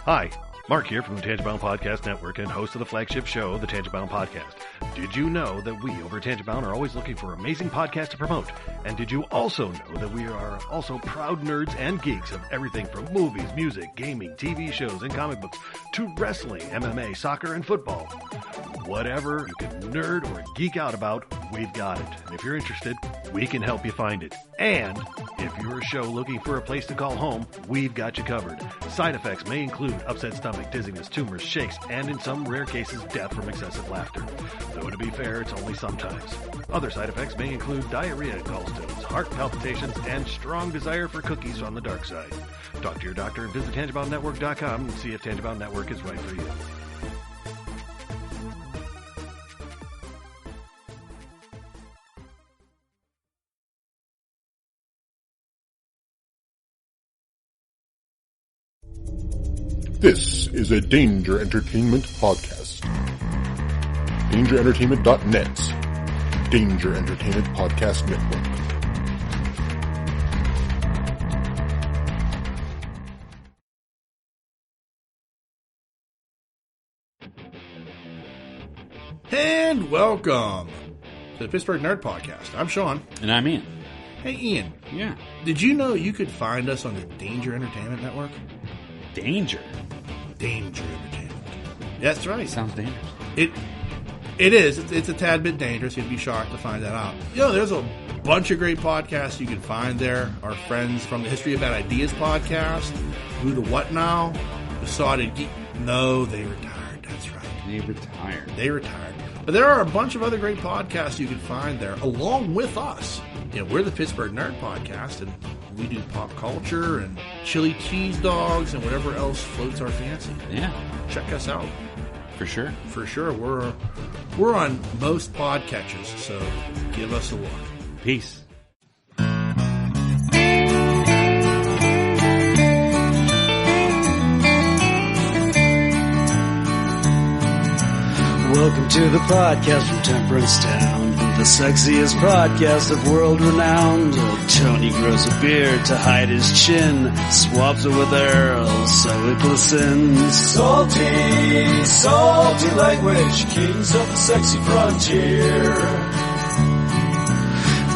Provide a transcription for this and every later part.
Hi, Mark here from the Tangibound Podcast Network and host of the flagship show, the Tangibound Podcast. Did you know that we over at Tangibound are always looking for amazing podcasts to promote? And did you also know that we are also proud nerds and geeks of everything from movies, music, gaming, TV shows, and comic books to wrestling, MMA, soccer, and football? Whatever you can nerd or geek out about, we've got it. And if you're interested, we can help you find it. And if you're a show looking for a place to call home, we've got you covered. Side effects may include upset stomach, dizziness, tumors, shakes, and in some rare cases, death from excessive laughter. Though to be fair, it's only sometimes. Other side effects may include diarrhea, gallstones, heart palpitations, and strong desire for cookies on the dark side. Talk to your doctor and visit TangiboundNetwork.com and see if Tangibound Network is right for you. This is a Danger Entertainment podcast. DangerEntertainment.net. Danger Entertainment Podcast Network. And welcome to the Pittsburgh Nerd Podcast. I'm Sean. And I'm Ian. Hey, Ian. Yeah. Did you know you could find us on the Danger Entertainment Network? Danger. Danger Entertainment. That's right. Sounds dangerous. It is. It's a tad bit dangerous. You'd be shocked to find that out. You know, there's a bunch of great podcasts you can find there. Our friends from the History of Bad Ideas podcast. Who the What Now? The Sodded Geek. No, they retired. That's right. They retired. But there are a bunch of other great podcasts you can find there, along with us. You know, we're the Pittsburgh Nerd Podcast, and we do pop culture and chili cheese dogs and whatever else floats our fancy. Yeah. Check us out. For sure. For sure. We're on most podcatchers, so give us a look. Peace. Welcome to the podcast from Temperance Town, the sexiest podcast of world renowned. Tony grows a beard to hide his chin, swaps it with Earl so it glistens. Salty, salty language, kings of the sexy frontier.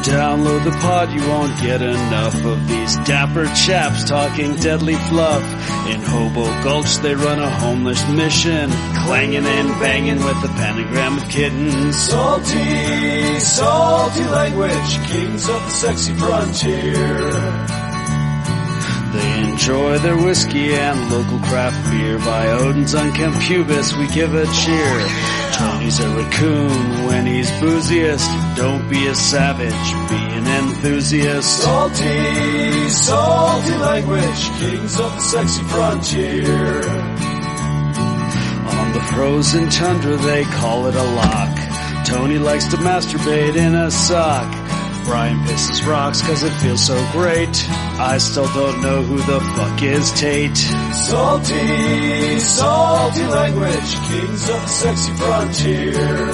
Download the pod, you won't get enough of these dapper chaps talking deadly fluff. In Hobo Gulch they run a homeless mission, clanging and banging with a pentagram of kittens. Salty, salty language, kings of the sexy frontier. They enjoy their whiskey and local craft beer. By Odin's unkempt pubis we give a cheer. Tony's a raccoon when he's booziest. Don't be a savage, be an enthusiast. Salty, salty language, kings of the sexy frontier. On the frozen tundra they call it a lock. Tony likes to masturbate in a sock. Brian pisses rocks cause it feels so great. I still don't know who the fuck is Tate. Salty, salty language, kings of the sexy frontier.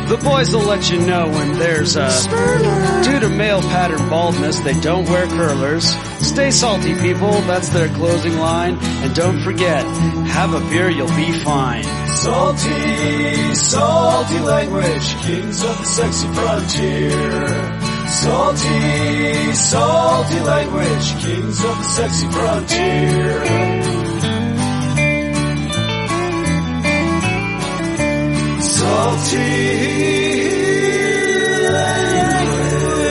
The boys will let you know when there's a Spurler. Due to male pattern baldness, they don't wear curlers. Stay salty, people, that's their closing line. And don't forget, have a beer, you'll be fine. Salty, salty language, kings of the sexy frontier. Salty, salty language, kings of the sexy frontier. Salty language.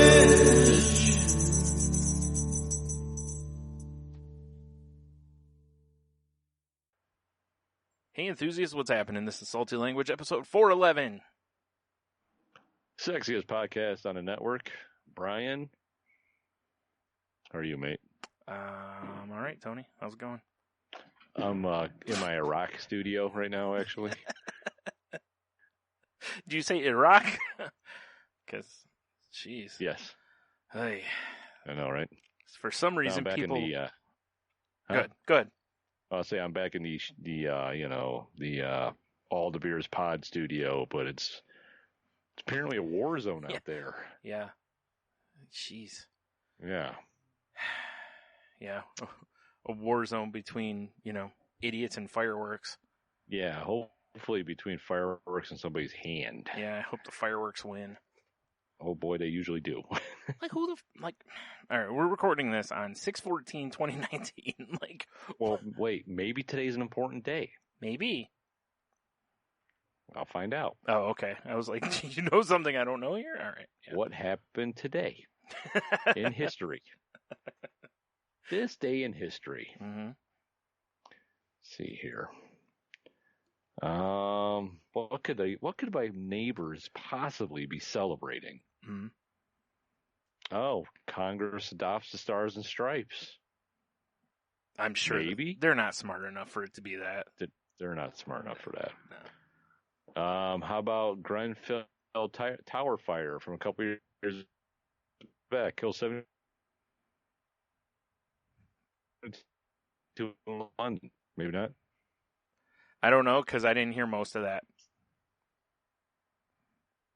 Hey enthusiasts, what's happening? This is Salty Language, episode 411. Sexiest podcast on the network. Brian, how are you, mate? All right, Tony. How's it going? I'm in my Iraq studio right now, actually. Did you say Iraq? Because, jeez. Yes. Hey. I know, right? For some reason, people. In the, Good. I'll say I'm back in the All the Beers Pod studio, but it's apparently a war zone out there. Yeah. Jeez. Yeah. Yeah. a war zone between, idiots and fireworks. Yeah, hopefully between fireworks and somebody's hand. Yeah, I hope the fireworks win. Oh boy, they usually do. All right, we're recording this on 6/14/2019. Well, wait, maybe today's an important day. Maybe. I'll find out. Oh, okay. I was like, you know something I don't know here? All right. Yeah. What happened today in history? This day in history. Mm-hmm. Let's see here. What could my neighbors possibly be celebrating? Mm-hmm. Oh, Congress adopts the Stars and Stripes. I'm sure Maybe they're not smart enough for it to be that. They're not smart enough for that. No. How about Grenfell Tower fire from a couple years back? Killed 72 in London. Maybe not. I don't know because I didn't hear most of that.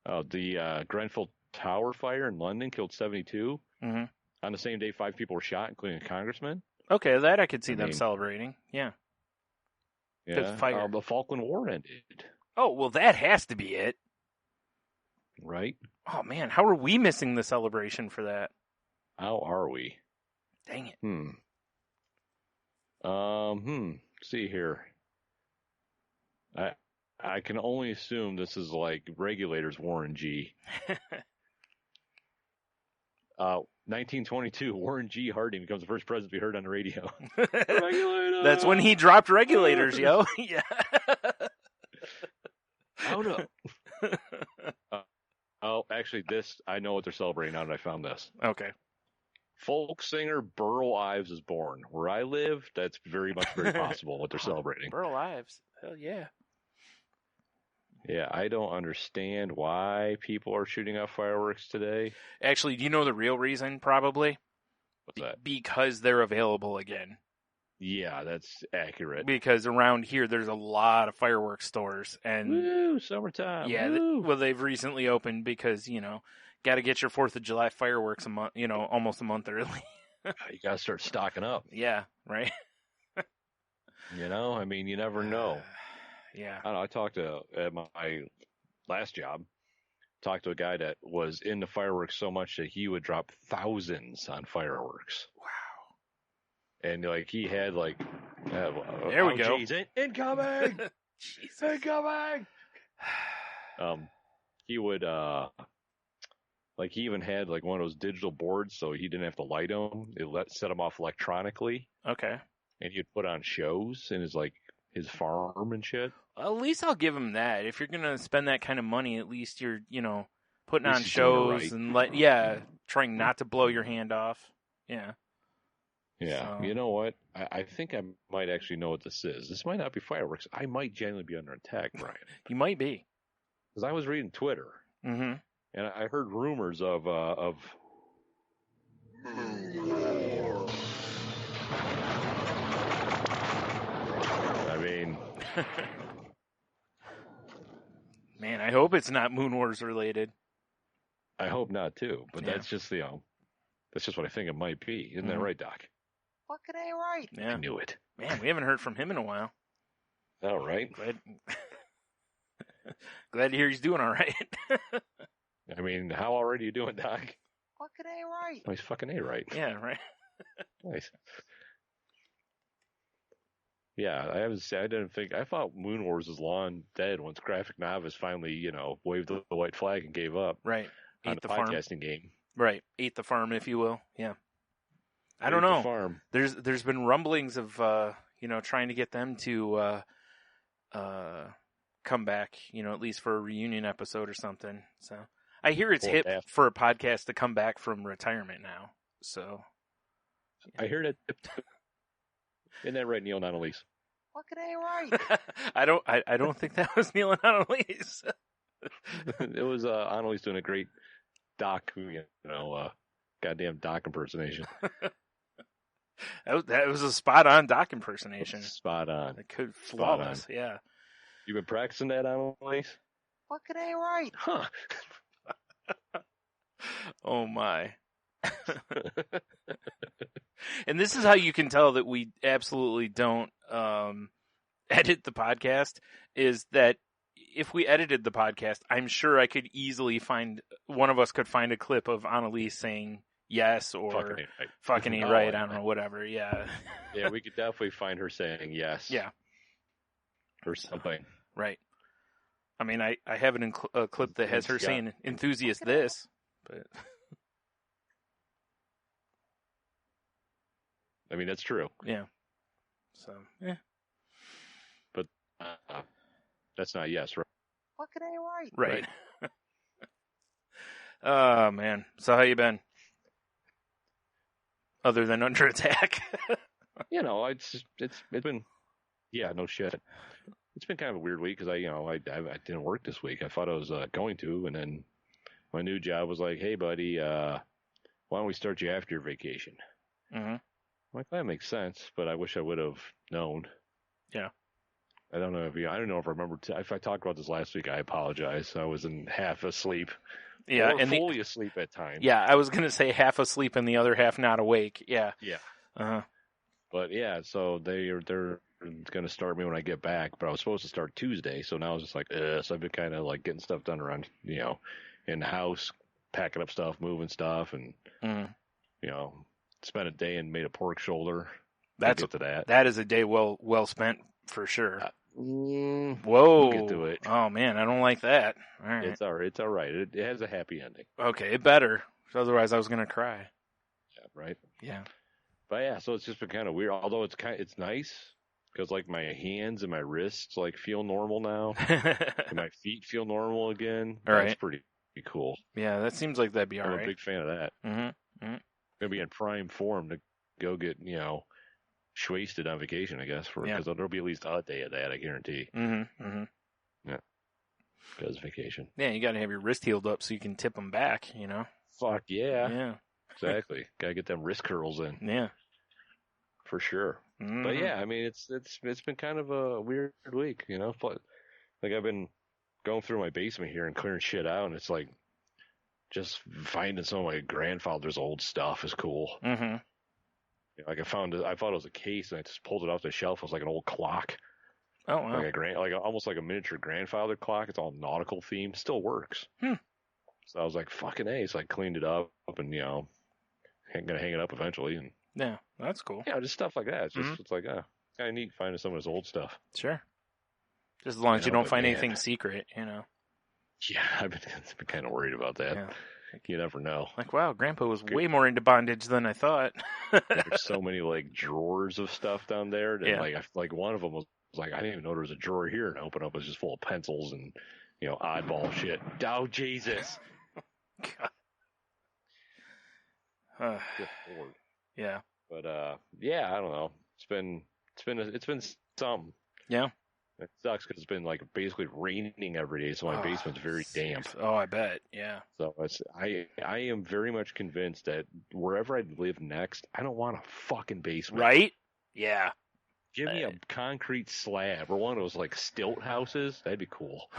Oh, the Grenfell Tower fire in London killed 72. Mm-hmm. On the same day, 5 people were shot, including a congressman. Okay, that I could see them celebrating. Yeah. Yeah. Fire. The Falkland War ended. Oh, well, that has to be it. Right? Oh, man, how are we missing the celebration for that? How are we? Dang it. See here. I can only assume this is like regulators Warren G. 1922, Warren G. Harding becomes the first president to be heard on the radio. Regulator! That's when he dropped regulators, yo. Yeah. Oh, no. Actually, I know what they're celebrating now that I found this. Okay. Folk singer Burl Ives is born. Where I live, that's very possible what they're celebrating. Burl Ives. Hell yeah. Yeah, I don't understand why people are shooting off fireworks today. Actually, do you know the real reason, probably? What's that? Because they're available again. Yeah, that's accurate. Because around here, there's a lot of fireworks stores. And woo, summertime. Yeah, woo. Well, they've recently opened because, got to get your 4th of July fireworks almost a month early. You got to start stocking up. Yeah, right? You never know. Yeah. I don't know, I talked at my last job, talked to a guy that was into fireworks so much that he would drop thousands on fireworks. Wow. And he had there we go. Geez, incoming! Incoming! He would he even had one of those digital boards so he didn't have to light them. It set them off electronically. Okay. And he'd put on shows in his farm and shit. Well, at least I'll give him that. If you're gonna spend that kind of money, at least you're putting on he's shows doing it right. and trying not to blow your hand off. Yeah. Yeah. So. You know what? I think I might actually know what this is. This might not be fireworks. I might genuinely be under attack, Brian. You might be. Because I was reading Twitter. Mm-hmm. And I heard rumors of Man, I hope it's not Moon Wars related. I hope not too, but that's just that's just what I think it might be. Isn't that right, Doc? Fucking A right. Yeah. I knew it. Man, we haven't heard from him in a while. All right. Glad to hear he's doing all right. How already are you doing, Doc? Fucking A right. Oh, he's fucking A right. Yeah, right. Nice. Yeah, I thought Moon Wars was long dead once Graphic Novice finally, waved the white flag and gave up. Right. On the podcasting game. Right. Ate the farm, if you will. Yeah. I don't know. The farm. There's been rumblings of, trying to get them to come back, at least for a reunion episode or something. So I hear it's hip for a podcast to come back from retirement now. So. Yeah. I hear that. Isn't that right, Neil Nonalese? Fucking A right. I don't think that was Neil and Annalise. It was Annalise doing a great Doc, goddamn Doc impersonation. That was a spot on Doc impersonation. Spot on. It could flawless. Yeah. You been practicing that, Annalise? Fucking A right. Huh. Oh my. And this is how you can tell that we absolutely don't edit the podcast, is that if we edited the podcast, I'm sure I could easily one of us could find a clip of Annalise saying yes or fucking ain't right. I don't know, whatever. Yeah. Yeah, we could definitely find her saying yes. Yeah. Or something. Right. I mean, I have a clip that has her saying enthusiast this, but. I mean, that's true. Yeah. So, yeah. But that's not yes, right? Fucking ain't right. Right. Oh, man. So how you been? Other than under attack? It's been, yeah, no shit. It's been kind of a weird week because I didn't work this week. I thought I was going to, and then my new job was like, hey, buddy, why don't we start you after your vacation? Mm-hmm. I'm like, that makes sense, but I wish I would have known. Yeah. I don't know if I remember. If I talked about this last week, I apologize. I was in half asleep. Yeah, or fully asleep at times. Yeah, I was gonna say half asleep and the other half not awake. Yeah. Yeah. Uh-huh. But yeah, so they're gonna start me when I get back. But I was supposed to start Tuesday, so now I was just like, so I've been kind of like getting stuff done around, in the house, packing up stuff, moving stuff, and spent a day and made a pork shoulder. That's get to that. That is a day well spent for sure. Whoa! We'll get to it. Oh man, I don't like that. All right. It's all right. It's all right. It has a happy ending. Okay, it better. Otherwise, I was gonna cry. Yeah. Right. Yeah. But yeah, so it's just been kind of weird. Although it's nice because like my hands and my wrists like feel normal now, and my feet feel normal again. All That's right. pretty cool. Yeah, that seems like that'd be all I'm right. a big fan of that. Mm-hmm. Mm-hmm. Gonna be in prime form to go get wasted on vacation, I guess, because there'll be at least a day of that, I guarantee. Mm-hmm. Mm-hmm. Yeah, because vacation. Yeah, you got to have your wrist healed up so you can tip them back. Fuck yeah. Yeah. Exactly. Gotta get them wrist curls in. Yeah. For sure. Mm-hmm. But yeah, I mean, it's been kind of a weird week, Like I've been going through my basement here and clearing shit out, and it's like just finding some of my grandfather's old stuff is cool. Mm-hmm. Like I thought it was a case, and I just pulled it off the shelf. It was like an old clock. Oh wow! Like almost like a miniature grandfather clock. It's all nautical themed. Still works. So I was like, fucking A. So I cleaned it up, and I'm gonna hang it up eventually. And yeah, that's cool. Yeah, just stuff like that. It's just it's like kind of neat finding some of his old stuff. Sure. Just as long as you don't find anything secret, Yeah, I've been kind of worried about that. Yeah. You never know. Like, wow, Grandpa was way more into bondage than I thought. There's so many like drawers of stuff down there. That, like one of them was like, I didn't even know there was a drawer here, and I opened up, it was just full of pencils and oddball shit. Oh Jesus! God. Good Lord. Yeah. But yeah, I don't know. It's been something. Yeah. It sucks because it's been like basically raining every day, so my basement's very damp. Oh, I bet. Yeah. So I am very much convinced that wherever I live next, I don't want a fucking basement. Right? Yeah. Give me a concrete slab or one of those like stilt houses. That'd be cool.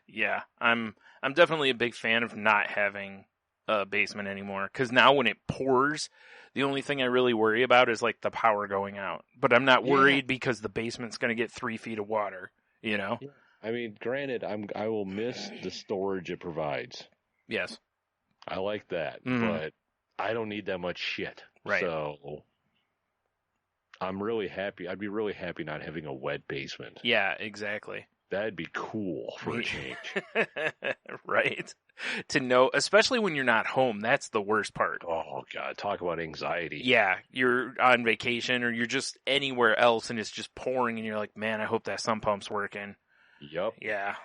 Yeah, I'm definitely a big fan of not having a basement anymore, because now when it pours, the only thing I really worry about is like the power going out. But I'm not worried because the basement's going to get 3 feet of water. Yeah. I mean, granted, I will miss the storage it provides. Yes. I like that, but I don't need that much shit. Right. So I'm really happy. I'd be really happy not having a wet basement. Yeah, exactly. That'd be cool for a change. Right. To know, especially when you're not home, that's the worst part. Oh, God. Talk about anxiety. Yeah. You're on vacation or you're just anywhere else and it's just pouring and you're like, man, I hope that sump pump's working. Yep. Yeah.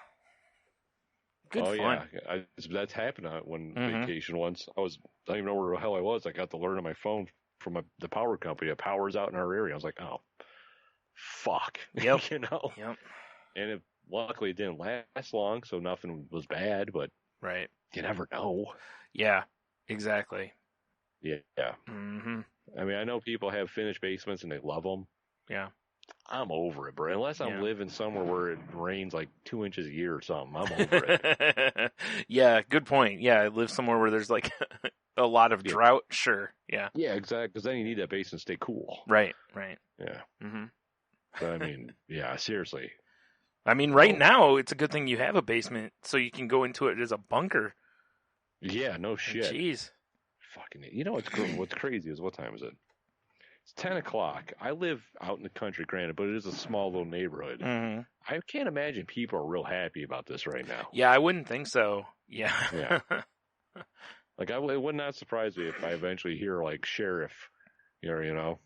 Good fun. Yeah. That's happened when vacation once. I don't even know where the hell I was. I got to learn on my phone from the power company. The power's out in our area. I was like, oh, fuck. Yep. Yep. And luckily it didn't last long, so nothing was bad, but right. You never know. Yeah, exactly. Yeah. Mm-hmm. I mean, I know people have finished basements and they love them. Yeah. I'm over it, bro. Unless I'm Yeah. living somewhere where it rains like 2 inches a year or something, I'm over it. Yeah, good point. Yeah, I live somewhere where there's like a lot of drought. Sure. Yeah. Yeah, exactly. Because then you need that basement to stay cool. Right. Right. Yeah. Mm-hmm. But I mean, yeah, seriously. I mean, right now it's a good thing you have a basement so you can go into it as a bunker. Yeah, no shit. Jeez. Fucking, you know what's crazy is what time is it? It's 10 o'clock. I live out in the country, granted, but it is a small little neighborhood. Mm-hmm. I can't imagine people are real happy about this right now. Yeah, I wouldn't think so. Yeah. Yeah. Like, it would not surprise me if I eventually hear, like, sheriff, you know,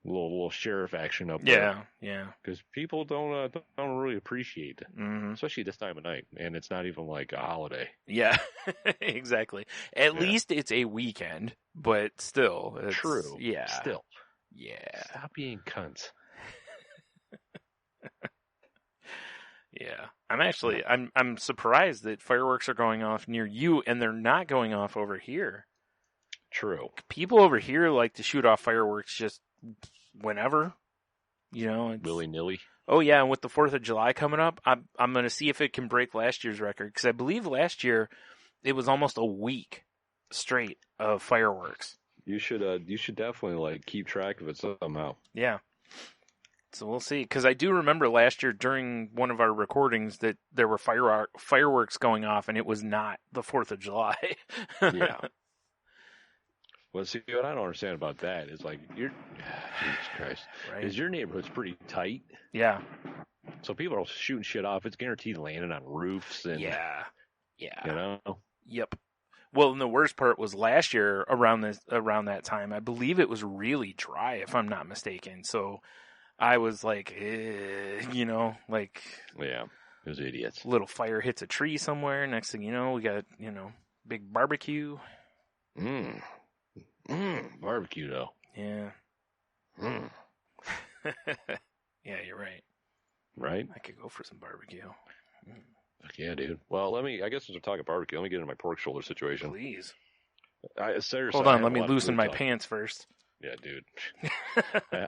little sheriff action up there. Yeah. Because people don't really appreciate it, Mm-hmm. especially this time of night, and it's not even like a holiday. Yeah, exactly. At least it's a weekend, but still. It's, True. Yeah. Still. Yeah. Stop being cunts. Yeah. I'm surprised that fireworks are going off near you and they're not going off over here. True. People over here like to shoot off fireworks just whenever, you know. Willy-nilly. Oh yeah, and with the 4th of July coming up, I'm going to see if it can break last year's record, because I believe last year it was almost a week straight of fireworks. You should definitely like keep track of it somehow. Yeah. So we'll see, because I do remember last year during one of our recordings that there were fireworks going off, and it was not the 4th of July. Yeah. Well, see, what I don't understand about that is like Jesus Christ, Right. is your neighborhood's pretty tight. Yeah. So people are shooting shit off. It's guaranteed landing on roofs and Yeah. you know. Yep. Well, and the worst part was last year around that time. I believe it was really dry, if I'm not mistaken. So I was like, you know, like, Yeah, those idiots. little fire hits a tree somewhere. Next thing you know, we got, big barbecue. Barbecue though. Yeah. Mm. Yeah, you're right. Right? I could go for some barbecue. Fuck yeah, dude. Well, I guess since we're talking barbecue, let me get into my pork shoulder situation. Please. Seriously, Hold on, let me loosen my pants first. Yeah, dude.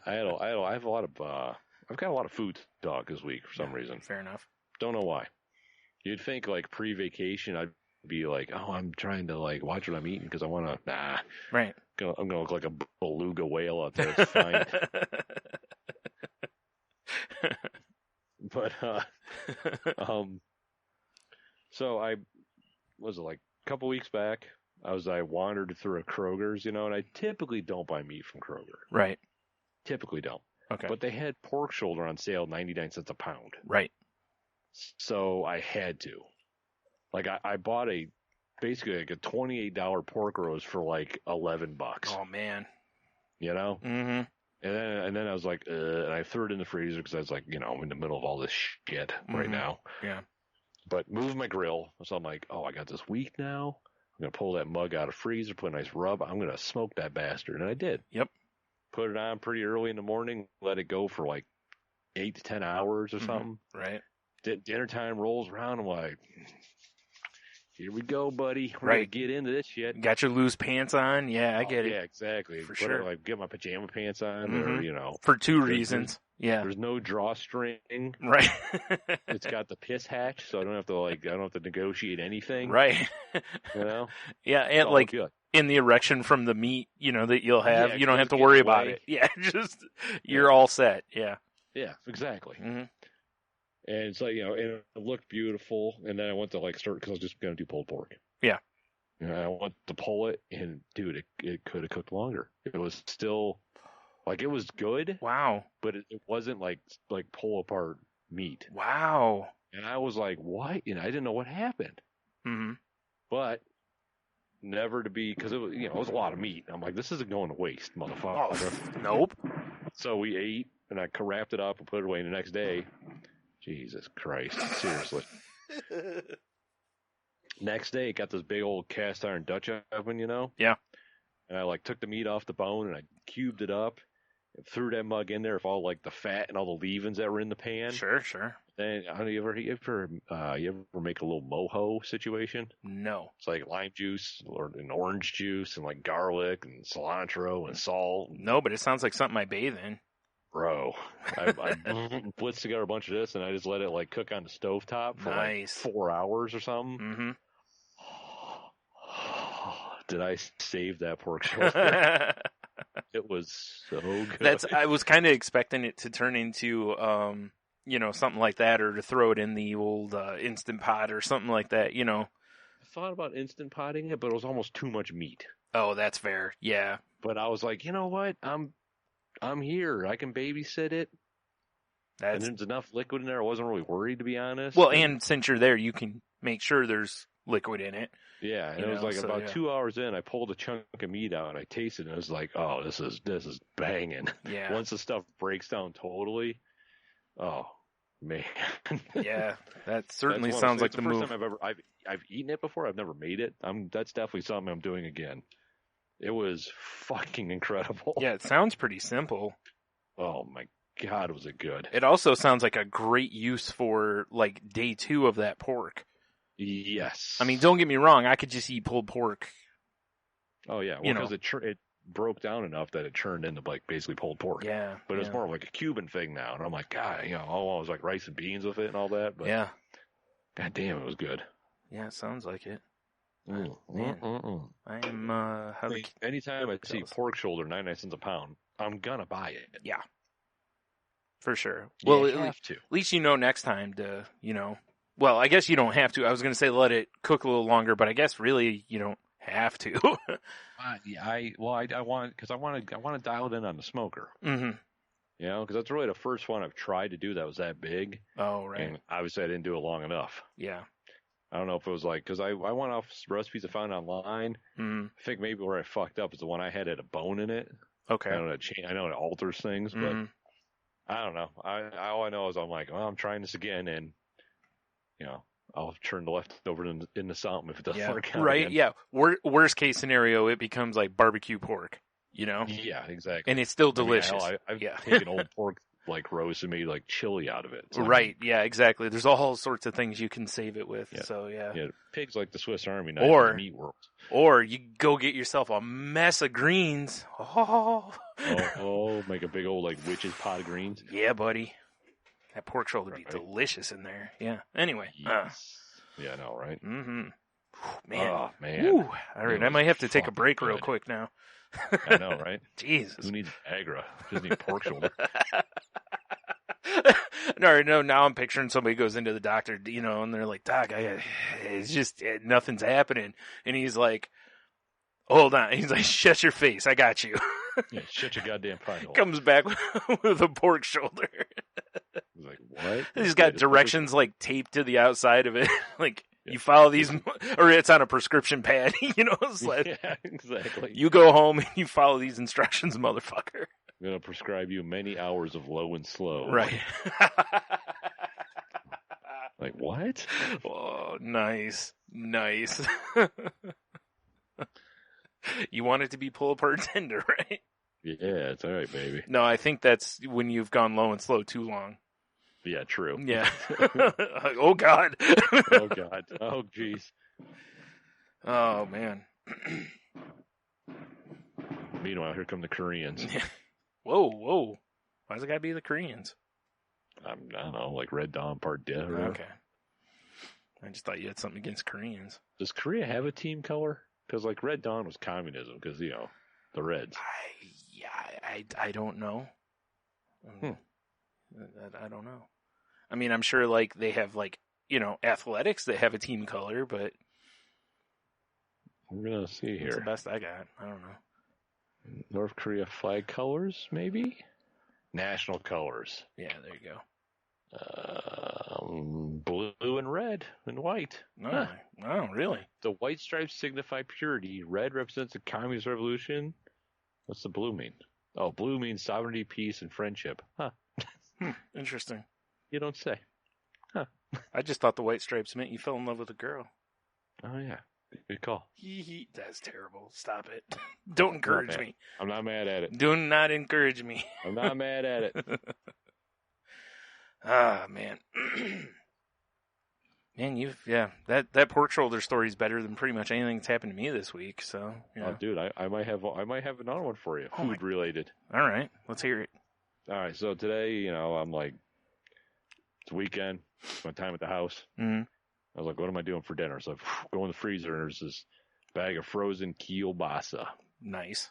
I have a lot of I've got a lot of food talk this week for some reason. Fair enough. Don't know why. You'd think like pre-vacation I'd be like, oh, I'm trying to like watch what I'm eating because I want to. Nah, Right. I'm gonna look like a beluga whale out there. It's fine. But so I was like a couple weeks back. I wandered through a Kroger's, and I typically don't buy meat from Kroger. Right. Typically don't. Okay. But they had pork shoulder on sale, 99 cents a pound. Right. So I had to. Like I bought basically like a $28 pork roast for like $11. Oh man. Mm-hmm. And then I was like, and I threw it in the freezer because I was like, I'm in the middle of all this shit right now. Yeah. But moving my grill, so I'm like, oh, I got this week now. I'm gonna pull that mug out of the freezer, put a nice rub. I'm gonna smoke that bastard, and I did. Yep. Put it on pretty early in the morning. Let it go for like 8 to 10 hours or something. Right. Dinner time rolls around. I'm like, here we go, buddy. We're Right. gonna get into this shit. Got your loose pants on? Yeah, I get it. Yeah, exactly. For sure. Like get my pajama pants on, or For two reasons. Yeah. There's no drawstring. Right. It's got the piss hatch, so I don't have to negotiate anything. Right. Yeah, and all like good. in the erection from the meat, that you'll have, Yeah, you don't have to get worry away. about it. Yeah, just you're all set. Yeah. Yeah, exactly. Mhm. And it's like, and it looked beautiful. And then I went to like start because I was just going to do pulled pork. Yeah. And I went to pull it, and dude, it could have cooked longer. It was still like it was good. Wow. But it wasn't like pull apart meat. Wow. And I was like, what? I didn't know what happened. Mhm. But never to be, because it was, it was a lot of meat. I'm like, this isn't going to waste, motherfucker. Oh, nope. So we ate, and I wrapped it up and put it away the next day. Jesus Christ. Seriously. Next day, got this big old cast iron Dutch oven, Yeah. And I took the meat off the bone and I cubed it up and threw that mug in there with all the fat and all the leavings that were in the pan. Sure. Then I don't know, you ever make a little mojo situation? No. It's like lime juice or an orange juice and garlic and cilantro and salt. No, but it sounds like something I bathe in. Bro, I blitzed together a bunch of this, and I just let it like cook on the stovetop for like 4 hours or something. Mm-hmm. Did I save that pork shoulder? It was so good. I was kind of expecting it to turn into, something like that, or to throw it in the old Instant Pot or something like that, I thought about Instant Potting it, but it was almost too much meat. Oh, that's fair. Yeah. But I was like, you know what? I'm here. I can babysit it. And there's enough liquid in there. I wasn't really worried, to be honest. Well, and since you're there, you can make sure there's liquid in it. Yeah, and it was like about 2 hours in, I pulled a chunk of meat out, and I tasted it, and it was like, oh, this is banging. Yeah. Once the stuff breaks down totally, oh, man. Yeah, that certainly sounds like the move. First time I've eaten it before. I've never made it. That's definitely something I'm doing again. It was fucking incredible. Yeah, it sounds pretty simple. Oh my God, was it good. It also sounds like a great use for like day 2 of that pork. Yes. I mean, don't get me wrong. I could just eat pulled pork. Oh yeah, well, because it broke down enough that it turned into like basically pulled pork. Yeah. But it's more of like a Cuban thing now, and I'm like, God, I was like rice and beans with it and all that. But yeah. God damn, it was good. Yeah, it sounds like it. Man. I am. Anytime I see pork shoulder 99 cents a pound, I'm gonna buy it. Yeah. For sure. Well, at least next time to Well, I guess you don't have to. I was going to say let it cook a little longer, but I guess really you don't have to. I want to dial it in on the smoker. Mm-hmm. Because that's really the first one I've tried to do that was that big. Oh, right. And obviously I didn't do it long enough. Yeah. I don't know if it was like, because I went off recipes I found online. Mm-hmm. I think maybe where I fucked up is the one I had a bone in it. Okay. I know it alters things, but I don't know. All I know is I'm like, well, I'm trying this again, and I'll turn the leftover into something if it doesn't work out. Right, again. yeah. Worst case scenario, it becomes like barbecue pork, Yeah, exactly. And it's still delicious. I've taken old pork like roast and made like chili out of it. So right, yeah, exactly. There's all sorts of things you can save it with, so yeah. Yeah, pig's like the Swiss Army knife in the meat world. Or you go get yourself a mess of greens. Make a big old like witch's pot of greens. Yeah, buddy. That pork shoulder would be delicious in there. Yeah. Anyway. Yes. Yeah, I know, right? Mm-hmm. Man. Oh, man. Ooh. All right, I might have to take a break real quick now. I know, right? Jesus. Who needs Agra? Just need pork shoulder. No, now I'm picturing somebody goes into the doctor, and they're like, Doc, it's just, nothing's happening. And he's like, hold on. He's like, shut your face. I got you. Yeah, shut your goddamn pie hole. Comes back with a pork shoulder. He's like, what? He's got directions like taped to the outside of it. Like, you follow these, or it's on a prescription pad, It's like, yeah, exactly. You go home and you follow these instructions, motherfucker. I'm going to prescribe you many hours of low and slow. Right. Like, what? Oh, nice. You want it to be pull apart tender, right? Yeah, it's all right, baby. No, I think that's when you've gone low and slow too long. Yeah, true. Yeah. Oh, God. Oh, God. Oh, jeez. Oh, man. Meanwhile, here come the Koreans. Whoa. Why's it got to be the Koreans? I don't know, like Red Dawn Part D. Okay. I just thought you had something against Koreans. Does Korea have a team color? Because, like, Red Dawn was communism, because, the Reds. I don't know. I don't know. I mean, I'm sure, like, they have, like, athletics that have a team color, but... We're going to see here. That's the best I got. I don't know. North Korea flag colors, maybe? National colors. Yeah, there you go. Blue and red and white. Oh, really? The white stripes signify purity. Red represents the communist revolution. What's the blue mean? Oh, blue means sovereignty, peace, and friendship. Huh. Interesting. You don't say. Huh. I just thought the white stripes meant you fell in love with a girl. Oh, yeah. Good call. That's terrible. Stop it. Don't encourage me. I'm not mad at it. Do not encourage me. I'm not mad at it. Ah, man. Man, that pork shoulder story is better than pretty much anything that's happened to me this week. So, Oh, dude, I might have another one for you. Food related. All right, let's hear it. all right, so today, I'm like, it's weekend, spend time at the house. Mm-hmm. I was like, what am I doing for dinner? So I go in the freezer and there's this bag of frozen kielbasa. Nice.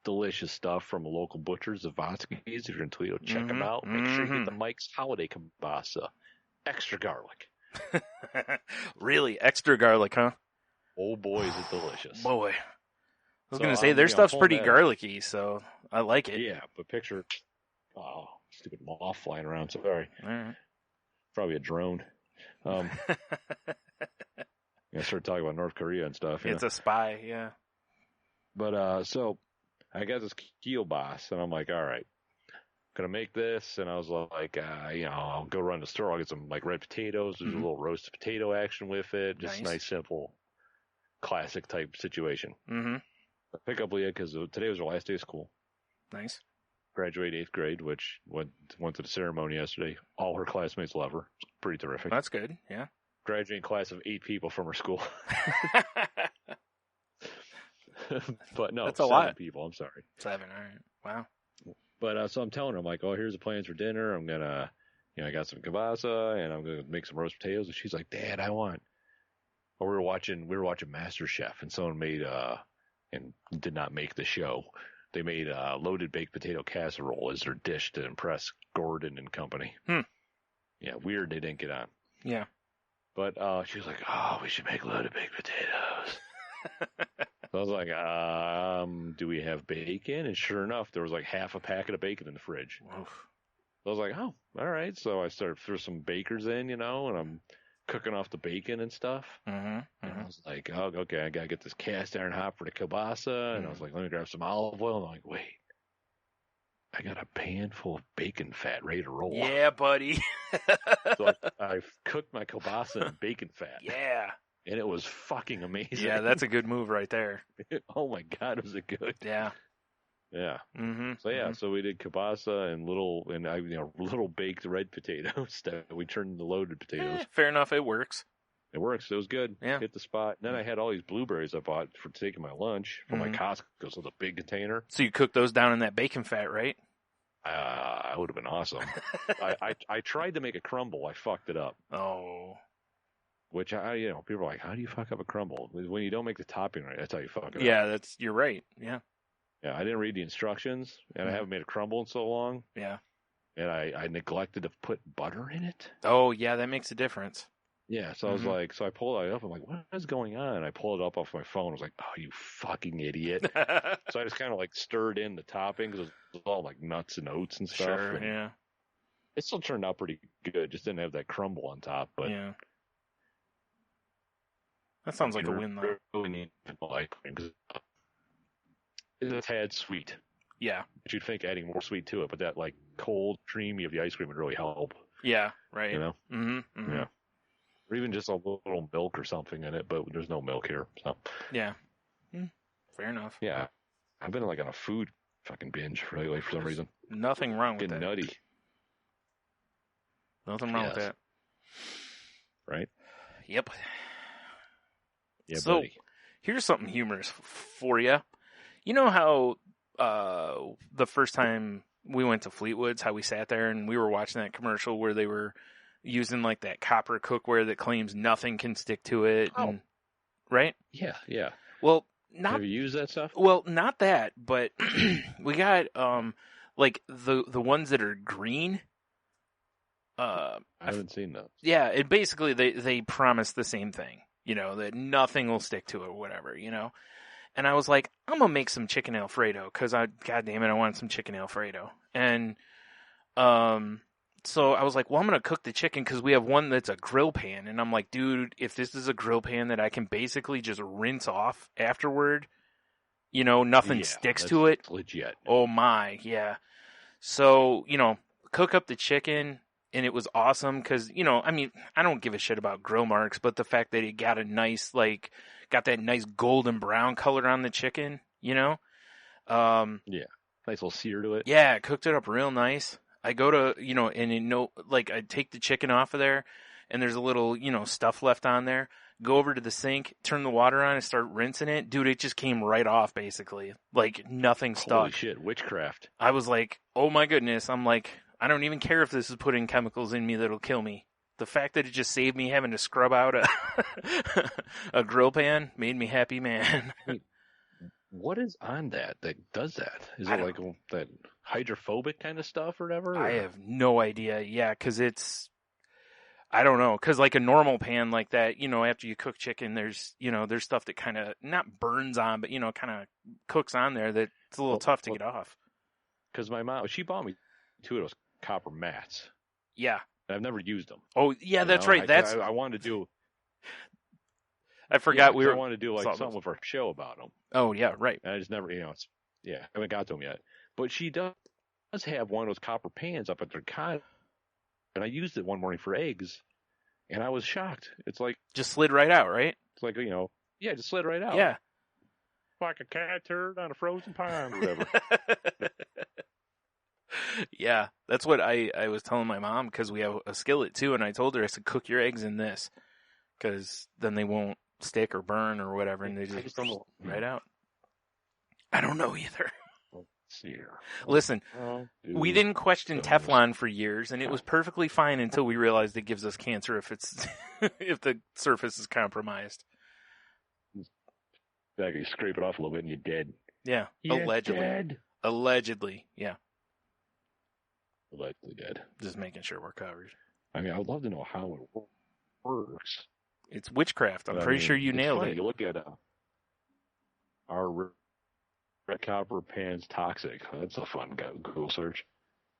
Delicious stuff from a local butcher, Zavatsky's. If you're in Toledo, check them out. Make sure you get the Mike's Holiday Kielbasa. Extra garlic. Really? Extra garlic, huh? Oh boy, is it delicious. Boy. I was going to say, their stuff's pretty garlicky, so I like it. Yeah, but picture, stupid moth flying around. Sorry. All right. Probably a drone. I started talking about North Korea and stuff. It's a spy, yeah. But, so I got this kielbasa, and I'm like, all right, gonna make this. And I was like, I'll go run to the store. I'll get some like red potatoes. There's a little roasted potato action with it. Just nice, simple, classic type situation. Mm-hmm. I pick up Leah because today was her last day of school. Nice. Graduated 8th grade, which went to the ceremony yesterday. All her classmates love her. It's pretty terrific. That's good, yeah. Graduating class of 8 people from her school. But no, that's a 7 lot. people. I'm sorry. 7, all right. Wow. But so I'm telling her, I'm like, oh, here's the plans for dinner. I'm gonna, I got some kielbasa and I'm gonna make some roast potatoes. And she's like, Dad, I want. Well, we were watching Master Chef, and someone made and did not make the show. They made loaded baked potato casserole as their dish to impress Gordon and company. Yeah, weird they didn't get on. Yeah. But she was like, oh, we should make loaded baked potatoes. So I was like, do we have bacon? And sure enough, there was like half a packet of bacon in the fridge. Oof. So I was like, oh, all right. So I started threw some bakers in, and I'm cooking off the bacon and stuff. Mm-hmm. And I was like, oh, okay, I got to get this cast iron hot for the kielbasa. And I was like, let me grab some olive oil. And I'm like, wait, I got a pan full of bacon fat ready to roll. Yeah, buddy. So I cooked my kielbasa in bacon fat. Yeah. And it was fucking amazing. Yeah, that's a good move right there. Oh my God, was it good? Yeah. Yeah. Mm-hmm. So yeah, so we did kielbasa and little baked red potatoes that we turned into loaded potatoes. Fair enough, it works. It works. It was good. Yeah. Hit the spot. And then I had all these blueberries I bought for taking my lunch from my Costco. So the big container. So you cooked those down in that bacon fat, right? It would have been awesome. I tried to make a crumble. I fucked it up. Oh. Which people are like, how do you fuck up a crumble? When you don't make the topping right, that's how you fuck it up. Yeah, you're right. Yeah. Yeah, I didn't read the instructions, and I haven't made a crumble in so long. Yeah. And I neglected to put butter in it. Oh, yeah, that makes a difference. Yeah, so I was like, so I pulled it up. I'm like, what is going on? And I pulled it up off my phone. I was like, oh, you fucking idiot. So I just kind of like stirred in the topping because it was all like nuts and oats and stuff. Sure, and yeah. It still turned out pretty good. Just didn't have that crumble on top. But yeah. That sounds like a win, though. Really need because it's a tad sweet. Yeah. But you'd think adding more sweet to it, but that like cold creamy of the ice cream would really help. Yeah, right. Mm-hmm. Mm-hmm. Yeah. Or even just a little milk or something in it, but there's no milk here. So yeah. Fair enough. Yeah. I've been like on a food fucking binge lately for some reason. Nothing wrong with that. Getting nutty. Nothing wrong with that. Right? Yep. Yeah, so, buddy. Here's something humorous for you. You know how the first time we went to Fleetwood's, how we sat there and we were watching that commercial where they were using like that copper cookware that claims nothing can stick to it, right? Yeah, yeah. Well, have you used that stuff? Well, not that, but we got like the ones that are green. I haven't seen those. Yeah, it basically they promise the same thing, that nothing will stick to it or whatever, And I was like, I'm gonna make some chicken Alfredo because God damn it, I wanted some chicken Alfredo. And so I was like, well, I'm gonna cook the chicken because we have one that's a grill pan, and I'm like, dude, if this is a grill pan that I can basically just rinse off afterward, nothing sticks to it. Legit. Oh my, yeah. So cook up the chicken. And it was awesome because, I don't give a shit about grill marks, but the fact that it got got that nice golden brown color on the chicken, Yeah. Nice little sear to it. Yeah, cooked it up real nice. I go to, I take the chicken off of there and there's a little, stuff left on there. go over to the sink, turn the water on, and start rinsing it. Dude, it just came right off, basically. Like, nothing stuck. Holy shit, witchcraft. I was like, oh my goodness. I'm like, I don't even care if this is putting chemicals in me that'll kill me. The fact that it just saved me having to scrub out a grill pan made me happy, man. What is on that does that? Is it like that hydrophobic kind of stuff or whatever? I have no idea. Yeah, because I don't know. Because like a normal pan like that, after you cook chicken, there's stuff that kind of not burns on, but, kind of cooks on there that it's a little tough to get off. Because my mom, she bought me 2 of those copper mats. Yeah. I've never used them. Oh, yeah, that's right. I wanted to do. I forgot I wanted to do something with our show about them. Oh, yeah, right. And I just never, I haven't got to them yet. But she does have one of those copper pans up at their cot, and I used it one morning for eggs, and I was shocked. It's like just slid right out, right? It's like it just slid right out. Yeah, like a cat turd on a frozen pond, or whatever. Yeah, that's what I was telling my mom because we have a skillet too, and I told her I said cook your eggs in this because then they won't stick or burn or whatever, and they just right out. I don't know either. Let's see here. Listen, we didn't question Teflon for years, and it was perfectly fine until we realized it gives us cancer if it's if the surface is compromised. You scrape it off a little bit and you're dead. Yeah, allegedly. Dead. Allegedly, yeah. Allegedly dead. Just making sure we're covered. I mean, I'd love to know how it works. It's witchcraft. I'm pretty sure you nailed it. You look at our red copper pan's toxic. That's a fun Google search.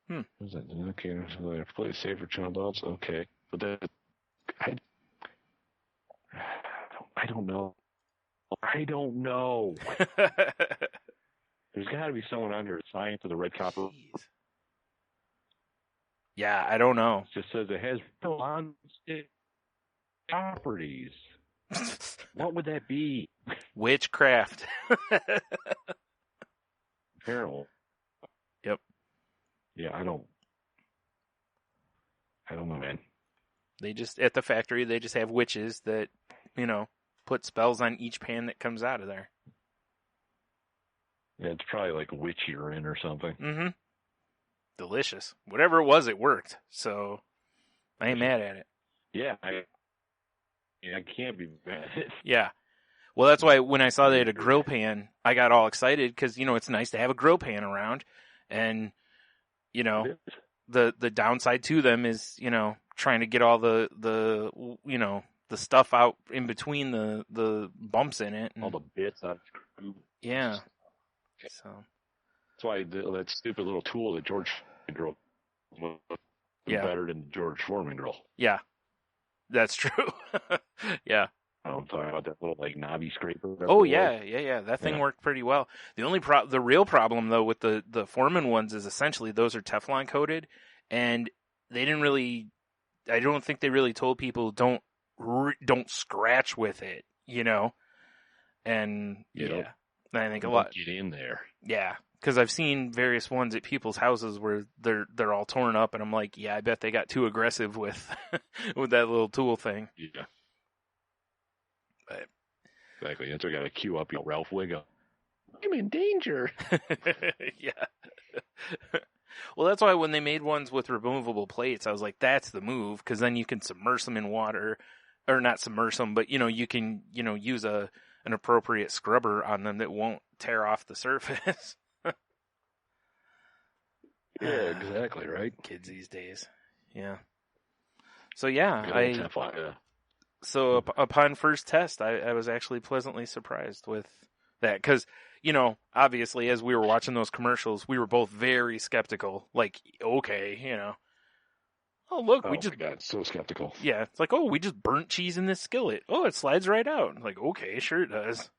What is that? Okay, so they play safer channel adults. Okay, but that I don't know. I don't know. There's got to be someone under science of the red copper. Jeez. Yeah, I don't know. It just says it has non-stick properties. What would that be? Witchcraft. Apparently. Yep. Yeah, I don't know, man. They just, at the factory, they just have witches that, put spells on each pan that comes out of there. Yeah, it's probably like witch urine or something. Mm-hmm. Delicious. Whatever it was, it worked. So I ain't mad at it. Yeah, I can't be mad at it. Yeah. Well, that's why when I saw they had a grill pan, I got all excited because, it's nice to have a grill pan around. And, the downside to them is, trying to get all the stuff out in between the bumps in it. And, all the bits on screw. Yeah. So. That's why that stupid little tool that George grill was better than George Foreman grill. Yeah, that's true. Yeah. I'm talking about that little knobby scraper. Oh yeah. That thing worked pretty well. The only the real problem though with the Foreman ones is essentially those are Teflon coated, and they didn't really. I don't think they really told people don't scratch with it, And I think a lot get in there. Yeah. Because I've seen various ones at people's houses where they're all torn up, and I'm like, yeah, I bet they got too aggressive with with that little tool thing. Yeah, but exactly. That's why I got to cue up Ralph Wiggum. I'm in danger. Yeah. Well, that's why when they made ones with removable plates, I was like, that's the move, because then you can submerge them in water, or not submerge them, but you can use an appropriate scrubber on them that won't tear off the surface. Yeah, exactly, right? Kids these days. Yeah. So, yeah, So upon first test, I was actually pleasantly surprised with that. Because, obviously, as we were watching those commercials, we were both very skeptical. Like, okay, oh, look, we just... God, so skeptical. Yeah, it's like, oh, we just burnt cheese in this skillet. Oh, it slides right out. Like, okay, sure it does.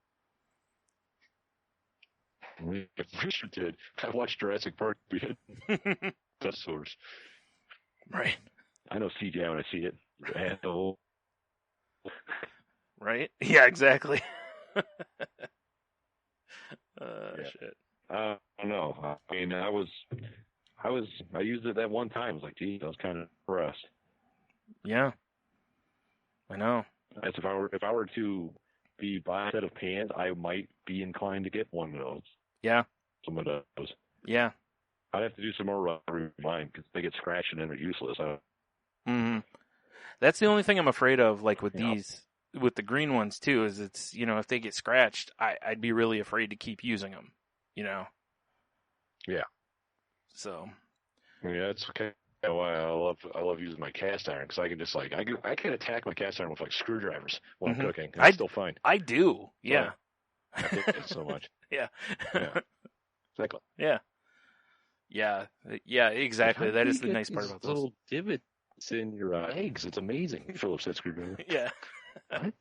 Richard did. I watched Jurassic Park. We had dinosaurs. Right. I know CGI when I see it. Asshole. Right? Yeah, exactly. Shit. I don't know. I mean, I used it that one time. I was like, geez, I was kind of impressed. Yeah. I know. As if I were to be buying a set of pans, I might be inclined to get one of those. Yeah. Some of those. Yeah. I'd have to do some more rewind because they get scratched and then they're useless. Mm-hmm. That's the only thing I'm afraid of, like with Yeah. these, with the green ones too, is it's, if they get scratched, I'd be really afraid to keep using them, Yeah. So. Yeah, that's okay. Why I love using my cast iron because I can just I can attack my cast iron with like screwdrivers while I'm cooking. And it's still fine. I do. Yeah. I hate it so much. Yeah. Yeah. Exactly. Yeah. Yeah. Yeah. Exactly. How That do is you the get nice part these about those. little divots in your eggs. It's amazing. Phillips said screwdriver. Yeah. What?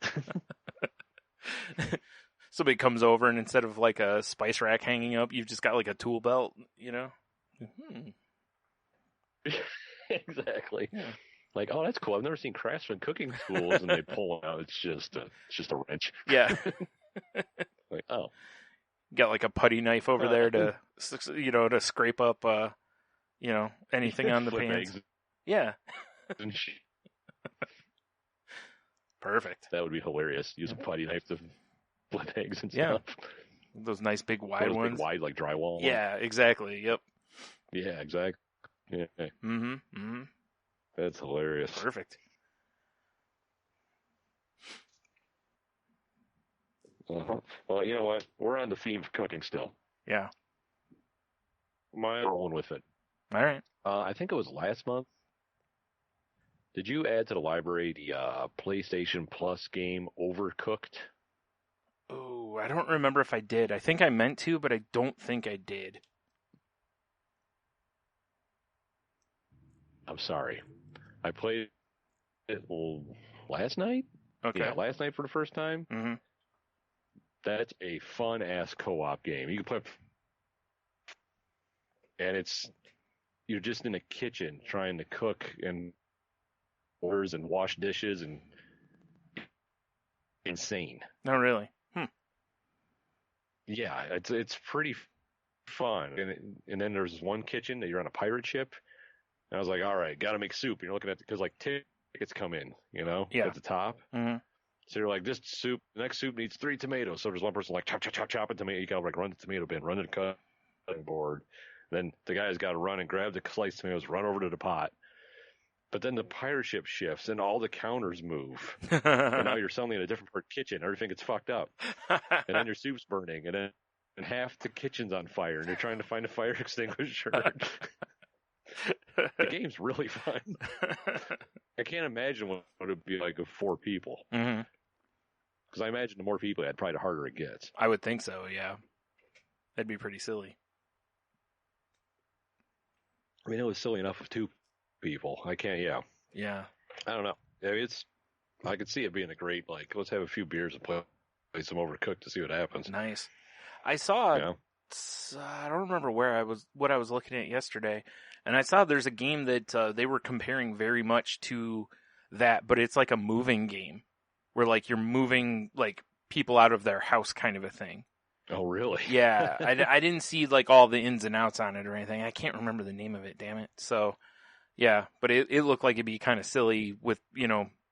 Somebody comes over and instead of like a spice rack hanging up, you've just got like a tool belt, Exactly. Yeah. Like, oh, that's cool. I've never seen Craftsman cooking tools, and they pull out. It's just a wrench. Yeah. Like, oh, Got like a putty knife over there to scrape up, anything on the flip pans. eggs Yeah. and shit. Perfect. That would be hilarious. Use a putty knife to flip eggs and Yeah. stuff. Those nice big wide Those ones. big wide like drywall. Yeah, exactly. Yep. Yeah, exactly. Yeah, Mm-hmm. Mm-hmm. that's hilarious. Perfect. Uh-huh. Well, you know what? We're on the theme of cooking still. Yeah. My rolling with it. All right. I think it was last month. Did you add to the library the PlayStation Plus game Overcooked? Oh, I don't remember if I did. I think I meant to, but I don't think I did. I'm sorry. I played it last night? Okay. Yeah, last night for the first time. Mm-hmm. That's a fun-ass co-op game. You can play... And you're just in a kitchen trying to cook and orders and wash dishes and insane. No, really. Yeah, it's pretty fun. And then there's one kitchen that you're on a pirate ship. And I was like, all right, got to make soup. And you're looking at because like tickets come in, Yeah. at the top. Mm-hmm. So you're like, this soup, the next soup needs 3 tomatoes. So there's one person like chop a tomato. You got to like run the tomato bin, run to the cutting board. Then the guy's got to run and grab the sliced tomatoes, run over to the pot. But then the pirate ship shifts and all the counters move. And now you're suddenly in a different part of the kitchen. Everything gets fucked up. And then your soup's burning. And then half the kitchen's on fire. And you're trying to find a fire extinguisher. The game's really fun. I can't imagine what it would be like with 4 people. Mm-hmm. Because I imagine the more people you add, probably the harder it gets. I would think so, yeah. That'd be pretty silly. I mean, it was silly enough with 2 people. I can't, Yeah. I don't know. I mean, I could see it being a great, like, let's have a few beers and play some Overcooked to see what happens. Nice. I saw, Yeah. I don't remember what I was looking at yesterday, and I saw there's a game that they were comparing very much to that, but it's like a moving game where like you're moving like people out of their house kind of a thing. Oh, really? Yeah, I didn't see like all the ins and outs on it or anything. I can't remember the name of it, damn it. So, yeah, but it looked like it'd be kind of silly with,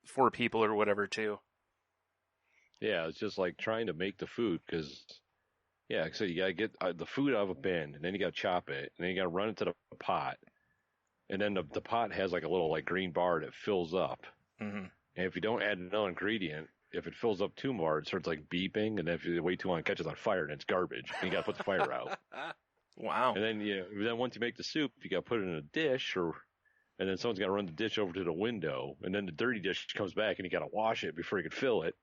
4 people or whatever too. Yeah, it's just like trying to make the food because, yeah, so you got to get the food out of a bin, and then you got to chop it, and then you got to run it to the pot. And then the pot has like a little like green bar that fills up. Mm-hmm. And if you don't add another ingredient, if it fills up too much, it starts like beeping, and if you wait too long, it catches on fire, and it's garbage. And you got to put the fire out. Wow. And then once you make the soup, you got to put it in a dish, and then someone's got to run the dish over to the window, and then the dirty dish comes back, and you got to wash it before you can fill it.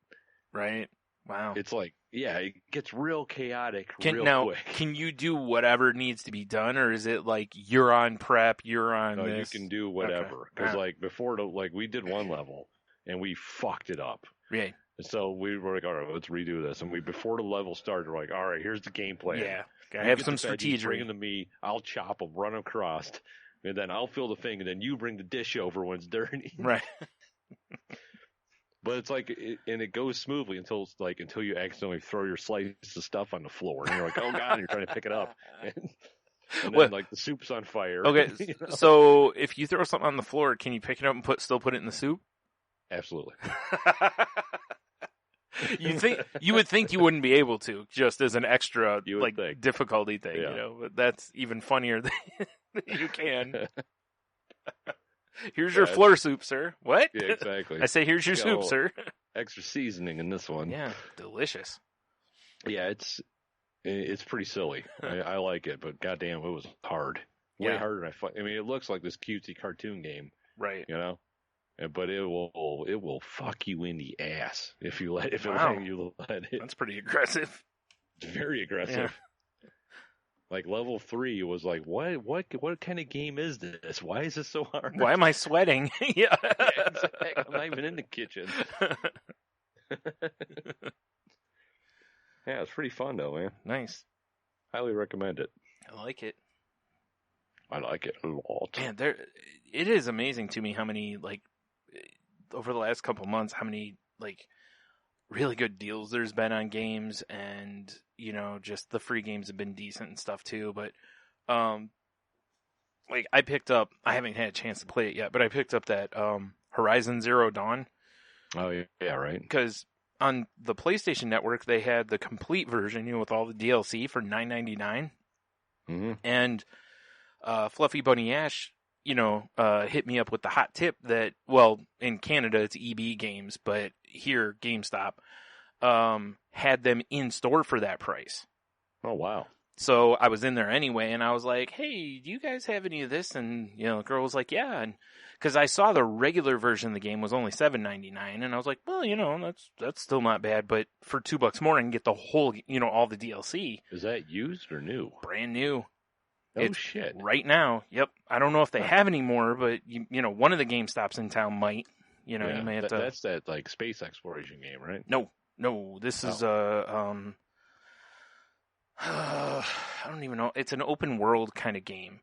Right. Wow. It's like, yeah, it gets real chaotic real quick. Can you do whatever needs to be done, or is it like you're on prep, you're on No, this? you can do whatever. Because like before, we did one level, and we fucked it up. Right. And so we were like, all right, let's redo this. And before the level started, we're like, all right, here's the game plan. Yeah. Gotta You have get some the veggies, strategy. Bring them to me. I'll chop them, run them across, and then I'll fill the thing, and then you bring the dish over when it's dirty. Right. But it's like, it goes smoothly until you accidentally throw your slice of stuff on the floor, and you're like, oh god, and you're trying to pick it up, and then like the soup's on fire. Okay, so if you throw something on the floor, can you pick it up and still put it in the soup? Absolutely. You would think you wouldn't be able to, just as an extra like think. difficulty thing, Yeah. But that's even funnier than you can. Here's your floor soup, sir. What? Yeah, exactly. I say, here's your Got a soup, little sir. Extra seasoning in this one. Yeah, delicious. Yeah, it's pretty silly. I like it, but goddamn, it was hard. Way harder than I mean, it looks like this cutesy cartoon game, right? But it will fuck you in the ass if you let it. That's pretty aggressive. It's very aggressive. Yeah. Like level 3 was like, what kind of game is this? Why is this so hard? Why am I sweating? Yeah, exactly. I'm not even in the kitchen. Yeah, it's pretty fun though, man. Nice. Highly recommend it. I like it. I like it a lot. Man, it is amazing to me how many, like, over the last couple months, how many, like, really good deals there's been on games, and, just the free games have been decent and stuff too, but, like, I haven't had a chance to play it yet, but I picked up that, Horizon Zero Dawn. Oh, yeah, right. Because on the PlayStation Network, they had the complete version, with all the DLC for $9.99. Mm-hmm. And Fluffy Bunny Ash, hit me up with the hot tip that, well, in Canada it's EB Games, but here GameStop had them in store for that price. Oh, wow. So I was in there anyway, and I was like, hey, do you guys have any of this? And, the girl was like, yeah. And because I saw the regular version of the game was only $7.99, and I was like, well, that's still not bad, but for $2 more, I can get the whole, all the DLC. Is that used or new? Brand new. Oh, shit. Right now. Yep. I don't know if they have any more, but, one of the GameStops in town might. You may have to. That's that, like, space exploration game, right? No. This is I don't even know. It's an open world kind of game,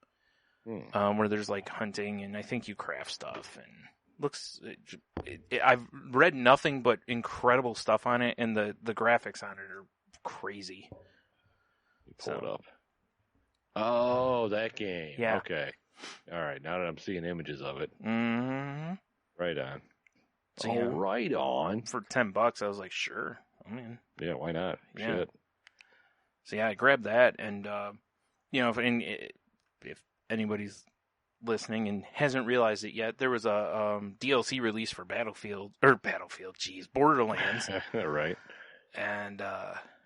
where there's like hunting, and I think you craft stuff, and looks. I've read nothing but incredible stuff on it, and the graphics on it are crazy. Pull it up. Oh, that game. Yeah. Okay. All right. Now that I'm seeing images of it. Mm-hmm. Right on. So, right on. For $10, I was like, sure. Yeah, why not? Yeah. Shit. So yeah, I grabbed that, and if anybody's listening and hasn't realized it yet, there was a DLC release for Borderlands. Right. And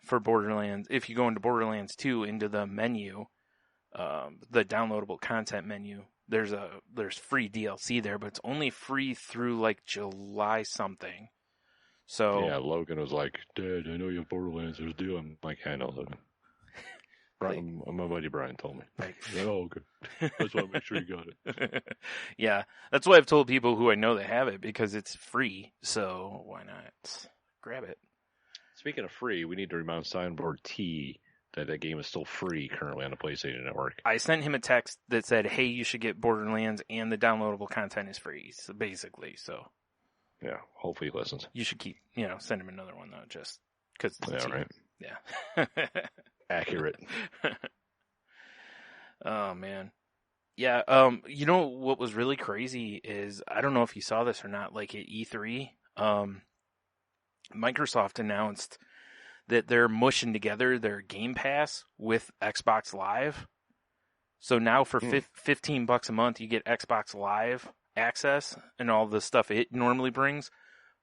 for Borderlands, if you go into Borderlands 2 into the menu, the downloadable content menu, there's free DLC there, but it's only free through like July something. So yeah, Logan was like, Dad, I know you have Borderlands, there's a deal. I'm like, I know, Logan. My buddy Brian told me. Like, oh, okay. That's why I make sure you got it. Yeah, that's why I've told people who I know that have it, because it's free. So why not grab it? Speaking of free, we need to remind Soundboard T that game is still free currently on the PlayStation Network. I sent him a text that said, "Hey, you should get Borderlands, and the downloadable content is free." So basically, yeah, hopefully he listens. You should keep, send him another one though, just because. Yeah, right. Yeah. Accurate. Oh man. Yeah. What was really crazy is, I don't know if you saw this or not. Like at E3, Microsoft announced that they're mushing together their Game Pass with Xbox Live. So now for $15 a month, you get Xbox Live access and all the stuff it normally brings,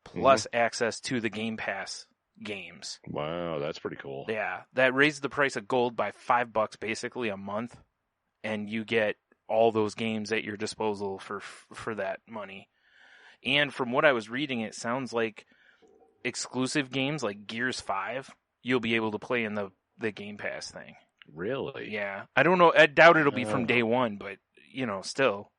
plus access to the Game Pass games. Wow, that's pretty cool. Yeah, that raised the price of gold by $5 basically a month, and you get all those games at your disposal for that money. And from what I was reading, it sounds like exclusive games like Gears 5 you'll be able to play in the Game Pass thing. Really? Yeah. I don't know. I doubt it'll be from day one, but still,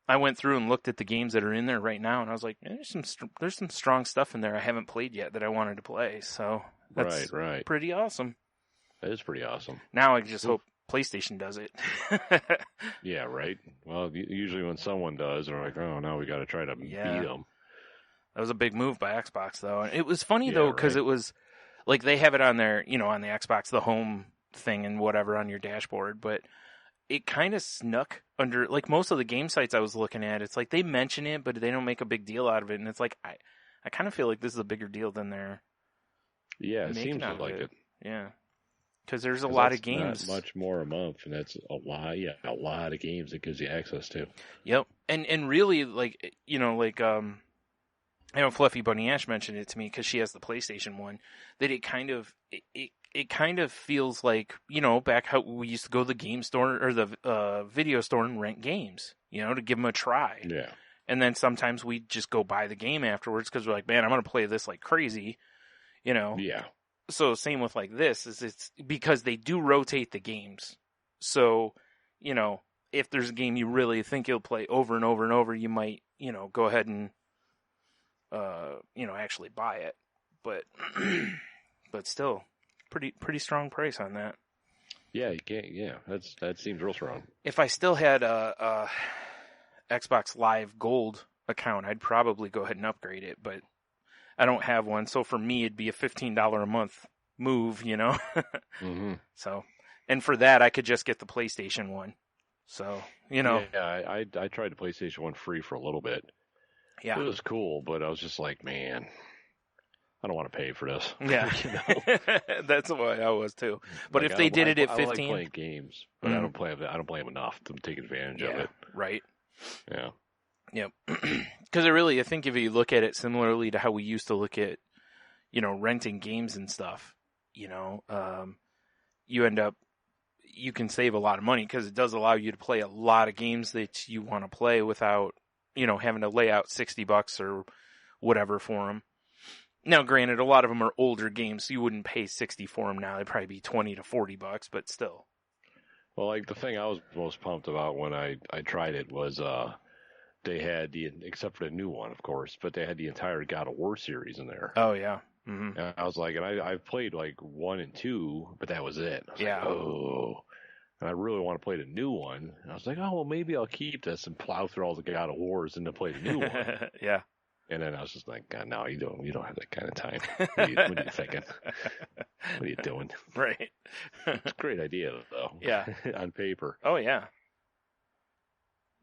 I went through and looked at the games that are in there right now, and I was like, there's some strong stuff in there I haven't played yet that I wanted to play. So that's right. pretty awesome. That is pretty awesome. Now I just hope PlayStation does it. Yeah, right. Well, usually when someone does, they're like, oh, now we got to try to beat them. That was a big move by Xbox, though. And it was funny, though, because it was like they have it on their, on the Xbox, the home thing and whatever on your dashboard, but it kind of snuck under, like, most of the game sites I was looking at. It's like they mention it, but they don't make a big deal out of it. And it's like, I kind of feel like this is a bigger deal than they're Yeah, it making seems out of like it. it. Yeah. Because there's a 'Cause lot that's of games. Not much more a month, and that's a lot. Yeah, a lot of games it gives you access to. Yep. And really, like, you know, like, I know Fluffy Bunny Ash mentioned it to me because she has the PlayStation one, that it kind of, it kind of feels like, you know, back how we used to go to the game store or the video store and rent games, you know, to give them a try. Yeah. And then sometimes we just go buy the game afterwards because we're like, man, I'm going to play this like crazy, you know. Yeah. So same with like this, is it's because they do rotate the games. So, you know, if there's a game you really think you'll play over and over and over, you might, you know, go ahead and, you know, actually buy it. But, but still, pretty strong price on that. Yeah, you can't. Yeah, that seems real strong. If I still had a Xbox Live Gold account, I'd probably go ahead and upgrade it, but I don't have one. So for me, it'd be a $15 a month move, you know? Mm-hmm. So, and for that, I could just get the PlayStation one. So, you know. Yeah, I tried the PlayStation 1 free for a little bit. Yeah. It was cool, but I was just like, man, I don't want to pay for this. Yeah. You know? That's why I was too. But Like, if they did it at 15. I like playing games, but I don't play them enough to take advantage of it. Right. Yeah. Yep. Because I think if you look at it similarly to how we used to look at, you know, renting games and stuff, you know, you can save a lot of money because it does allow you to play a lot of games that you want to play without, you know, having to lay out $60 or whatever for them. Now, granted, a lot of them are older games, so you wouldn't pay $60 for them now. They'd probably be $20 to $40, but still. Well, like the thing I was most pumped about when I tried it was they had except for the new one, of course, but they had the entire God of War series in there. Oh yeah. Mm-hmm. And I was like, and I've played like 1 and 2, but that was it. I was Yeah. like, oh. And I really want to play the new one. And I was like, oh well, maybe I'll keep this and plow through all the God of Wars and then play the new one. Yeah. And then I was just like, God, no, you don't have that kind of time. What are you thinking? What are you doing? Right. It's a great idea, though. Yeah. On paper. Oh yeah.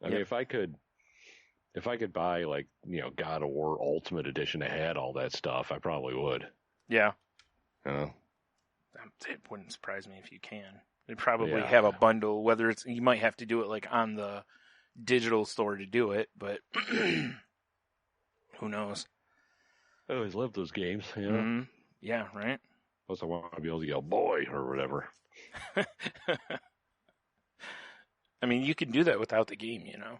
I mean, if I could buy like, you know, God of War Ultimate Edition that had all that stuff, I probably would. Yeah. It wouldn't surprise me if you can. They'd probably have a bundle, whether it's, you might have to do it like on the digital store to do it, but who knows? I always loved those games, you know? Mm-hmm. Yeah, right? Plus I want to be able to yell boy or whatever. I mean, you can do that without the game, you know?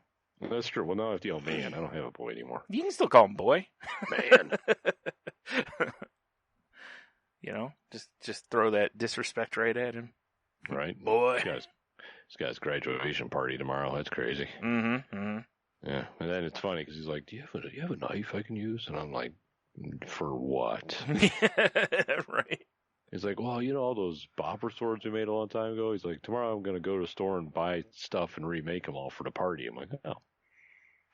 That's true. Well, now I have to yell man. I don't have a boy anymore. You can still call him boy. Man. You know, just throw that disrespect right at him. Right? Boy. This guy's graduation party tomorrow. That's crazy. Mm-hmm. Mm-hmm. Yeah. And then it's funny because he's like, do you have a knife I can use? And I'm like, for what? Right. He's like, well, you know all those bopper swords we made a long time ago? He's like, tomorrow I'm going to go to the store and buy stuff and remake them all for the party. I'm like, oh.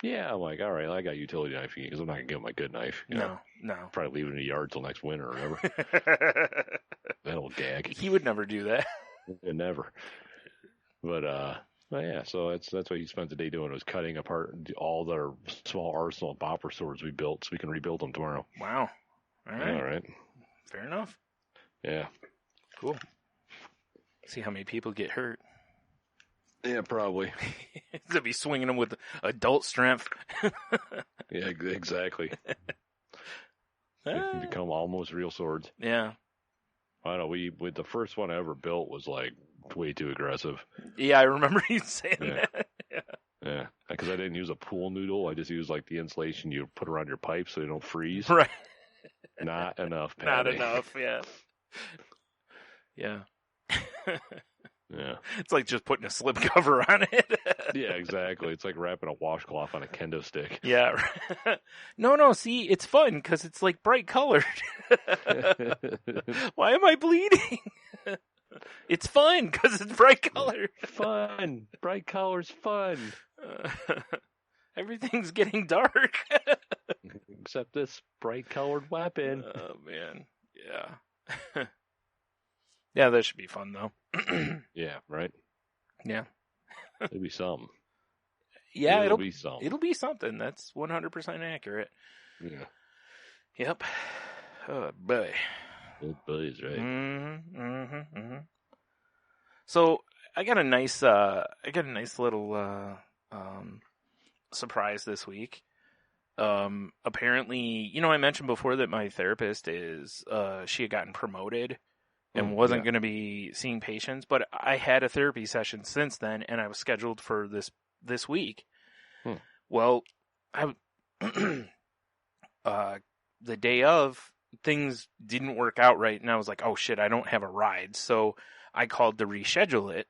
Yeah, I'm like, all right, I got utility knife because I'm not going to give him my good knife. You know? No. Probably leave it in the yard till next winter or whatever. That old gag. He would never do that. Never. But yeah, so that's what he spent the day doing, was cutting apart all the small arsenal of bopper swords we built so we can rebuild them tomorrow. Wow. All right. All right. Fair enough. Yeah. Cool. See how many people get hurt. Yeah, probably. To be swinging them with adult strength. Yeah, exactly. They can become almost real swords. Yeah. I don't know. With the first one I ever built was like way too aggressive. Yeah, I remember you saying that. Yeah. Because I didn't use a pool noodle. I just used like the insulation you put around your pipe so they don't freeze. Right. Not enough Not padding. enough, yeah. Yeah. Yeah. It's like just putting a slip cover on it. Yeah, exactly. It's like wrapping a washcloth on a kendo stick. Yeah. No, see, it's fun because it's like bright colored. Why am I bleeding? It's fun because it's bright colored. Fun. Bright colors, fun. Everything's getting dark. Except this bright colored weapon. Oh, man. Yeah. Yeah, that should be fun, though. Yeah, right? Yeah. It'll be something. Yeah, it'll be something. It'll be something. That's 100% accurate. Yeah. Yep. Oh boy. Good buddies, right? So I got a nice little surprise this week. Apparently, I mentioned before that my therapist she had gotten promoted and wasn't going to be seeing patients, but I had a therapy session since then, and I was scheduled for this week. Well, the day of, things didn't work out right, and I was like, oh shit, I don't have a ride. So I called to reschedule it,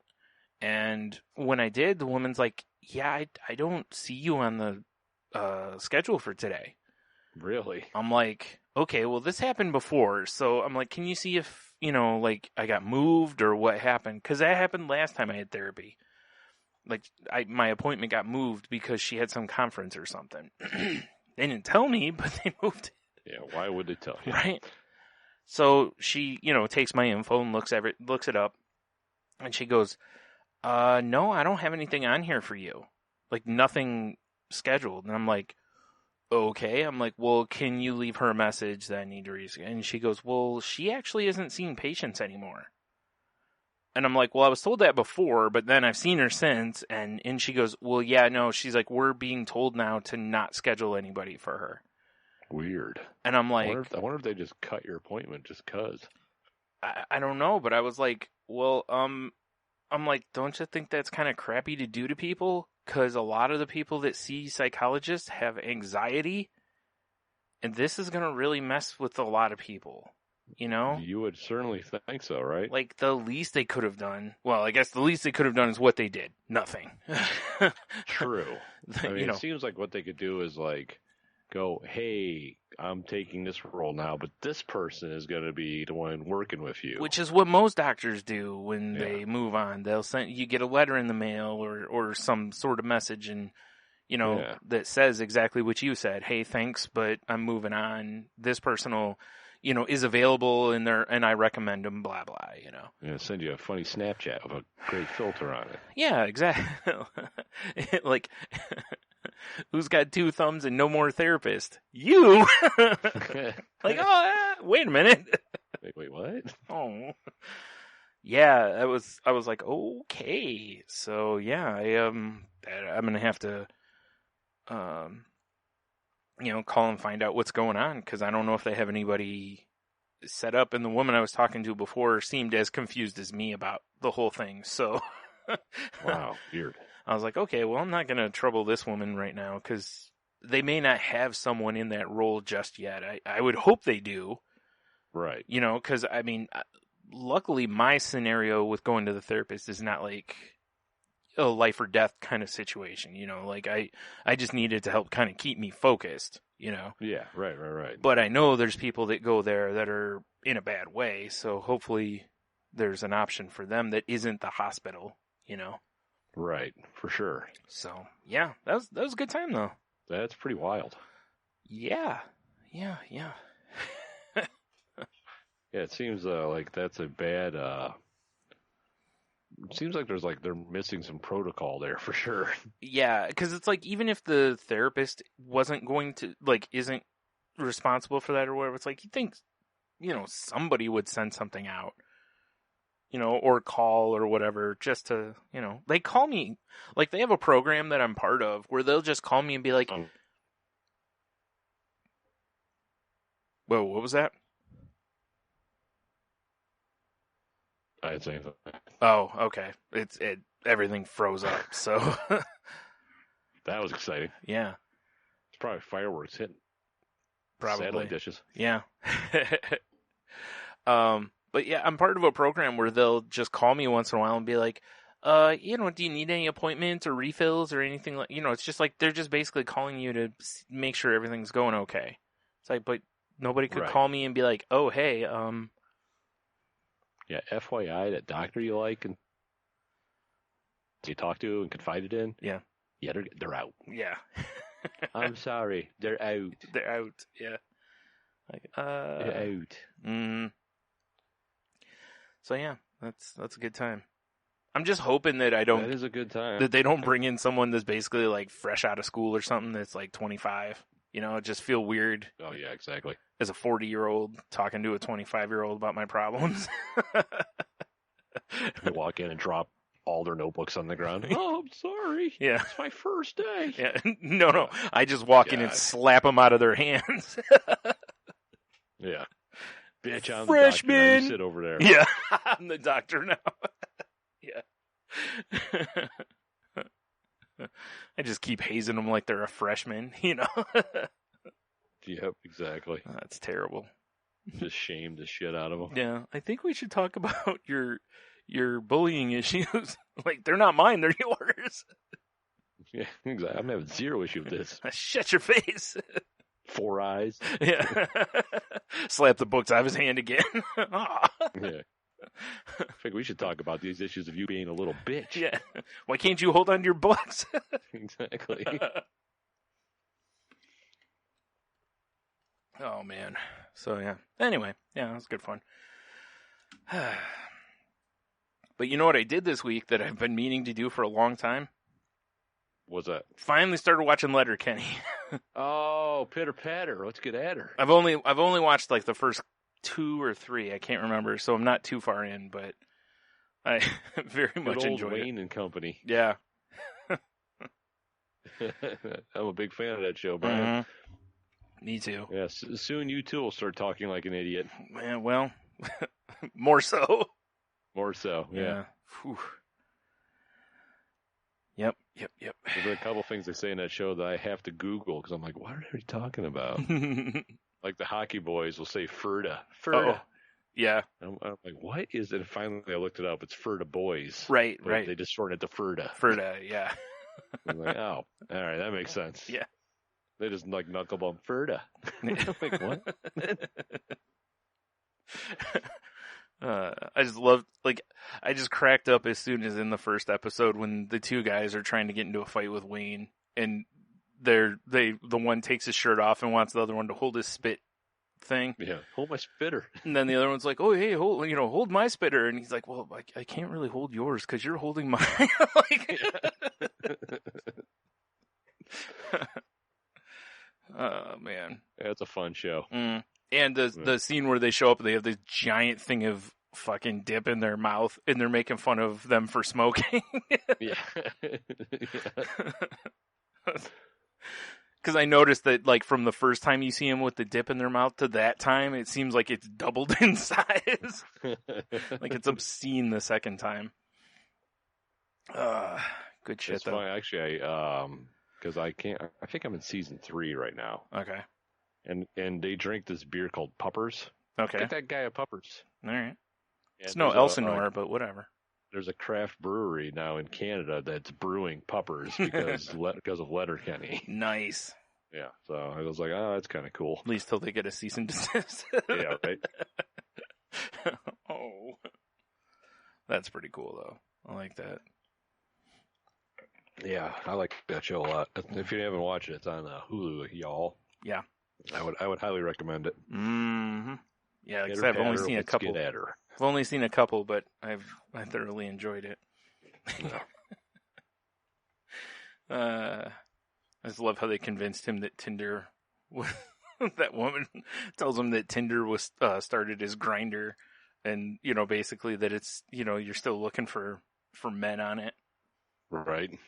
and when I did, the woman's like, yeah, I don't see you on the schedule for today. Really? I'm like, okay, well, this happened before, so I'm like, can you see if, I got moved or what happened? Because that happened last time I had therapy. Like, my appointment got moved because she had some conference or something. They didn't tell me, but they moved it. Yeah, why would they tell you? Right. So she, takes my info and looks it up, and she goes, no, I don't have anything on here for you. Like, nothing scheduled. And I'm like, okay. I'm like, well, can you leave her a message that I need to reschedule? And she goes, well, she actually isn't seeing patients anymore. And I'm like, well, I was told that before, but then I've seen her since. And she goes, well, yeah, no. She's like, we're being told now to not schedule anybody for her. Weird. And I'm like, I wonder if they just cut your appointment just cause. I don't know, but I was like, well, I'm like, don't you think that's kind of crappy to do to people? Because a lot of the people that see psychologists have anxiety, and this is going to really mess with a lot of people, You would certainly think so, right? Like, the least they could have done, well, I guess the least they could have done is what they did. Nothing. True. I mean, it seems like what they could do is, like, go, hey, I'm taking this role now, but this person is going to be the one working with you. Which is what most doctors do when they move on. They'll send you get a letter in the mail or some sort of message, and that says exactly what you said. Hey, thanks, but I'm moving on. This person will, is available in there, and I recommend them. Blah blah. Yeah, send you a funny Snapchat with a great filter on it. Yeah, exactly. Like. Who's got 2 thumbs and no more therapist? You! Like, wait a minute. Wait, what? Oh. Yeah, I was like, okay. So, yeah, I'm going to have to, call and find out what's going on, because I don't know if they have anybody set up. And the woman I was talking to before seemed as confused as me about the whole thing, so. Wow, weird. I was like, okay, well, I'm not going to trouble this woman right now, because they may not have someone in that role just yet. I would hope they do. Right. Because, I mean, luckily my scenario with going to the therapist is not like a life or death kind of situation. Like I just needed to help kind of keep me focused, Yeah, right. But I know there's people that go there that are in a bad way, so hopefully there's an option for them that isn't the hospital, Right, for sure. So, yeah, that was a good time, though. That's pretty wild. Yeah. Yeah, it seems like that's a bad. It seems like they're missing some protocol there for sure. Yeah, because it's like, even if the therapist wasn't going to, isn't responsible for that or whatever, it's like, you think, somebody would send something out. Or call or whatever, just to, they call me, like, they have a program that I'm part of where they'll just call me and be like, whoa, what was that? I didn't say anything. Oh, okay. Everything froze up, so. That was exciting. Yeah. It's probably fireworks hitting. Probably. Satellite dishes. Yeah. But yeah, I'm part of a program where they'll just call me once in a while and be like, do you need any appointments or refills or anything like, it's just like, they're just basically calling you to make sure everything's going okay. It's like, but nobody could call me and be like, oh, hey, Yeah, FYI, that doctor you like and you talk to and confided in. Yeah. Yeah, they're out. Yeah. I'm sorry. They're out. They're out. Yeah. Like, they're out. So yeah, that's a good time. I'm just hoping that That is a good time. that they don't bring in someone that's basically like fresh out of school or something that's like 25. You know, it just feel weird Oh yeah, exactly. as a 40-year-old talking to a 25-year-old about my problems. They walk in and drop all their notebooks on the ground. Oh, I'm sorry. Yeah. It's my first day. Yeah, no. I just walk in and slap them out of their hands. Yeah. Bitch, I'm Freshman. the doctor. Now you sit over there. Yeah, I'm the doctor now. Yeah. I just keep hazing them like they're a freshman, you know? Yep, exactly. That's terrible. Just shame the shit out of them. Yeah, I think we should talk about your bullying issues. Like, they're not mine, they're yours. Yeah, exactly. I'm having zero issue with this. Shut your face. 4 eyes. Yeah. Slap the books out of his hand again. Yeah. I think we should talk about these issues of you being a little bitch. Yeah. Why can't you hold on to your books? Exactly. Oh, man. So, yeah. Anyway, yeah, it was good fun. But you know what I did this week that I've been meaning to do for a long time? What's that? Finally started watching Letterkenny. Oh, pitter patter. Let's get at her. I've only watched like the first 2 or 3. I can't remember, so I'm not too far in, but I very Good much old enjoyed Wayne it. and Company. Yeah. I'm a big fan of that show, Brian. Mm-hmm. Me too. Yes. Soon you too will start talking like an idiot. Man, well, more so. More so. Yeah. Whew. Yep. There's a couple things they say in that show that I have to Google because I'm like, what are they talking about? Like the hockey boys will say Ferda. Oh, yeah. I'm like, what is it? And finally, I looked it up. It's Ferda Boys. Right. They just shortened it to Ferda. Ferda, yeah. I'm like, oh, all right, that makes sense. Yeah. They just like knuckle bump Ferda. I'm like, what? I just cracked up as soon as in the first episode when the two guys are trying to get into a fight with Wayne, and the one takes his shirt off and wants the other one to hold his spit thing. Yeah, hold my spitter. And then the other one's like, "Oh, hey, hold my spitter," and he's like, "Well, I can't really hold yours because you're holding mine." Like, oh man, yeah, it's a fun show. Mm. And the scene where they show up, they have this giant thing of fucking dip in their mouth, and they're making fun of them for smoking. Yeah. Because I noticed that, like, from the first time you see them with the dip in their mouth to that time, it seems like it's doubled in size. Like, it's obscene the second time. Good shit, It's though. funny, actually. Because I think I'm in season 3 right now. Okay. And they drink this beer called Puppers. Okay. Get that guy a Puppers. All right. And It's no there's Elsinore, but whatever. There's a craft brewery now in Canada that's brewing Puppers because of Letterkenny. Nice. Yeah, so I was like, oh, that's kind of cool. At least till they get a cease and desist. Yeah, right. Oh. That's pretty cool, though. I like that. Yeah, I like that show a lot. If you haven't watched it, it's on Hulu, y'all. Yeah. I would highly recommend it. Mm-hmm. Yeah, like I Get said, her I've only patter, seen a let's couple. get at her. I've only seen a couple, but I thoroughly enjoyed it. I just love how they convinced him that Tinder was, that woman tells him that Tinder was started as Grindr, and basically that it's you're still looking for men on it. Right.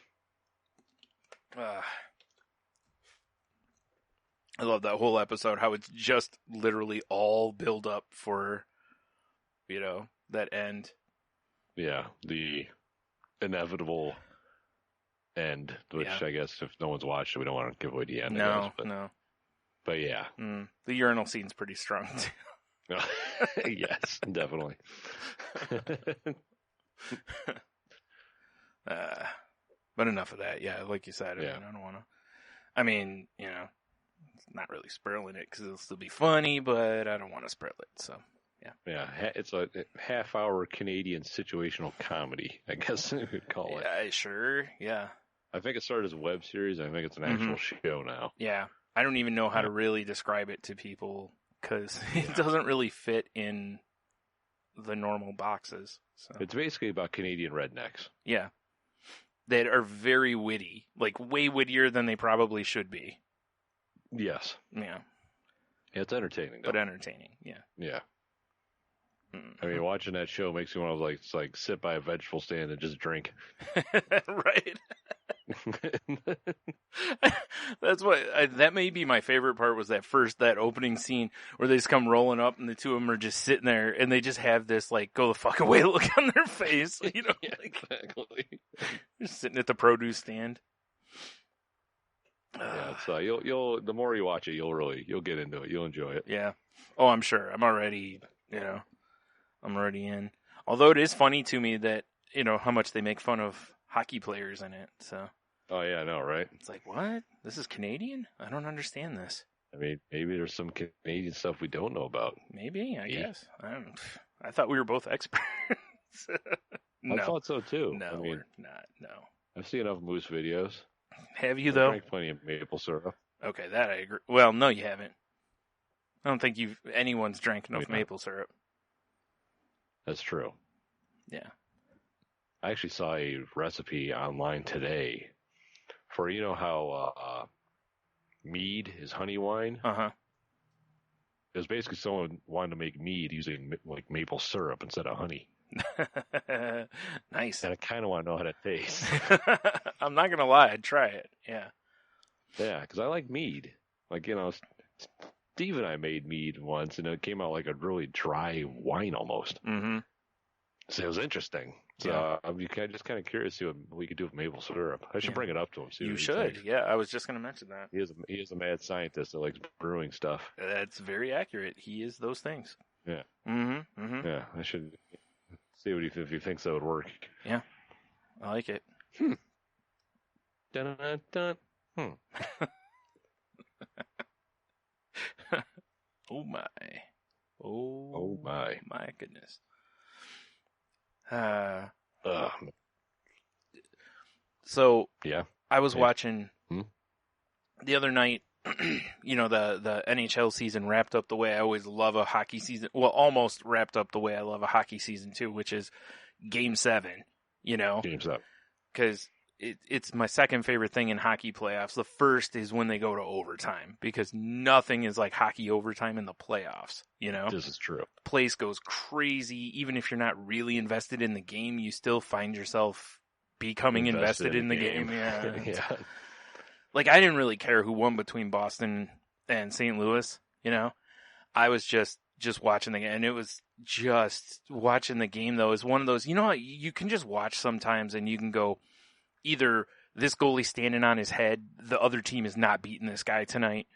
I love that whole episode, how it's just literally all build up for, that end. Yeah, the inevitable end, which I guess if no one's watched it, we don't want to give away the end. No. But yeah. The urinal scene's pretty strong, too. Yes, definitely. But enough of that. Yeah, like you said, Yeah. I don't want to. It's not really spoiling it because it'll still be funny, but I don't want to spoil it. So, yeah. Yeah, it's a half-hour Canadian situational comedy, I guess we could call it. Yeah, sure. Yeah. I think it started as a web series. I think it's an actual show now. Yeah. I don't even know how to really describe it to people because it doesn't really fit in the normal boxes. So It's basically about Canadian rednecks. yeah, that are very witty, like way wittier than they probably should be. Yes. Yeah, It's entertaining, though. but entertaining. Yeah. Yeah. Mm. I mean, watching that show makes me want to like sit by a vegetable stand and just drink. Right. That's what that may be my favorite part was that opening scene where they just come rolling up and the two of them are just sitting there and they just have this like go the fuck away look on their face, you know, Yeah, like exactly. just sitting at the produce stand. Yeah, it's you'll the more you watch it, you'll get into it. You'll enjoy it. Yeah. Oh, I'm sure. I'm already in. Although it is funny to me that, how much they make fun of hockey players in it. So. Oh yeah, I know, right? It's like, what? This is Canadian? I don't understand this. I mean, maybe there's some Canadian stuff we don't know about. Maybe, I guess. I thought we were both experts. No. I thought so too. No, I mean, we're not. No. I've seen enough moose videos. Have you, I though? drank plenty of maple syrup. Okay, that I agree. Well, no, you haven't. I don't think anyone's drank enough maple syrup. That's true. Yeah. I actually saw a recipe online today for, how mead is honey wine. Uh-huh. It was basically someone wanted to make mead using like maple syrup instead of honey. Nice. And I kind of want to know how that tastes. I'm not going to lie. I'd try it. Yeah. Yeah, because I like mead. Like, Steve and I made mead once, and it came out like a really dry wine almost. Mm-hmm. So it was interesting. So Yeah. I'm just kind of curious to see what we could do with maple syrup. I should bring it up to him. See You what he should. thinks. Yeah, I was just going to mention that. He is a mad scientist that likes brewing stuff. That's very accurate. He is those things. Yeah. Mm-hmm. Mm-hmm. Yeah, I should see what if he thinks that would work. Yeah. I like it. Dun, dun, dun. Oh my. Oh my. My goodness. So Yeah. I was Yeah. watching Hmm? the other night, the NHL season wrapped up the way I always love a hockey season. Well, almost wrapped up the way I love a hockey season too, which is Game 7, Game's up. because it's my second favorite thing in hockey playoffs. The first is when they go to overtime, because nothing is like hockey overtime in the playoffs, This is true. Place goes crazy. Even if you're not really invested in the game, you still find yourself becoming invested in the game. Yeah. Yeah. Like, I didn't really care who won between Boston and St. Louis, I was just watching the game, and it was just watching the game, though, is one of those, how you can just watch sometimes and you can go, either this goalie standing on his head, the other team is not beating this guy tonight,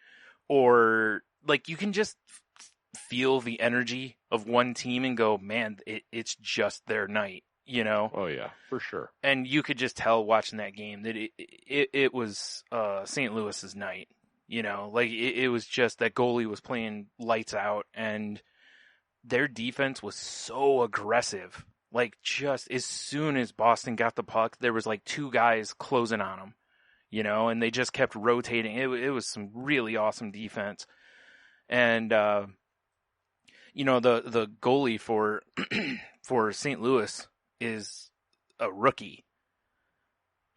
or like you can just feel the energy of one team and go, man, it's just their night, Oh yeah, for sure. And you could just tell watching that game that it was St. Louis's night, like it was just that goalie was playing lights out, and their defense was so aggressive. Like, just as soon as Boston got the puck, there was like two guys closing on them, and they just kept rotating. It was some really awesome defense. And, the goalie for, for St. Louis is a rookie.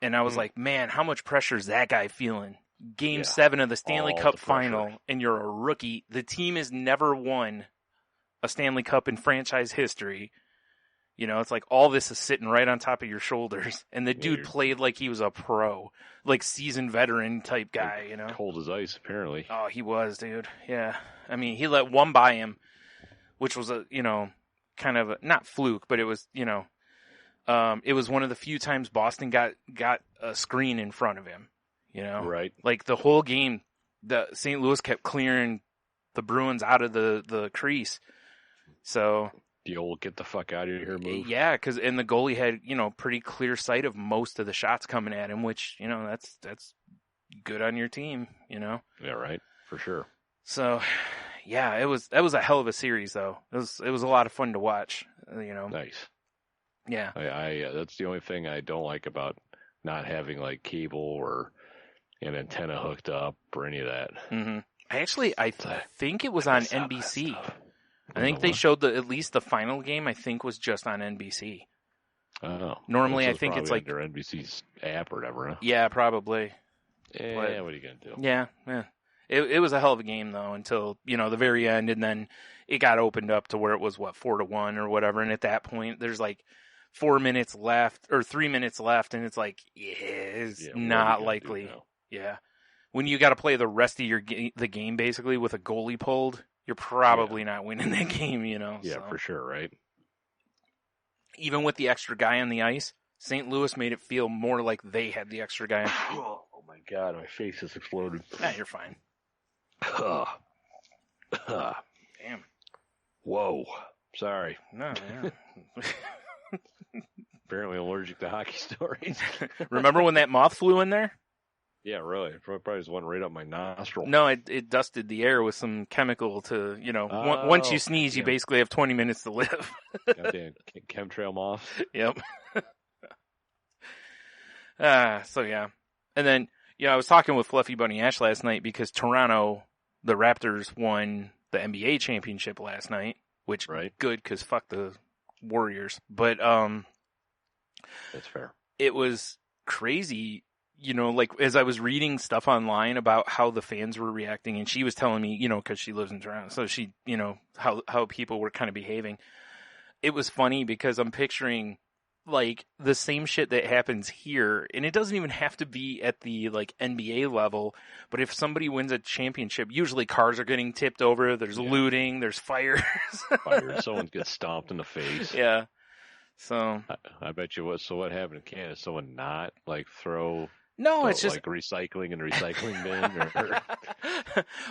And I was like, man, how much pressure is that guy feeling? Game 7 of the Stanley All Cup the pressure. final, and you're a rookie. The team has never won a Stanley Cup in franchise history. It's like all this is sitting right on top of your shoulders. And the dude played like he was a pro, like seasoned veteran type guy, Cold as ice, apparently. Oh, he was, dude. Yeah. I mean, he let one by him, which was a, kind of a, not fluke, but it was, it was one of the few times Boston got a screen in front of him, Right. Like the whole game, the St. Louis kept clearing the Bruins out of the crease. So The old get the fuck out of here move. yeah, and the goalie had, pretty clear sight of most of the shots coming at him, which, that's good on your team, Yeah, right. For sure. So, yeah, that was a hell of a series, though. It was a lot of fun to watch, Nice. Yeah. I that's the only thing I don't like about not having like cable or an antenna hooked up or any of that. Mm-hmm. I think it was on NBC. I think they showed at least the final game. I think was just on NBC. Oh, Normally, so I think it's like their NBC's app or whatever. Huh? Yeah, probably. Yeah, But, what are you gonna do? Yeah. It was a hell of a game though until the very end, and then it got opened up to where it was 4-1 or whatever. And at that point, there's like 4 minutes left or 3 minutes left, and it's like it's not likely. Yeah, when you got to play the rest of the game basically with a goalie pulled, you're probably not winning that game. Yeah, so. for sure, right? Even with the extra guy on the ice, St. Louis made it feel more like they had the extra guy. Oh my God, my face has exploded. You're fine. Damn. Whoa. Sorry. No, yeah. Apparently allergic to hockey stories. Remember when that moth flew in there? Yeah, really. It probably just went right up my nostril. No, it dusted the air with some chemical to, once you sneeze, you basically have 20 minutes to live. Goddamn chemtrail moths. Yep. So yeah. And then, I was talking with Fluffy Bunny Ash last night because Toronto, the Raptors won the NBA championship last night, which good because fuck the Warriors. But, that's fair. It was crazy. Like as I was reading stuff online about how the fans were reacting, and she was telling me, because she lives in Toronto, so she, how people were kind of behaving. It was funny because I'm picturing like the same shit that happens here, and it doesn't even have to be at the like NBA level, but if somebody wins a championship, usually cars are getting tipped over, there's looting, there's fires. Someone gets stomped in the face. Yeah. So I bet you what. So what happened in Canada? Someone not like throw. No, it's just like recycling and recycling bin. Or...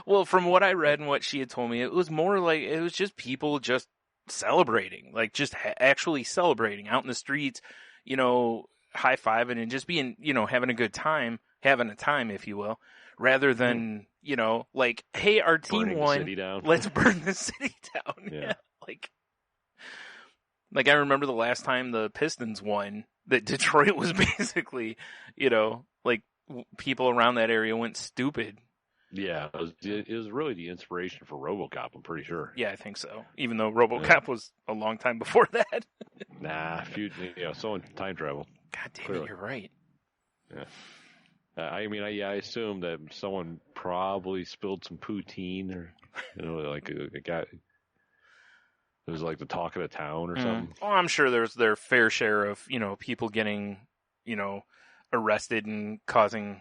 Well, from what I read and what she had told me, it was more like it was just people just celebrating, like just actually celebrating out in the streets, high-fiving and just being, having a good time, having a time, if you will, rather than, like, hey, our team won, let's burn the city down. Yeah. Like I remember the last time the Pistons won, that Detroit was basically, like people around that area went stupid. Yeah, it was really the inspiration for RoboCop, I'm pretty sure. Yeah, I think so. Even though RoboCop was a long time before that. So time travel. God damn it, you're right. Yeah. I assume that someone probably spilled some poutine or, like a guy. It was like the talk of the town or something. Oh, I'm sure there's their fair share of, people getting, arrested and causing,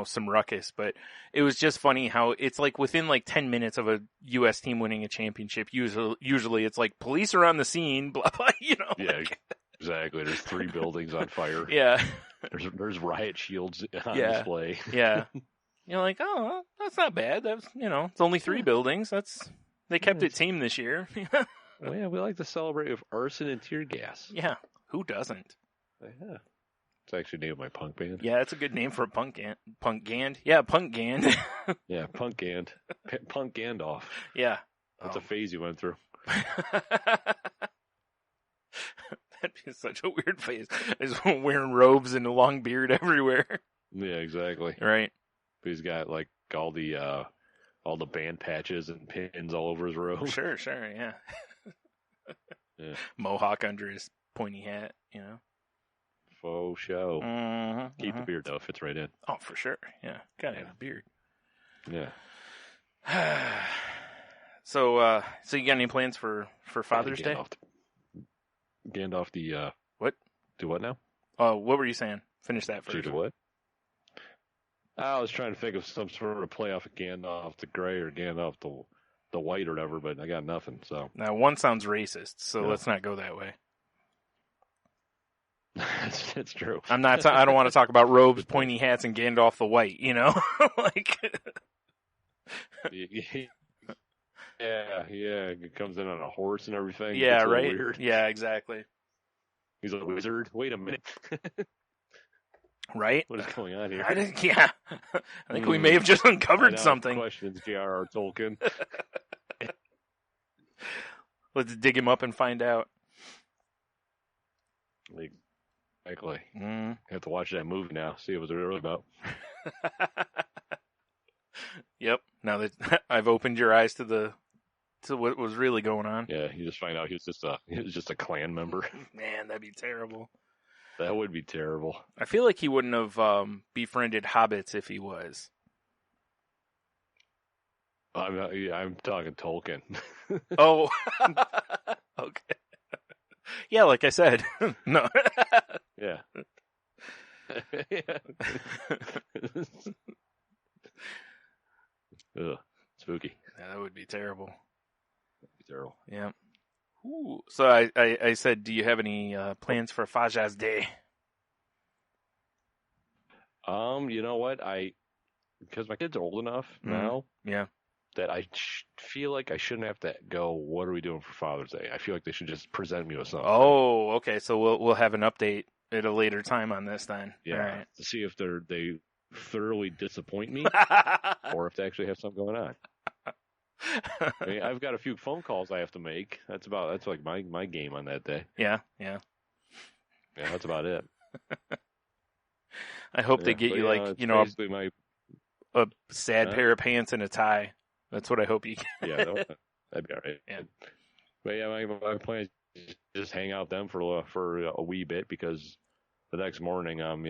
some ruckus. But it was just funny how it's like within like 10 minutes of a U.S. team winning a championship, usually it's like police are on the scene, blah, blah, Yeah, exactly. There's 3 buildings on fire. Yeah. There's riot shields on display. Yeah. You're like, oh, that's not bad. That's, it's only 3 buildings. They kept it team this year. Well, yeah, we like to celebrate with arson and tear gas. Yeah, who doesn't? Yeah. It's actually the name of my punk band. Yeah, that's a good name for a punk gand. Yeah, punk gand. Yeah, punk gand. Punk Gandalf. Yeah. That's a phase you went through. That'd be such a weird phase. Just wearing robes and a long beard everywhere. Yeah, exactly. Right. But he's got like all the band patches and pins all over his robe. Sure, yeah. Yeah. Mohawk under his pointy hat, Faux show. Mm-hmm, Keep the beard though, fits right in. Oh, for sure. Yeah, gotta have a beard. Yeah. So you got any plans for Father's Day? Gandalf the what? Do what now? Oh, what were you saying? Finish that first. Do what? I was trying to think of some sort of play off of Gandalf the Grey or Gandalf the White or whatever, but I got nothing. So now one sounds racist, so let's not go that way. That's true. I don't want to talk about robes, pointy hats, and Gandalf the White. Like. Yeah. It comes in on a horse and everything. Yeah, right. Weird. Yeah, exactly. He's a wizard. Wait a minute. Right? What is going on here? I think we may have just uncovered something. Questions, J.R.R. Tolkien. Let's dig him up and find out. Exactly. I have to watch that movie now, see what it's really about. Yep. Now that I've opened your eyes to the to what was really going on. Yeah, you just find out he was just a clan member. Man, that'd be terrible. That would be terrible. I feel like he wouldn't have befriended hobbits if he was. I'm talking Tolkien. Oh, okay. Yeah, like I said, no. Yeah. Ugh, spooky. Yeah, that would be terrible. That'd be terrible. Yeah. Ooh. So I said, do you have any plans for Fajas Day? You know what? Because my kids are old enough now Yeah. that I feel like I shouldn't have to go, what are we doing for Father's Day? I feel like they should just present me with something. Oh, okay. So we'll have an update at a later time on this then. Yeah. All right. To see if they thoroughly disappoint me or if they actually have something going on. I mean, I've got a few phone calls I have to make. That's like my game on that day. Yeah. Yeah, that's about it. I hope they get you basically my a sad pair of pants and a tie. That's what I hope you get. Yeah, that'd be all right. Yeah. But yeah, my plan is just hang out with them for a wee bit because the next morning I'm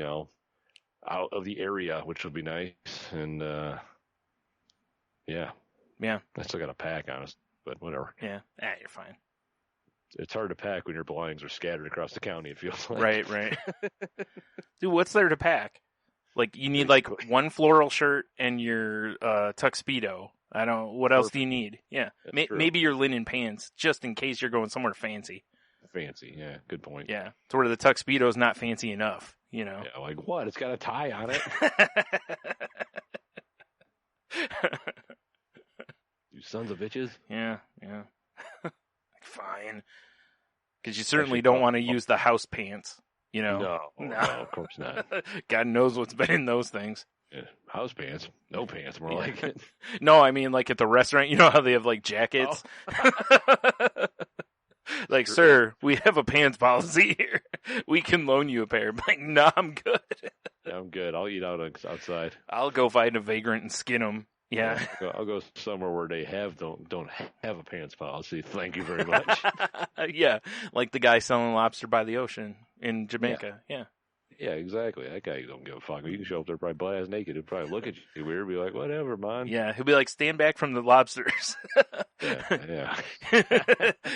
out of the area, which would be nice. And yeah, I still got to pack, honest, but whatever. Yeah, you're fine. It's hard to pack when your belongings are scattered across the county. It feels like Right. Dude, what's there to pack? Like you need like one floral shirt and your tuxedo. I don't. What else do you need? Yeah, maybe your linen pants, just in case you're going somewhere fancy. Fancy, yeah, good point. Yeah, to where the tuxedo's not fancy enough. Yeah, like what? It's got a tie on it. You sons of bitches. Yeah. Fine. Because you certainly don't want to use the house pants. No, of course not. God knows what's been in those things. Yeah, house pants, no pants, more like it. No, I mean like at the restaurant, you know how they have like jackets? Oh. Like, sir, we have a pants policy here. We can loan you a pair. I'm like, no, I'm good. Yeah, I'm good. I'll eat outside. I'll go find a vagrant and skin them. Yeah. I'll go somewhere where they don't have a pants policy. Thank you very much. Yeah, like the guy selling lobster by the ocean in Jamaica. Yeah. Yeah, exactly. That guy don't give a fuck. You can show up there probably butt ass naked. He'll probably look at you weird, be like, whatever, man. Yeah, he'll be like, stand back from the lobsters. Yeah. You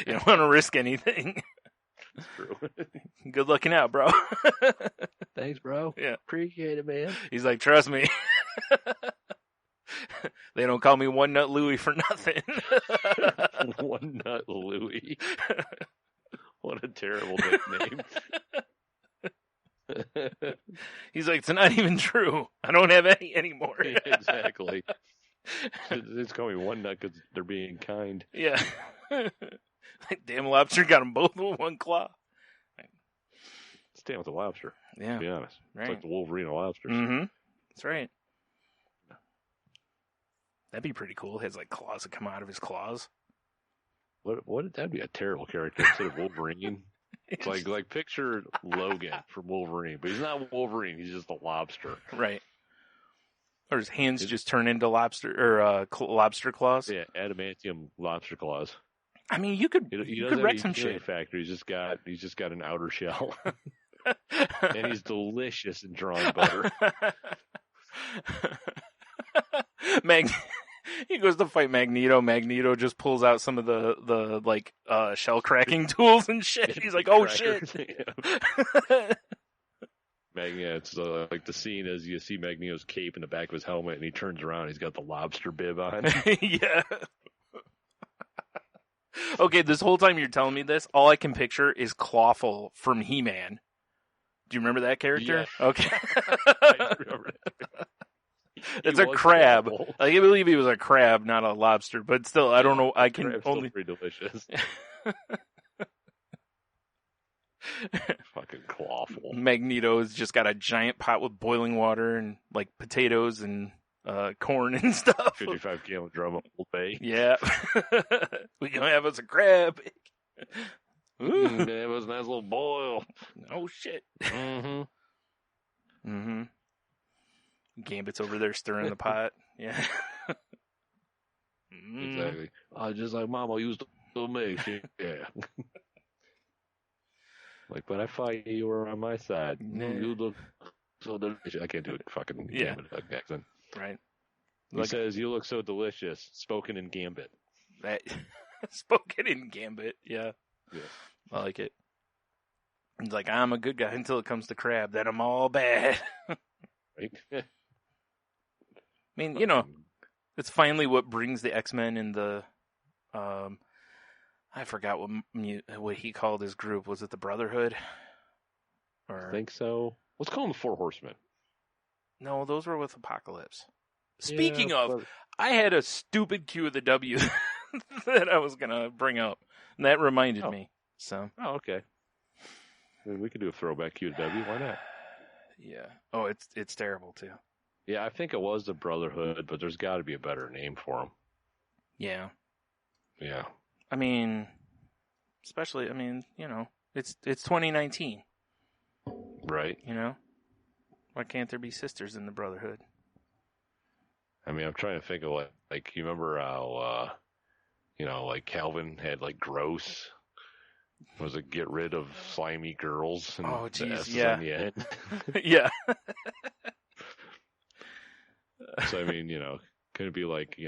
don't want to risk anything. That's true. Good looking out, bro. Thanks, bro. Yeah. Appreciate it, man. He's like, trust me. They don't call me One Nut Louie for nothing. One Nut Louie. What a terrible nickname. He's like, it's not even true. I don't have any anymore. Exactly. It's calling me One Nut because they're being kind. Yeah. Like, damn lobster got them both with one claw. Stay with the lobster. Yeah. To be honest. Right. It's like the Wolverine of lobsters. Mm-hmm. That's right. That'd be pretty cool. He has like claws that come out of his claws. What? That'd be a terrible character instead of Wolverine. It's like picture Logan from Wolverine, but he's not Wolverine. He's just a lobster. Right. Or his hands just turn into lobster or lobster claws. Yeah, adamantium lobster claws. I mean, you could wreck some shit. Factor. He's just got an outer shell, and he's delicious in drawn butter. He goes to fight Magneto. Magneto just pulls out some of the like shell cracking tools and shit. He's like, "Oh shit!" It's like the scene as you see Magneto's cape in the back of his helmet, and he turns around. He's got the lobster bib on. Yeah. Okay, this whole time you're telling me this, all I can picture is Clawful from He-Man. Do you remember that character? Yeah. Okay. I remember that. It's a crab. Awful. I can believe he was a crab, not a lobster. But still, I don't know. I can Crab's only. Still pretty delicious. Fucking clawful. Magneto's just got a giant pot with boiling water and like potatoes and corn and stuff. 55-gallon drum of Old Bay. Yeah. We gonna have us a crab. That was a nice little boil. Oh shit. Mm-hmm. Exactly. Just like Mama used to make. Yeah. Like, but I thought you were on my side. You look so delicious. I can't do it fucking Gambit accent. Right. He says, you look so delicious, spoken in Gambit. That spoken in Gambit, yeah. I like it. He's like, I'm a good guy until it comes to Crab, then I'm all bad. Right? I mean, it's finally what brings the X-Men in the, I forgot what he called his group. Was it the Brotherhood? I think so. Let's call them the Four Horsemen. No, those were with Apocalypse. Speaking of, I had a stupid Q of the W that I was going to bring up. And that reminded me. So. Oh, okay. I mean, we could do a throwback Q to W. Why not? Yeah. Oh, it's terrible, too. Yeah, I think it was the Brotherhood, but there's got to be a better name for them. Yeah. Yeah. I mean, especially, it's 2019. Right. Why can't there be sisters in the Brotherhood? I mean, I'm trying to think of like you remember how, like Calvin had like gross. Was it get rid of slimy girls? And oh, jeez, yeah. On the end? Yeah. So, I mean, could it be like,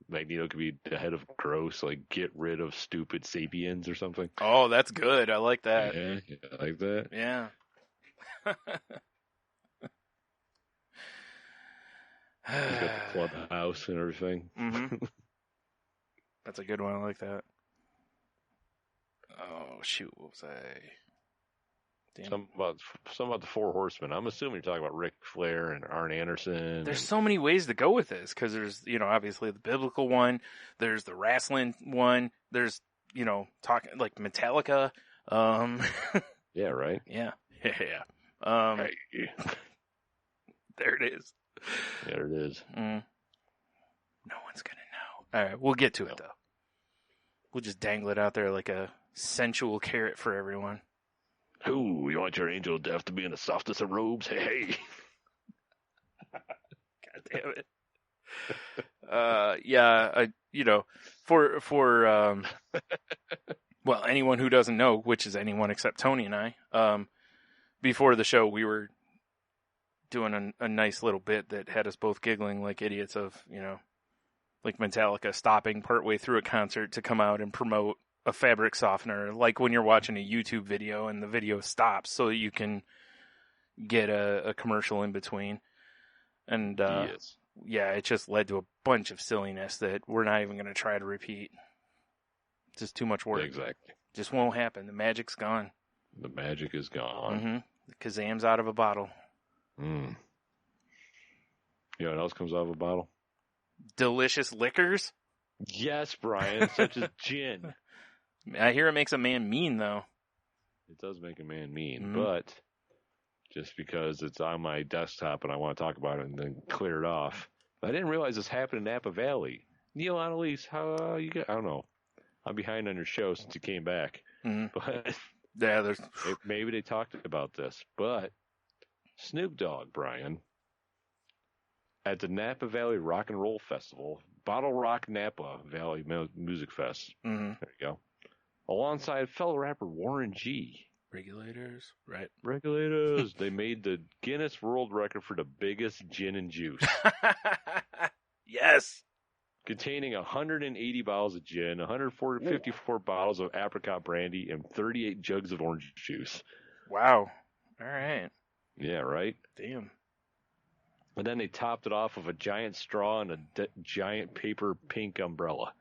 Magneto could be the head of gross, like get rid of stupid sapiens or something? Oh, that's good. I like that. Yeah, I like that. Yeah. He's got the clubhouse and everything. Mm-hmm. That's a good one. I like that. Oh, shoot. What was I? Damn. Something about the Four Horsemen. I'm assuming you're talking about Ric Flair and Arn Anderson. There's so many ways to go with this, because there's, obviously the biblical one. There's the wrestling one. There's, talking like Metallica. Yeah, right? Yeah. Yeah. Right. There it is. There it is. No one's going to know. All right. We'll get to it, though. We'll just dangle it out there like a sensual carrot for everyone. Ooh, you want your angel of death to be in the softest of robes? Hey. God damn it. Yeah, for well, anyone who doesn't know, which is anyone except Tony and I, before the show, we were doing a nice little bit that had us both giggling like idiots of, like Metallica stopping partway through a concert to come out and promote a fabric softener, like when you're watching a YouTube video and the video stops so that you can get a commercial in between. And, yeah, it just led to a bunch of silliness that we're not even going to try to repeat. It's just too much work. Exactly. Just won't happen. The magic's gone. The magic is gone. Mm-hmm. The Kazam's out of a bottle. You know what else comes out of a bottle? Delicious liquors? Yes, Brian, such as gin. I hear it makes a man mean, though. It does make a man mean, but just because it's on my desktop and I want to talk about it and then clear it off. I didn't realize this happened in Napa Valley. Neil, Annalise, how you get? I don't know. I'm behind on your show since you came back. But yeah, maybe they talked about this. But Snoop Dogg, Brian, at the Napa Valley Rock and Roll Festival, Bottle Rock Napa Valley Music Fest. There you go. Alongside fellow rapper Warren G. Regulators, right? Regulators. They made the Guinness World Record for the biggest gin and juice. Yes. Containing 180 bottles of gin, 154 bottles of apricot brandy, and 38 jugs of orange juice. Wow. All right. Yeah, right? Damn. And then they topped it off with a giant straw and a giant paper pink umbrella.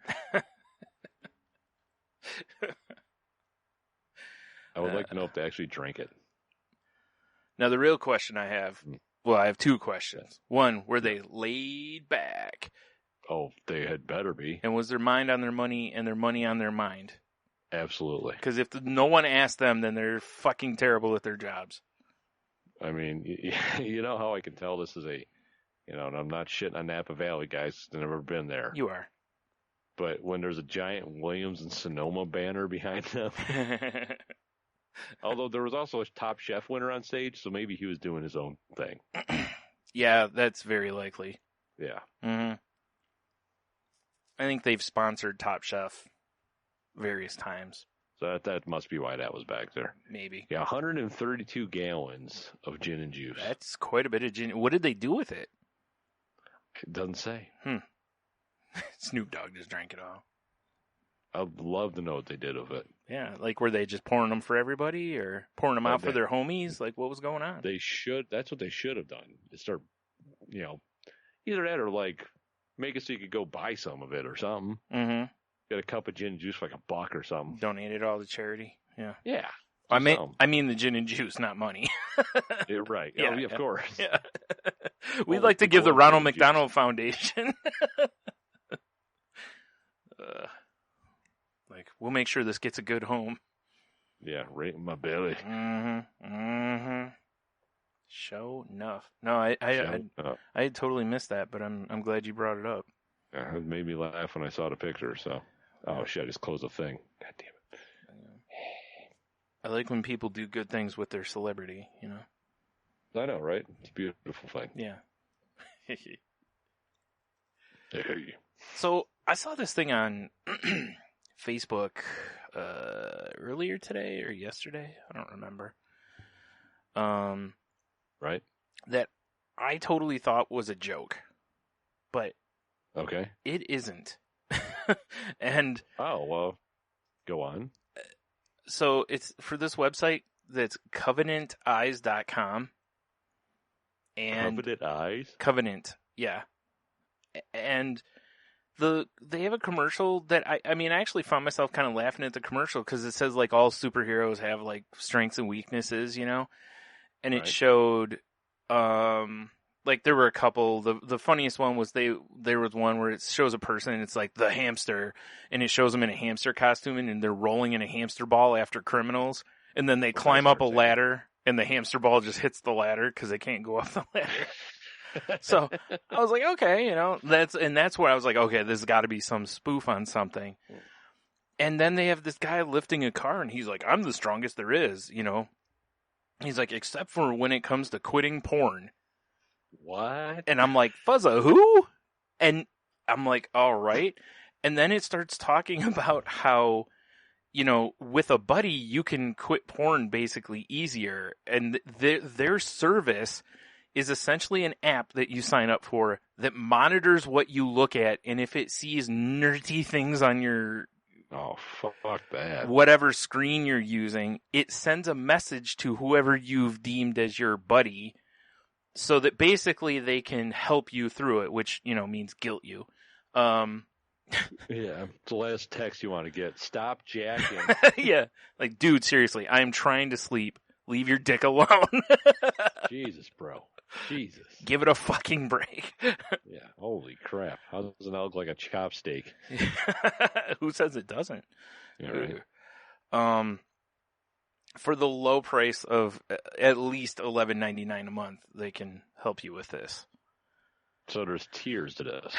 I would like to know if they actually drank it. Now, the real question I have, well, I have two questions. One, were they laid back? Oh, they had better be. And was their mind on their money and their money on their mind? Absolutely. Because if no one asked them, then they're fucking terrible at their jobs. I mean, you know how I can tell this is and I'm not shitting on Napa Valley, guys. I've never been there. You are. But when there's a giant Williams and Sonoma banner behind them. Although there was also a Top Chef winner on stage, so maybe he was doing his own thing. Yeah, that's very likely. Yeah. Mm-hmm. I think they've sponsored Top Chef various times. So that must be why that was back there. Maybe. Yeah, 132 gallons of gin and juice. That's quite a bit of gin. What did they do with it? It doesn't say. Snoop Dogg just drank it all. I'd love to know what they did with it. Yeah, like were they just pouring them for everybody or pouring them out for their homies? Like what was going on? They should. That's what they should have done. Is start, either that or like make it so you could go buy some of it or something. Mm-hmm. Get a cup of gin and juice for like $1 or something. Donate it all to charity. Yeah. Yeah. I mean the gin and juice, not money. Yeah, right. Yeah, of course. Yeah. We'd like to give the Ronald McDonald Foundation. Like, we'll make sure this gets a good home. Yeah, right in my belly. Show enough. No, I had totally missed that, but I'm glad you brought it up. Yeah, it made me laugh when I saw the picture. So, oh shit, I just closed the thing. God damn it. I like when people do good things with their celebrity. I know, right? It's a beautiful thing. Yeah. Hey. So I saw this thing on Facebook earlier today or yesterday. I don't remember. Right? That I totally thought was a joke, but okay, it isn't. And oh well, go on. So it's for this website that's covenanteyes.com. And Covenant Eyes? Covenant, yeah. And they have a commercial that I actually found myself kind of laughing at the commercial because it says like all superheroes have like strengths and weaknesses, and it showed like there were a couple. The funniest one was there was one where it shows a person and it's like the hamster, and it shows them in a hamster costume and they're rolling in a hamster ball after criminals, and then they climb up a ladder and the hamster ball just hits the ladder because they can't go up the ladder. So I was like, okay, that's where I was like, okay, this has got to be some spoof on something. And then they have this guy lifting a car and he's like, I'm the strongest there is, He's like, except for when it comes to quitting porn. What? And I'm like, Fuzza, who? And I'm like, all right. And then it starts talking about how, with a buddy, you can quit porn basically easier. And their service is essentially an app that you sign up for that monitors what you look at. And if it sees nerdy things on your... Oh, fuck that. whatever screen you're using, it sends a message to whoever you've deemed as your buddy so that basically they can help you through it, which, means guilt you. Yeah, it's the last text you want to get. Stop jacking. Yeah. Like, dude, seriously, I'm trying to sleep. Leave your dick alone. Jesus, bro. Jesus. Give it a fucking break. Yeah, holy crap. How does it look like a chopstick? Who says it doesn't? Yeah, right. For the low price of at least $11.99 a month, they can help you with this. So there's tiers to this.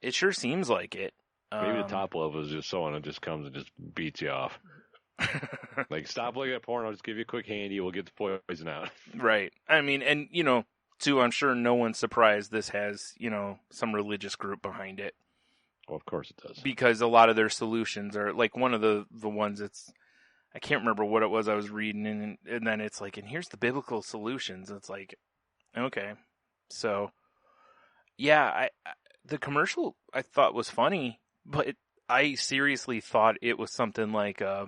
It sure seems like it. Maybe the top level is just someone that just comes and just beats you off. Like, stop looking at porn, I'll just give you a quick handy, we'll get the poison out. Right. I mean, and, too, I'm sure no one's surprised this has, some religious group behind it. Well, of course it does. Because a lot of their solutions are, like, one of the ones that's, I can't remember what it was I was reading, and then it's like, and here's the biblical solutions. It's like, okay. So, yeah, the commercial I thought was funny, but I seriously thought it was something like a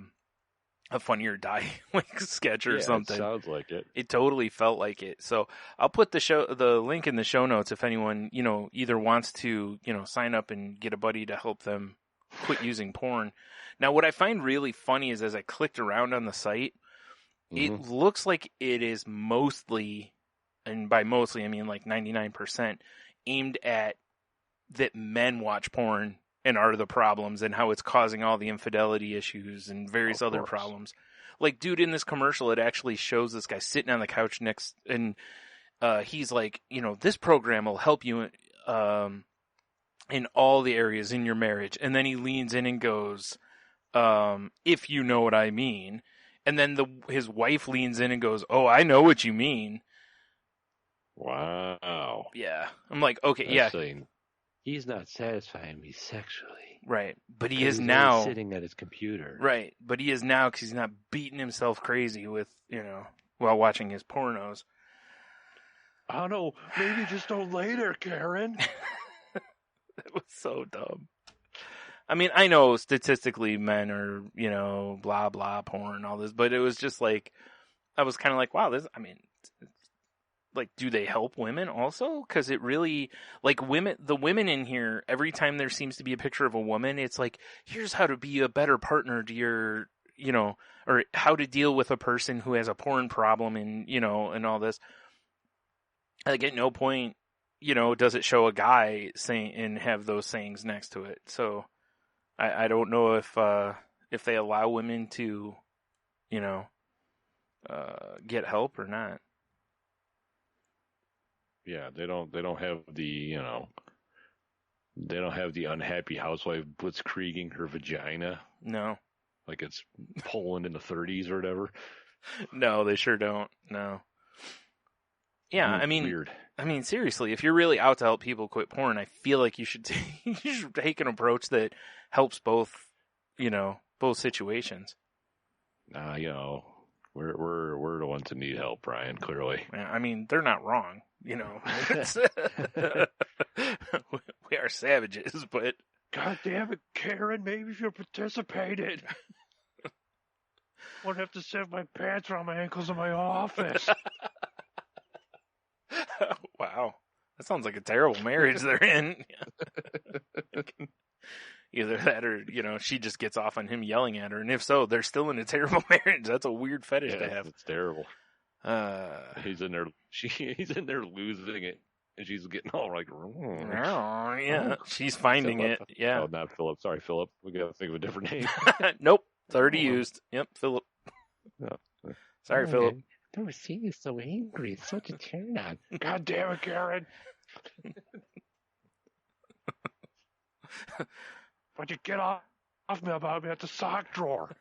Funny or Die like sketch or something. It sounds like it. It totally felt like it. So I'll put the link in the show notes if anyone, either wants to, sign up and get a buddy to help them quit using porn. Now, what I find really funny is as I clicked around on the site, it looks like it is mostly, and by mostly I mean like 99%, aimed at that men watch porn and are the problems and how it's causing all the infidelity issues and various other problems. Like, dude, in this commercial, it actually shows this guy sitting on the couch next, and he's like, this program will help you in all the areas in your marriage. And then he leans in and goes, if you know what I mean. And then his wife leans in and goes, oh, I know what you mean. Wow. Yeah. I'm like, okay, That's yeah. He's not satisfying me sexually. Right. But he 'Cause is he's now always sitting at his computer. Right. But he is now because he's not beating himself crazy with, while watching his pornos. I don't know. Maybe just don't later, Karen. It was so dumb. I mean, I know statistically men are, blah, blah, porn, all this, but it was just like, I was kind of like, wow, like, do they help women also? Because it really, like, the women in here, every time there seems to be a picture of a woman, it's like, here's how to be a better partner to your, or how to deal with a person who has a porn problem and, and all this. Like, at no point, does it show a guy saying and have those sayings next to it. So I don't know if they allow women to, get help or not. Yeah, they don't have the, they don't have the unhappy housewife blitzkrieging her vagina. No. Like it's Poland in the 30s or whatever. No, they sure don't. No. Yeah, I mean, weird. I mean, seriously, if you're really out to help people quit porn, I feel like you should take an approach that helps both, both situations. We're the ones that need help, Brian. Clearly, I mean, they're not wrong. We are savages, but God damn it, Karen! Maybe if you participated, I wouldn't have to sit my pants around my ankles in my office. Wow, that sounds like a terrible marriage they're in. Either that or, she just gets off on him yelling at her. And if so, they're still in a terrible marriage. That's a weird fetish to have. It's terrible. He's in there losing it. And she's getting all like, yeah, she's finding it. Yeah. Oh, not Philip. Sorry, Philip. We got to think of a different name. Nope. It's already used. Yep, Philip. Oh. Sorry, Philip. I've never seen you so angry. It's such a turn on. God damn it, Karen. Why'd you get off me about me at the sock drawer?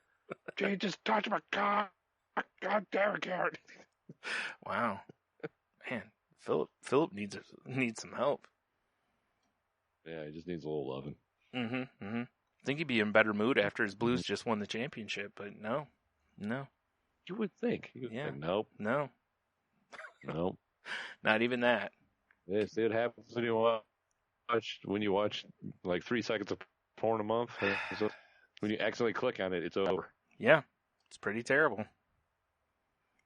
Jane just touched my cock. God damn it, Karen. Wow. Man, Philip needs some help. Yeah, he just needs a little loving. Mm-hmm. I think he'd be in better mood after his Blues just won the championship, but no. You would think. Think, nope. No. Nope. Not even that. Yeah, see what happens when you watch like 3 seconds of porn a month. So when you accidentally click on it, it's over. Yeah, it's pretty terrible.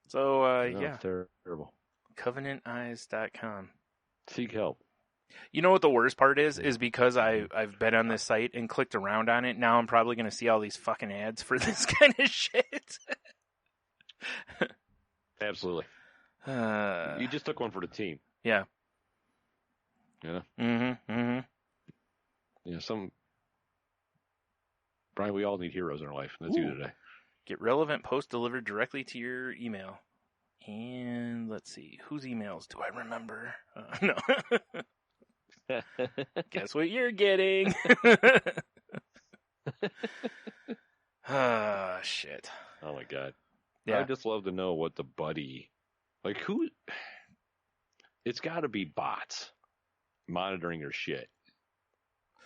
So, yeah. It's terrible. CovenantEyes.com. Seek help. You know what the worst part is? Is because I've been on this site and clicked around on it, now I'm probably going to see all these fucking ads for this kind of shit. Absolutely. You just took one for the team. Yeah. Yeah. Mm-hmm. Yeah, Brian, we all need heroes in our life. That's you today. Get relevant posts delivered directly to your email. And let's see, whose emails do I remember? No. Guess what you're getting? Shit. Oh my God. Yeah. I'd just love to know what the buddy, like who, it's got to be bots monitoring your shit.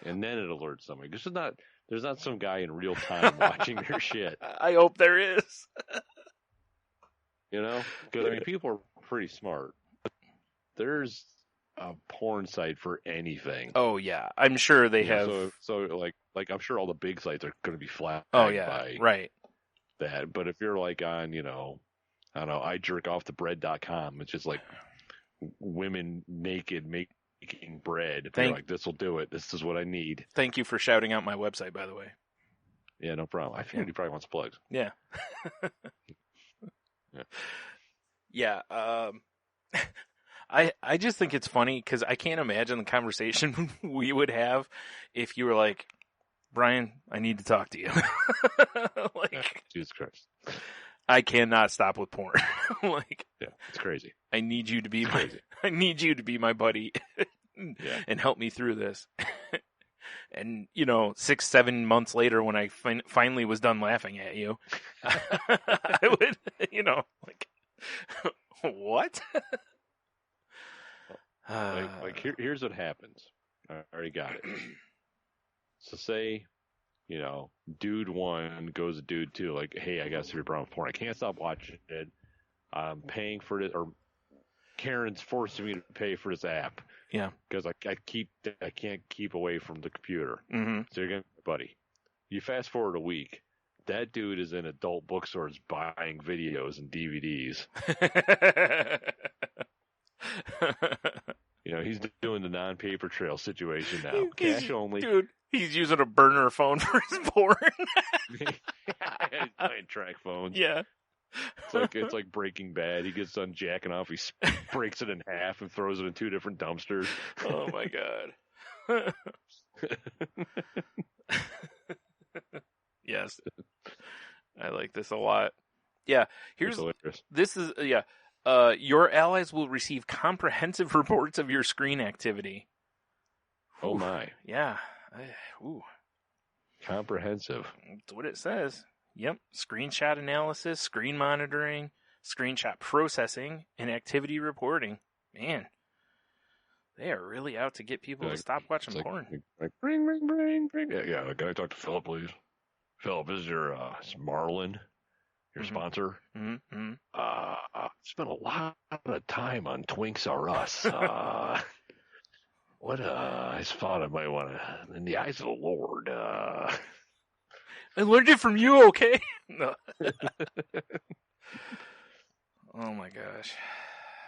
And then it alerts somebody. There's not some guy in real time watching your shit. I hope there is. Because I mean, people are pretty smart. There's a porn site for anything. Oh yeah, I'm sure they have. So like I'm sure all the big sites are going to be flagged. Oh yeah, by right. That, but if you're like on, I don't know, ijerkoffthebread.com, it's just like women naked making bread. They're like, this will do it. This is what I need. Thank you for shouting out my website, by the way. Yeah, no problem. I figured he probably wants plugs. Yeah. Yeah. I just think it's funny because I can't imagine the conversation we would have if you were like, Brian, I need to talk to you. Like, Jesus Christ. I cannot stop with porn. Like, yeah, it's crazy. I need you to be my buddy and help me through this. And 6-7 months later, when I finally was done laughing at you, I would, like, what? Here's what happens. I already got it. So say, dude 1 goes to dude 2, like, hey, I got serious problem with porn. I can't stop watching it. I'm paying for it, or Karen's forcing me to pay for this app. Yeah. Because I can't keep away from the computer. Mm-hmm. So you're going, buddy, you fast forward a week, that dude is in adult bookstores buying videos and DVDs. He's doing the non-paper trail situation now. Cash only. Dude, he's using a burner phone for his porn. Giant track phones. Yeah. It's like Breaking Bad. He gets done jacking off, he breaks it in half and throws it in 2 different dumpsters. Oh my god. Yes. I like this a lot. Yeah, this is your allies will receive comprehensive reports of your screen activity. Oh my. Yeah. Ooh. Comprehensive. That's what it says. Yep. Screenshot analysis, screen monitoring, screenshot processing, and activity reporting. Man, they are really out to get people to stop watching porn. Like, ring, ring, ring, ring. Yeah, can I talk to Philip, please? Philip, this is is Marlin, your sponsor. Mm-hmm. Spent a lot of time on Twinks R Us. I just thought I might want to, in the eyes of the Lord. I learned it from you, okay? No. Oh my gosh.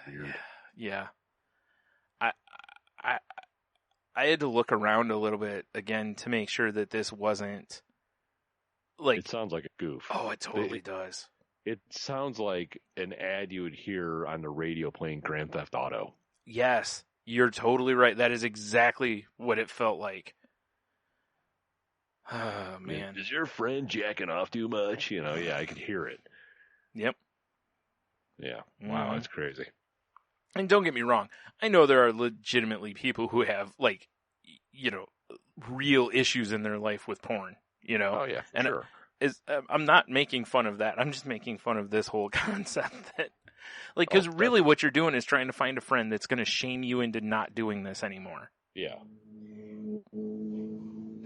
Weird. Yeah. I had to look around a little bit again to make sure that this wasn't like. It sounds like a goof. Oh, it totally does. It sounds like an ad you would hear on the radio playing Grand Theft Auto. Yes, you're totally right. That is exactly what it felt like. Oh, man. Is your friend jacking off too much? Yeah, I could hear it. Yep. Yeah. Wow, that's crazy. And don't get me wrong. I know there are legitimately people who have, real issues in their life with porn, Oh, yeah, and sure. I'm not making fun of that. I'm just making fun of this whole concept that, because really what you're doing is trying to find a friend that's going to shame you into not doing this anymore. Yeah.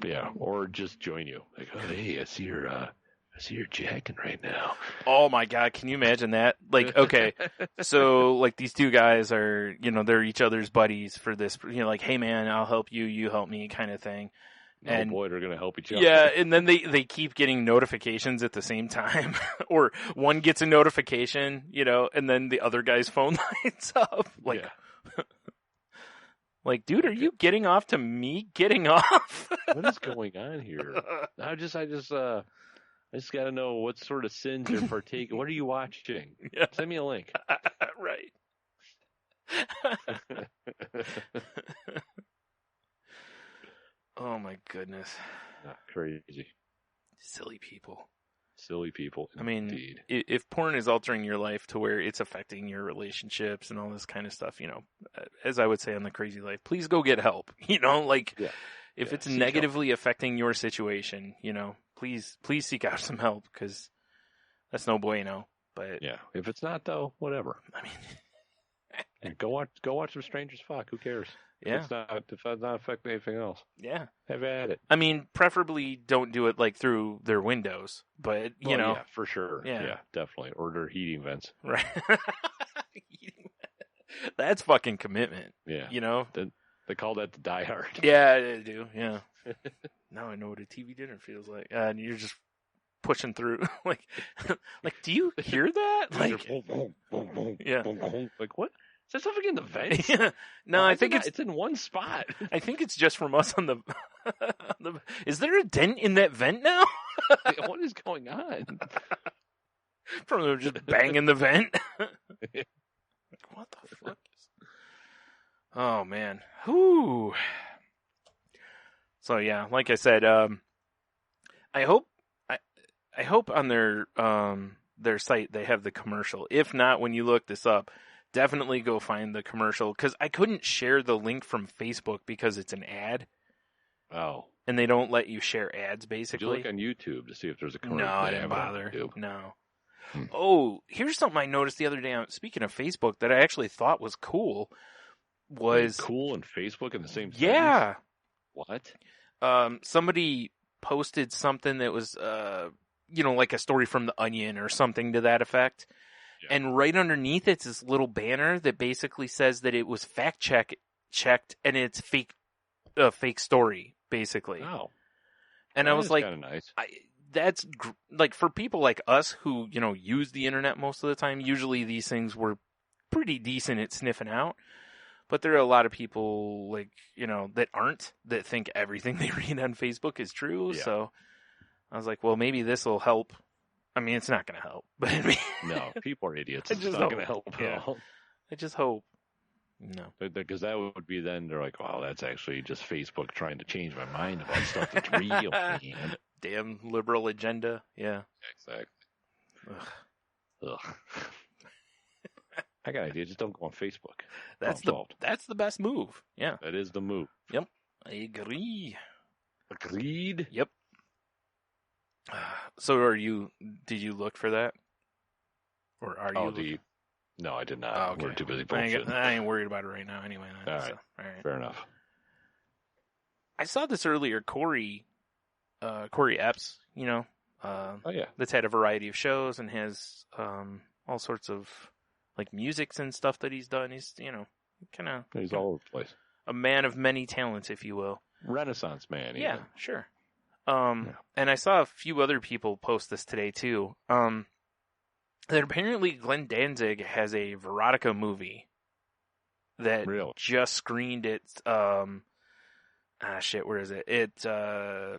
Yeah, or just join you. Like, oh, hey, I see you're jacking right now. Oh my God, can you imagine that? Like, okay, so these 2 guys are, they're each other's buddies for this, like, hey man, I'll help you, you help me kind of thing. And boy, they're going to help each other. Yeah, and then they keep getting notifications at the same time. Or one gets a notification, and then the other guy's phone lights up. Like, yeah. Like, dude, are you getting off to me getting off? What is going on here? I just got to know what sort of sins you're partaking. What are you watching? Yeah. Send me a link. Right. Oh my goodness. Crazy. Silly people. I mean, indeed. If porn is altering your life to where it's affecting your relationships and all this kind of stuff, as I would say on The Crazy Life, please go get help. If it's negatively affecting your situation, please seek out some help, because that's no bueno. But yeah, if it's not though, whatever. I mean, go watch some strangers fuck. Who cares? Yeah. If it's not affecting anything else. Yeah. Have at it. I mean, preferably don't do it through their windows, but yeah, for sure. Yeah, definitely. Or their heating vents. Right. That's fucking commitment. Yeah. They call that the Die Hard. Yeah, they do. Yeah. Now I know what a TV dinner feels like. And you're just pushing through. like, do you hear that? Yeah. Like, what? Is there something in the vent? Yeah. No, I think it's in one spot. I think it's just from us on the. Is there a dent in that vent now? What is going on? From them just banging the vent. What the fuck? Oh man. Whoo. So yeah, like I said, I hope on their site they have the commercial. If not, when you look this up, definitely go find the commercial, because I couldn't share the link from Facebook because it's an ad. Oh. And they don't let you share ads, basically. Did you look on YouTube to see if there's a commercial? No, I didn't bother. No. Oh, here's something I noticed the other day. Speaking of Facebook, that I actually thought was cool. was cool and Facebook in the same sentence? Yeah. What? Somebody posted something that was, like a story from The Onion or something to that effect. Yeah. And right underneath it's this little banner that basically says that it was fact checked and it's fake story, basically. Oh. And that I was like, nice. that's like for people like us who, use the internet most of the time, usually these things were pretty decent at sniffing out. But there are a lot of people that think everything they read on Facebook is true. Yeah. So I was like, well, maybe this will help. I mean, it's not going to help. But no, people are idiots. It's not going to help at all. I just hope. No. Because that would be then they're like, wow, that's actually just Facebook trying to change my mind about stuff that's real, man. Damn liberal agenda. Yeah. Exactly. Ugh. I got an idea. Just don't go on Facebook. That's the best move. Yeah. That is the move. Yep. I agree. Agreed? Yep. So did you look for that? Or are you? No, I did not. Oh, okay. We're too busy bullshitting. I ain't worried about it right now anyway. All right. Fair enough. I saw this earlier. Corey Epps, oh yeah, that's had a variety of shows and has all sorts of like musics and stuff that he's done. He's he's all over the place. A man of many talents, if you will. Renaissance man. Yeah, sure. And I saw a few other people post this today too. That apparently Glenn Danzig has a Veronica movie that just screened at where is it? There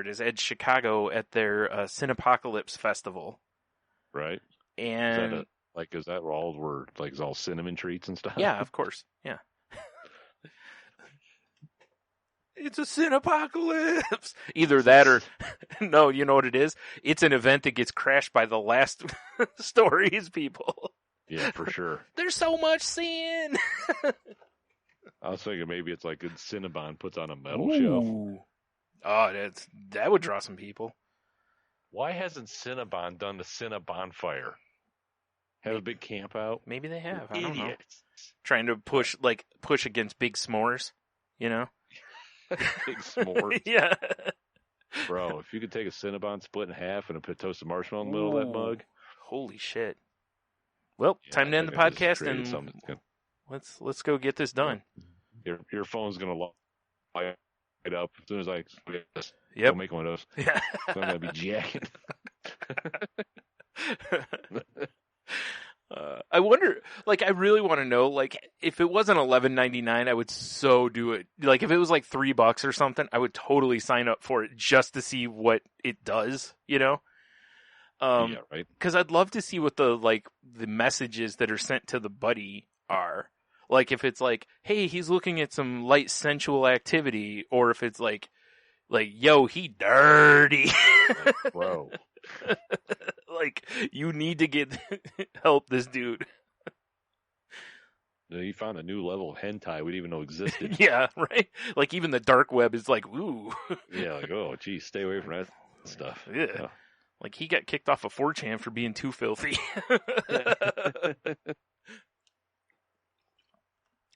it is, at Chicago at their Cinepocalypse Festival. Right. And is that all where it's all cinnamon treats and stuff? Yeah, of course. Yeah. It's a Cinepocalypse. Either that or no, you know what it is? It's an event that gets crashed by the last stories people. Yeah, for sure. There's so much sin. I was thinking maybe it's like Cinnabon puts on a metal show. Oh, that would draw some people. Why hasn't Cinnabon done the Cinnabonfire? Have a big camp out? Maybe they have. I don't know. Trying to push against big s'mores, Big s'mores. Yeah. Bro, if you could take a Cinnabon split in half and put toasted marshmallow in the middle of that mug. Holy shit. Well, time to end the podcast and let's go get this done. Your phone's going to light up as soon as I Yep. make one of those. Yeah. So I'm going to be jacking. I wonder, I really want to know, if it wasn't $11.99, I wowould so do it. If it was $3 or something, I would totally sign up for it just to see what it does, yeah, right. Because I'd love to see what the messages that are sent to the buddy are. If it's hey, he's looking at some light sensual activity, or if it's yo, he dirty. Bro. You need to get help this dude. You found a new level of hentai we didn't even know existed. Yeah, right? Even the dark web is ooh. Yeah, oh, geez, stay away from that stuff. Yeah. He got kicked off of 4chan for being too filthy.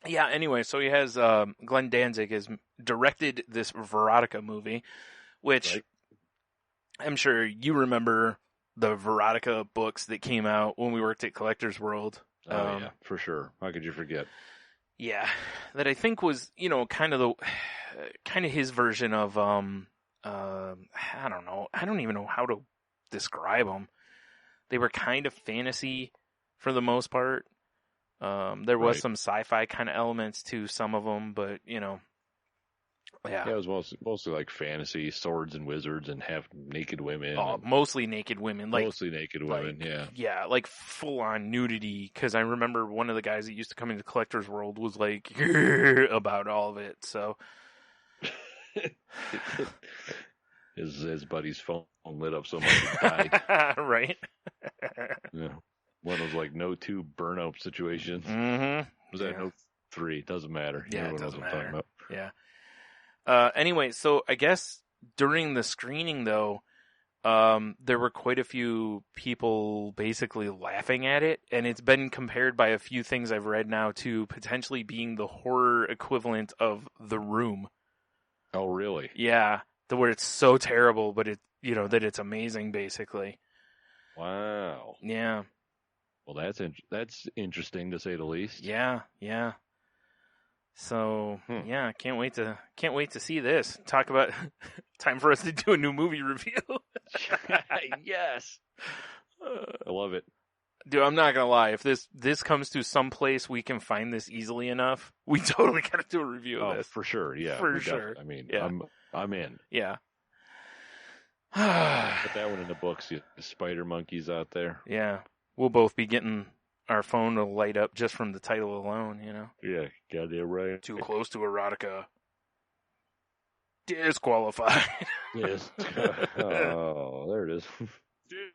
Yeah, anyway, so he has, Glenn Danzig has directed this Veronica movie, which I'm sure you remember the Veronica books that came out when we worked at Collector's World. Yeah, for sure. How could you forget? Yeah, that I think was, kind of his version of, I don't know. I don't even know how to describe them. They were kind of fantasy for the most part. There was some sci-fi kind of elements to some of them, but yeah. Yeah, it was mostly fantasy, swords and wizards, and half naked women. Oh, mostly naked women. Mostly naked women, yeah. Yeah, full-on nudity, because I remember one of the guys that used to come into Collector's World was about all of it, so. His buddy's phone lit up so much he died. Right? Yeah. One of those no 2 burnout situations. Mm-hmm. Was that no 3? It doesn't matter. Yeah, Everyone it doesn't knows what I'm talking matter. about. Yeah. Anyway, so I guess during the screening though, there were quite a few people basically laughing at it, and it's been compared by a few things I've read now to potentially being the horror equivalent of The Room. Oh, really? Yeah, where it's so terrible, but that it's amazing, basically. Wow. Yeah. Well, that's interesting to say the least. Yeah. So yeah, can't wait to see this. Talk about time for us to do a new movie review. Yes. I love it. Dude, I'm not gonna lie. If this comes to some place we can find this easily enough, we totally gotta do a review of this. For sure. Yeah, for sure. I mean, yeah. I'm in. Yeah. Put that one in the books. You spider monkeys out there. Yeah, we'll both be getting our phone to light up just from the title alone. Yeah, goddamn right. Too close to erotica. Disqualified. Yes. Oh, there it is.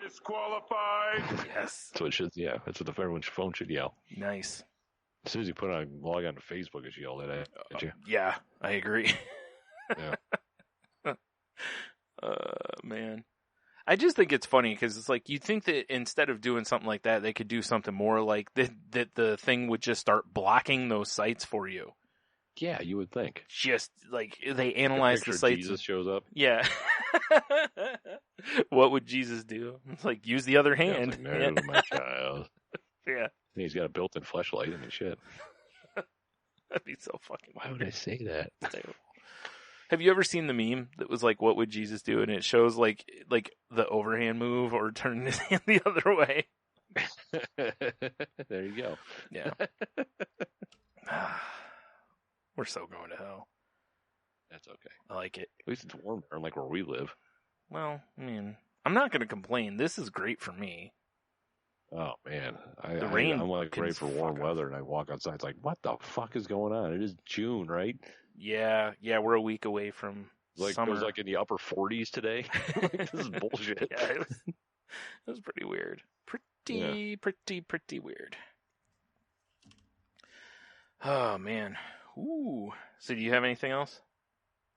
Disqualified. Yes. That's what it should. Yeah, that's what everyone's phone should yell. Nice. As soon as you log on to Facebook, it's yelled at you. Yeah, I agree. Yeah. Man. I just think it's funny because it's like you think that instead of doing something like that, they could do something more like that the thing would just start blocking those sites for you. Yeah, you would think. Just like they analyze the sites. Jesus shows up. Yeah. What would Jesus do? It's like use the other hand. Yeah, like, no, my child. Yeah. He's got a built-in fleshlight and shit. That'd be so fucking. Why would I say that? Have you ever seen the meme that was like, "What would Jesus do?" and it shows like the overhand move or turning his hand the other way. There you go. Yeah. We're so going to hell. That's okay. I like it. At least it's warm there, like where we live. Well, I mean, I'm not going to complain. This is great for me. Oh man, rain I'm like ready for warm fuck weather, and I walk outside. It's like, what the fuck is going on? It is June, right? Yeah, we're a week away from summer. It was like in the upper 40s today. This is bullshit. Yeah, it was pretty weird. Pretty weird. Oh man. Ooh. So do you have anything else?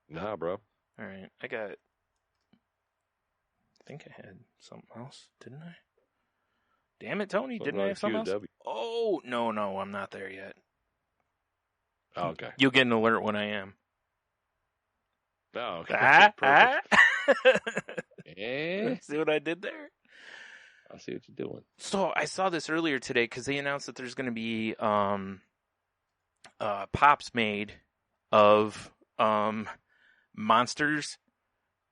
Nah, bro. All right, I think I had something else, didn't I? Damn it, Tony! Didn't I have something else? Oh no, I'm not there yet. Oh, okay. You'll get an alert when I am. Oh, okay. See what I did there? I see what you're doing. So I saw this earlier today because they announced that there's going to be pops made of monsters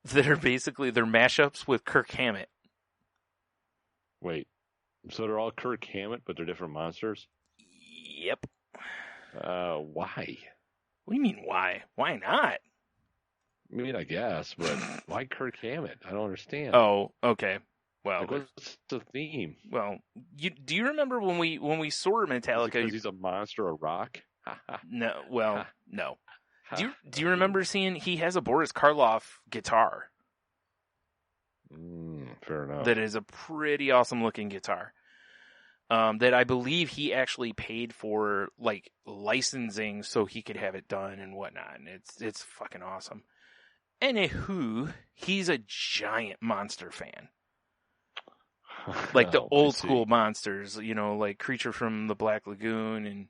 that are basically they're mashups with Kirk Hammett. Wait, so they're all Kirk Hammett, but they're different monsters? Yep. Why? What do you mean, why? Why not? I mean, I guess, but why Kirk Hammett? I don't understand. Oh, okay. Well, like, what's the theme? Well, do you remember when we saw Metallica? Because he's a monster, a rock. No, well, no. Do you remember seeing he has a Boris Karloff guitar? Fair enough. That is a pretty awesome looking guitar. That I believe he actually paid for like licensing so he could have it done and whatnot. And it's fucking awesome. Anywho, he's a giant monster fan. Like the old school monsters, like Creature from the Black Lagoon and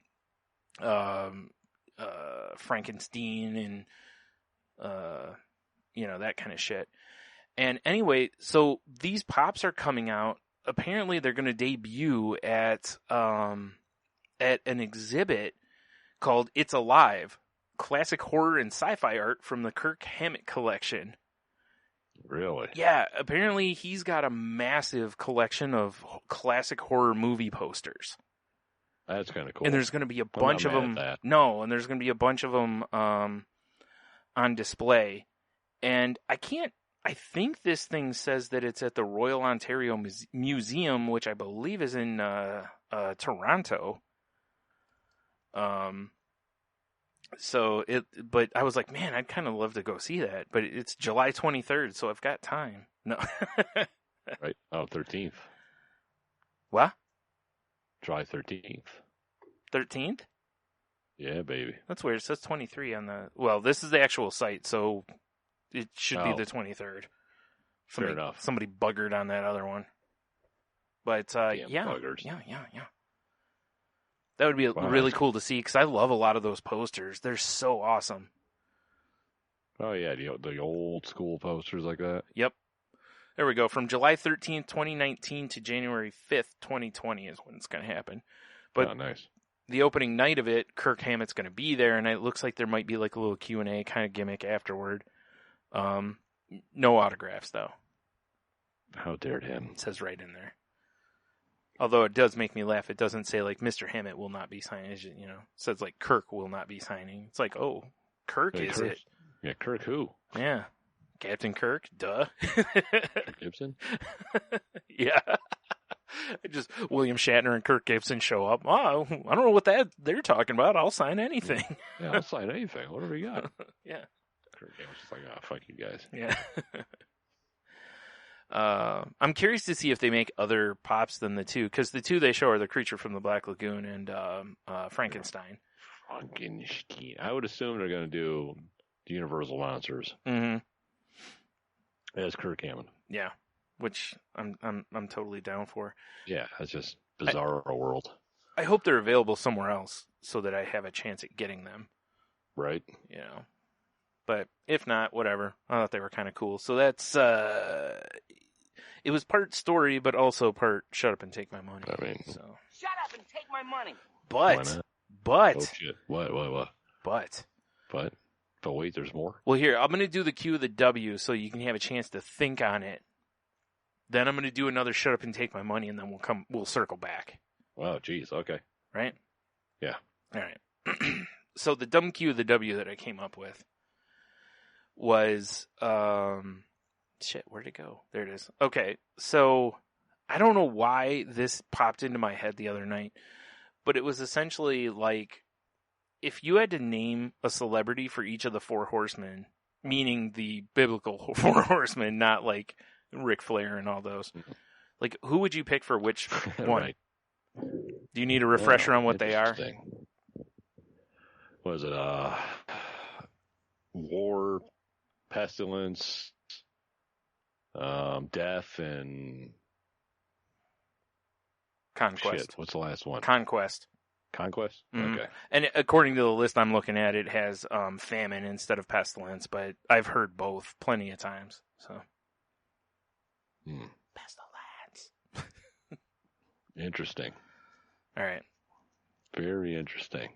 Frankenstein and that kind of shit. And anyway, so these pops are coming out. Apparently they're going to debut at an exhibit called It's Alive, classic horror and sci-fi art from the Kirk Hammett collection. Really? Yeah, apparently he's got a massive collection of classic horror movie posters. That's kind of cool. And there's going to be a bunch of them. No, and there's going to be a bunch of them on display. And I think this thing says that it's at the Royal Ontario Museum, which I believe is in Toronto. But I was like, man, I'd kind of love to go see that. But it's July 23rd, so I've got time. No. Right. Oh, 13th. What? July 13th. 13th? Yeah, baby. That's weird. It says 23 on the... Well, this is the actual site, so it should be the 23rd. Fair enough. Somebody buggered on that other one. But, yeah. Buggers. Yeah. That would be really cool to see, because I love a lot of those posters. They're so awesome. Oh, yeah, the old school posters like that. Yep. There we go. From July 13th, 2019 to January 5th, 2020 is when it's going to happen. But nice. The opening night of it, Kirk Hammett's going to be there, and it looks like there might be like a little Q&A kind of gimmick afterward. No autographs, though. How dared him. It says right in there. Although it does make me laugh. It doesn't say, like, Mr. Hammett will not be signing. It says, like, Kirk will not be signing. It's like, oh, Kirk Hey, is Kirk. it? Yeah, Kirk who? Yeah. Captain Kirk? Duh. Kirk Gibson? Yeah. William Shatner and Kirk Gibson show up. Oh, I don't know what they're talking about. I'll sign anything. Yeah, I'll sign anything. What do we got? Yeah. Kirk Gibson's just like, fuck you guys. Yeah. I'm curious to see if they make other pops than the two, because the two they show are the Creature from the Black Lagoon and Frankenstein. Frankenstein. I would assume they're going to do the Universal Monsters Mm-hmm. as Kirk Hammett. Yeah, which I'm totally down for. Yeah, that's just bizarre world. I hope they're available somewhere else so that I have a chance at getting them. Right. You know. But if not, whatever. I thought they were kind of cool. So that's it was part story, but also part shut up and take my money. I mean, so Shut up and take my money. but oh shit! What? but wait, there's more. well, here I'm going to do the Q of the W so you can have a chance to think on it. Then I'm going to do another shut up and take my money, and then we'll circle back. Wow, geez, okay. Right? Yeah. All right. So the dumb Q of the W that I came up with was shit, where'd it go? There it is. Okay, so I don't know why this popped into my head the other night, but it was essentially like if you had to name a celebrity for each of the four horsemen, meaning the biblical four horsemen, not like Ric Flair and all those, like who would you pick for which one? Right. Do you need a refresher on what they are? Was it war, pestilence, death, and Conquest. Shit, what's the last one? Conquest. Conquest? Mhm. Okay. And according to the list I'm looking at, it has famine instead of pestilence, but I've heard both plenty of times. So pestilence. Interesting. All right. Very interesting.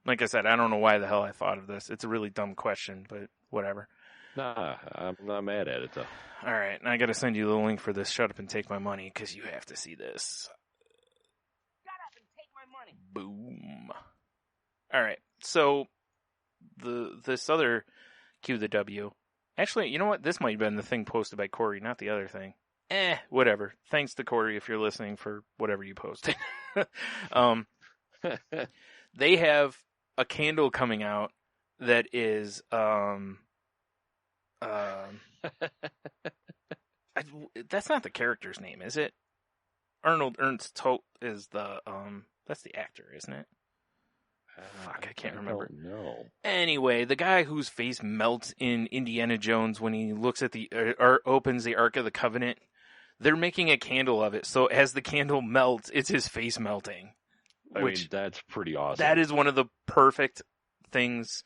Like I said, I don't know why the hell I thought of this. It's a really dumb question, but whatever. Nah, I'm not mad at it, though. All right, and I got to send you the link for this. Shut up and take my money, because you have to see this. Shut up and take my money. Boom. All right, so this other Q the W. Actually, you know what? This might have been the thing posted by Corey, not the other thing. Whatever. Thanks to Corey if you're listening for whatever you posted. They have a candle coming out that is that's not the character's name, is it? Arnold Ernst Todt is the that's the actor, isn't it? Fuck, I can't remember. No. Anyway, the guy whose face melts in Indiana Jones when he looks at the opens the Ark of the Covenant, they're making a candle of it. So as the candle melts, it's his face melting. I mean, that's pretty awesome. That is one of the perfect things.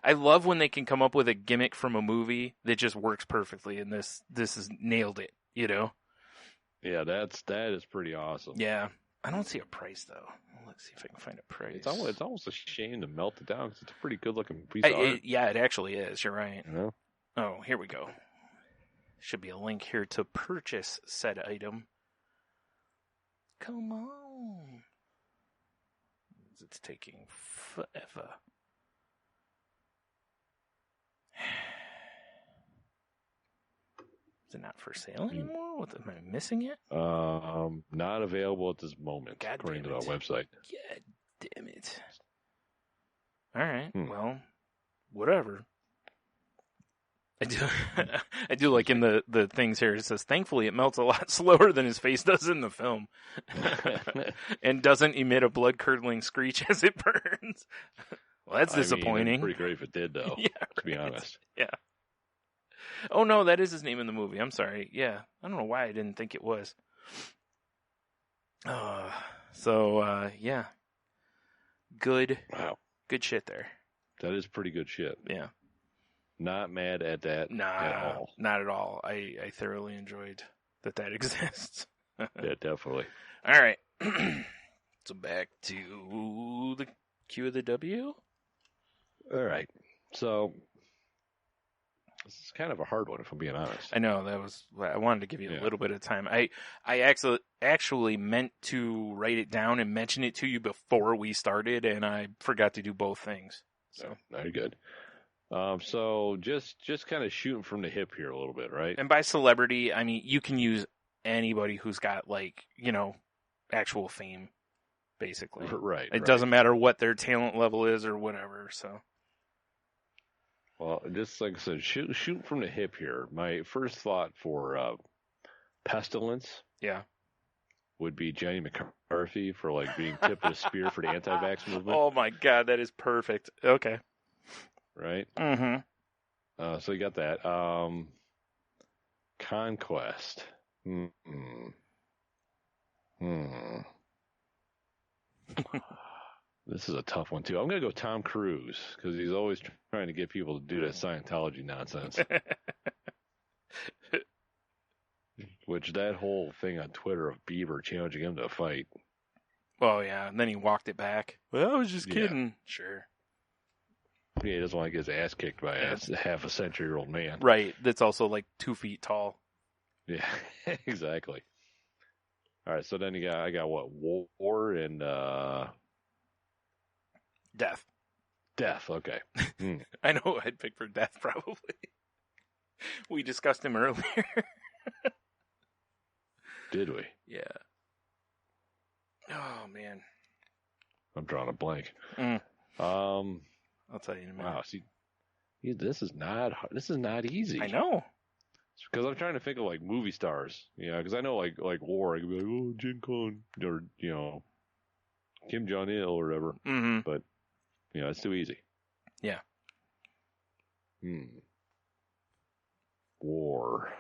I love when they can come up with a gimmick from a movie that just works perfectly, and this has nailed it, you know? Yeah, that is pretty awesome. Yeah. I don't see a price, though. Let's see if I can find a price. It's almost a shame to melt it down because it's a pretty good looking piece of art. Yeah, it actually is. You're right. You know? Oh, here we go. Should be a link here to purchase said item. Come on. It's taking forever. Is it not for sale anymore? What, am I missing it? Not available at this moment, God according to damn our it. website. God damn it. All right. Well, whatever. I do like in the things here, it says, thankfully it melts a lot slower than his face does in the film. And doesn't emit a blood-curdling screech as it burns. Well, that's disappointing. Pretty great if it did, though, Yeah, to be right. honest. Yeah. Oh, no, that is his name in the movie. I'm sorry. Yeah. I don't know why I didn't think it was. Yeah. Good. Wow. Good shit there. That is pretty good shit. Yeah. Not mad at that at all. Not at all. I thoroughly enjoyed that exists. Yeah, definitely. All right. So back to the Q of the W. All right. So this is kind of a hard one, if I'm being honest. I know I wanted to give you a little bit of time. I actually meant to write it down and mention it to you before we started, and I forgot to do both things. So very good. So just kind of shooting from the hip here a little bit, right? And by celebrity, I mean you can use anybody who's got actual fame, basically. Right. It doesn't matter what their talent level is or whatever. So. Well, just like I said, shoot from the hip here. My first thought for pestilence, would be Jenny McCarthy for being tipped with a spear for the anti-vax movement. Oh my God, that is perfect. Okay, right. Mm-hmm. So you got that. Conquest. This is a tough one, too. I'm going to go Tom Cruise, because he's always trying to get people to do that Scientology nonsense. Which, that whole thing on Twitter of Bieber challenging him to a fight. Oh, yeah, and then he walked it back. Well, I was just kidding. Sure. Yeah, he doesn't want to get his ass kicked by a half-a-century-old man. Right, that's also 2 feet tall. Yeah, exactly. All right, so then I got what? War and... Death. Death, okay. I know I'd pick for Death, probably. We discussed him earlier. Did we? Yeah. Oh, man. I'm drawing a blank. I'll tell you in a minute. Wow, see, this is not easy. I know. Because I'm trying to think of movie stars, because I know like War, I could be like, oh, Jin Kong, or Kim Jong Il or whatever. Mm-hmm. But it's too easy. Yeah. War.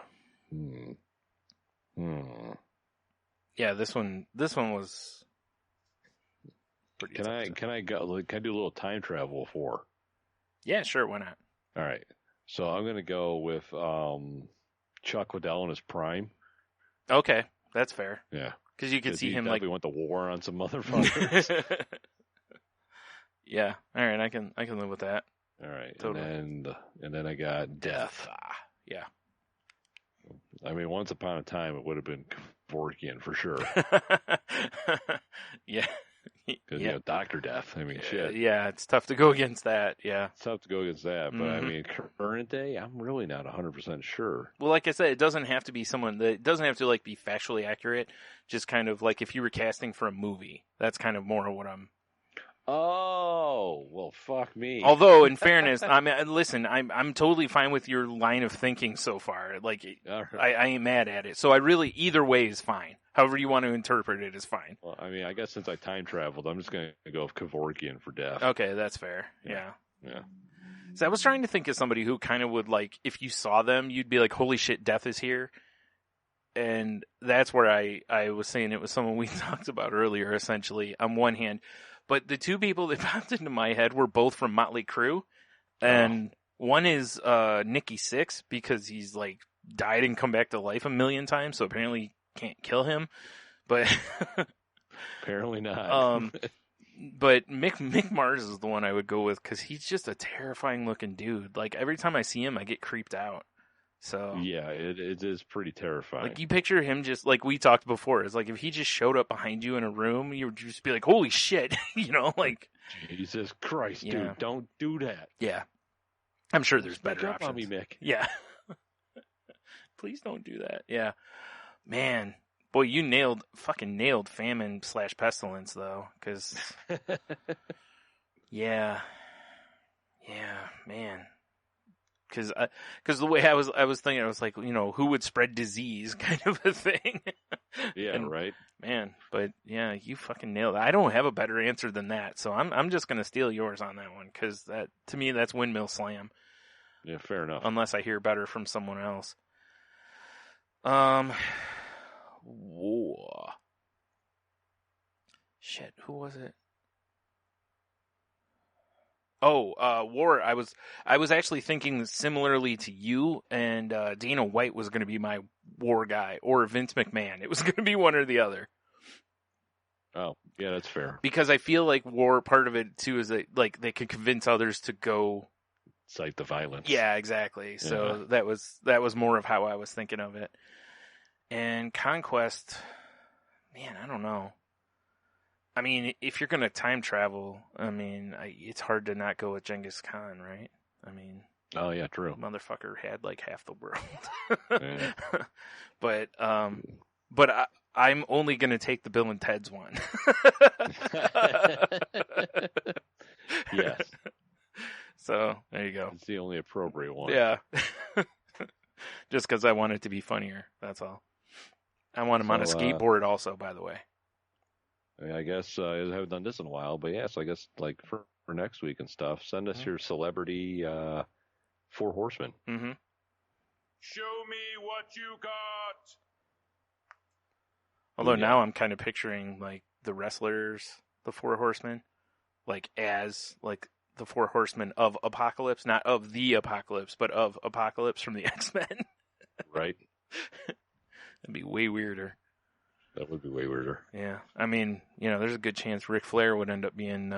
Yeah, this one was pretty Can I do a little time travel for? Yeah, sure, why not? All right. So I'm going to go with Chuck Liddell in his prime. Okay, that's fair. Yeah. Because you could see him he went to war on some motherfuckers. Yeah. All right, I can live with that. All right. Totally. And then I got Death. Yeah. I mean, once upon a time, it would have been Kevorkian for sure. Yeah. Because, Dr. Death. I mean, shit. Yeah, it's tough to go against that. Yeah. It's tough to go against that. But, I mean, current day, I'm really not 100% sure. Well, like I said, it doesn't have to be someone that, it doesn't have to, be factually accurate. Just kind of if you were casting for a movie. That's kind of more of what I'm... Oh, well, fuck me. Although, in fairness, listen, I'm totally fine with your line of thinking so far. Right. I ain't mad at it. So either way is fine. However you want to interpret it is fine. Well, I mean, I guess since I time traveled, I'm just going to go with Kevorkian for Death. Okay, that's fair. Yeah. Yeah. So I was trying to think of somebody who kind of would if you saw them, you'd be like, holy shit, Death is here. And that's where I was saying it was someone we talked about earlier, essentially, on one hand. But the two people that popped into my head were both from Motley Crue. And one is Nikki Sixx, because he's died and come back to life a million times, so apparently you can't kill him. But apparently not. But Mick Mars is the one I would go with, because he's just a terrifying looking dude. Every time I see him, I get creeped out. So yeah, it is pretty terrifying. You picture him just we talked before. It's if he just showed up behind you in a room, you would just be like, "Holy shit!" Jesus Christ, dude, don't do that. Yeah, I'm sure there's better options. On me, Mick. Yeah, please don't do that. Yeah, man, boy, you fucking nailed famine / pestilence though, because yeah, man. Because the way I was thinking, I was like, who would spread disease, kind of a thing. Yeah, right. Man, but yeah, you fucking nailed it. I don't have a better answer than that, so I'm just gonna steal yours on that one, because that, to me, that's Windmill Slam. Yeah, fair enough. Unless I hear better from someone else. Whoa. Shit, who was it? War. I was actually thinking similarly to you, and Dana White was going to be my War guy, or Vince McMahon. It was going to be one or the other. Oh, yeah, that's fair. Because I feel like War, part of it too, is that like they could convince others to go cite the violence. Yeah, exactly. So that was more of how I was thinking of it. And Conquest, man, I don't know. I mean, if you're going to time travel, I mean, it's hard to not go with Genghis Khan, right? I mean, oh yeah, true. Motherfucker had like half the world. Yeah. But I'm only going to take the Bill and Ted's one. Yes. So there you go. It's the only appropriate one. Yeah. Just because I want it to be funnier. That's all. I want him on a skateboard also, by the way. I guess I haven't done this in a while, but yes, I guess like for next week and stuff, send us your celebrity 4 horsemen. Mm-hmm. Show me what you got. Although now I'm kind of picturing like the wrestlers, the 4 horsemen, like as like the 4 horsemen of Apocalypse, not of the Apocalypse, but of Apocalypse from the X-Men. Right. That'd be way weirder. That would be way weirder. Yeah. I mean, there's a good chance Ric Flair would end up being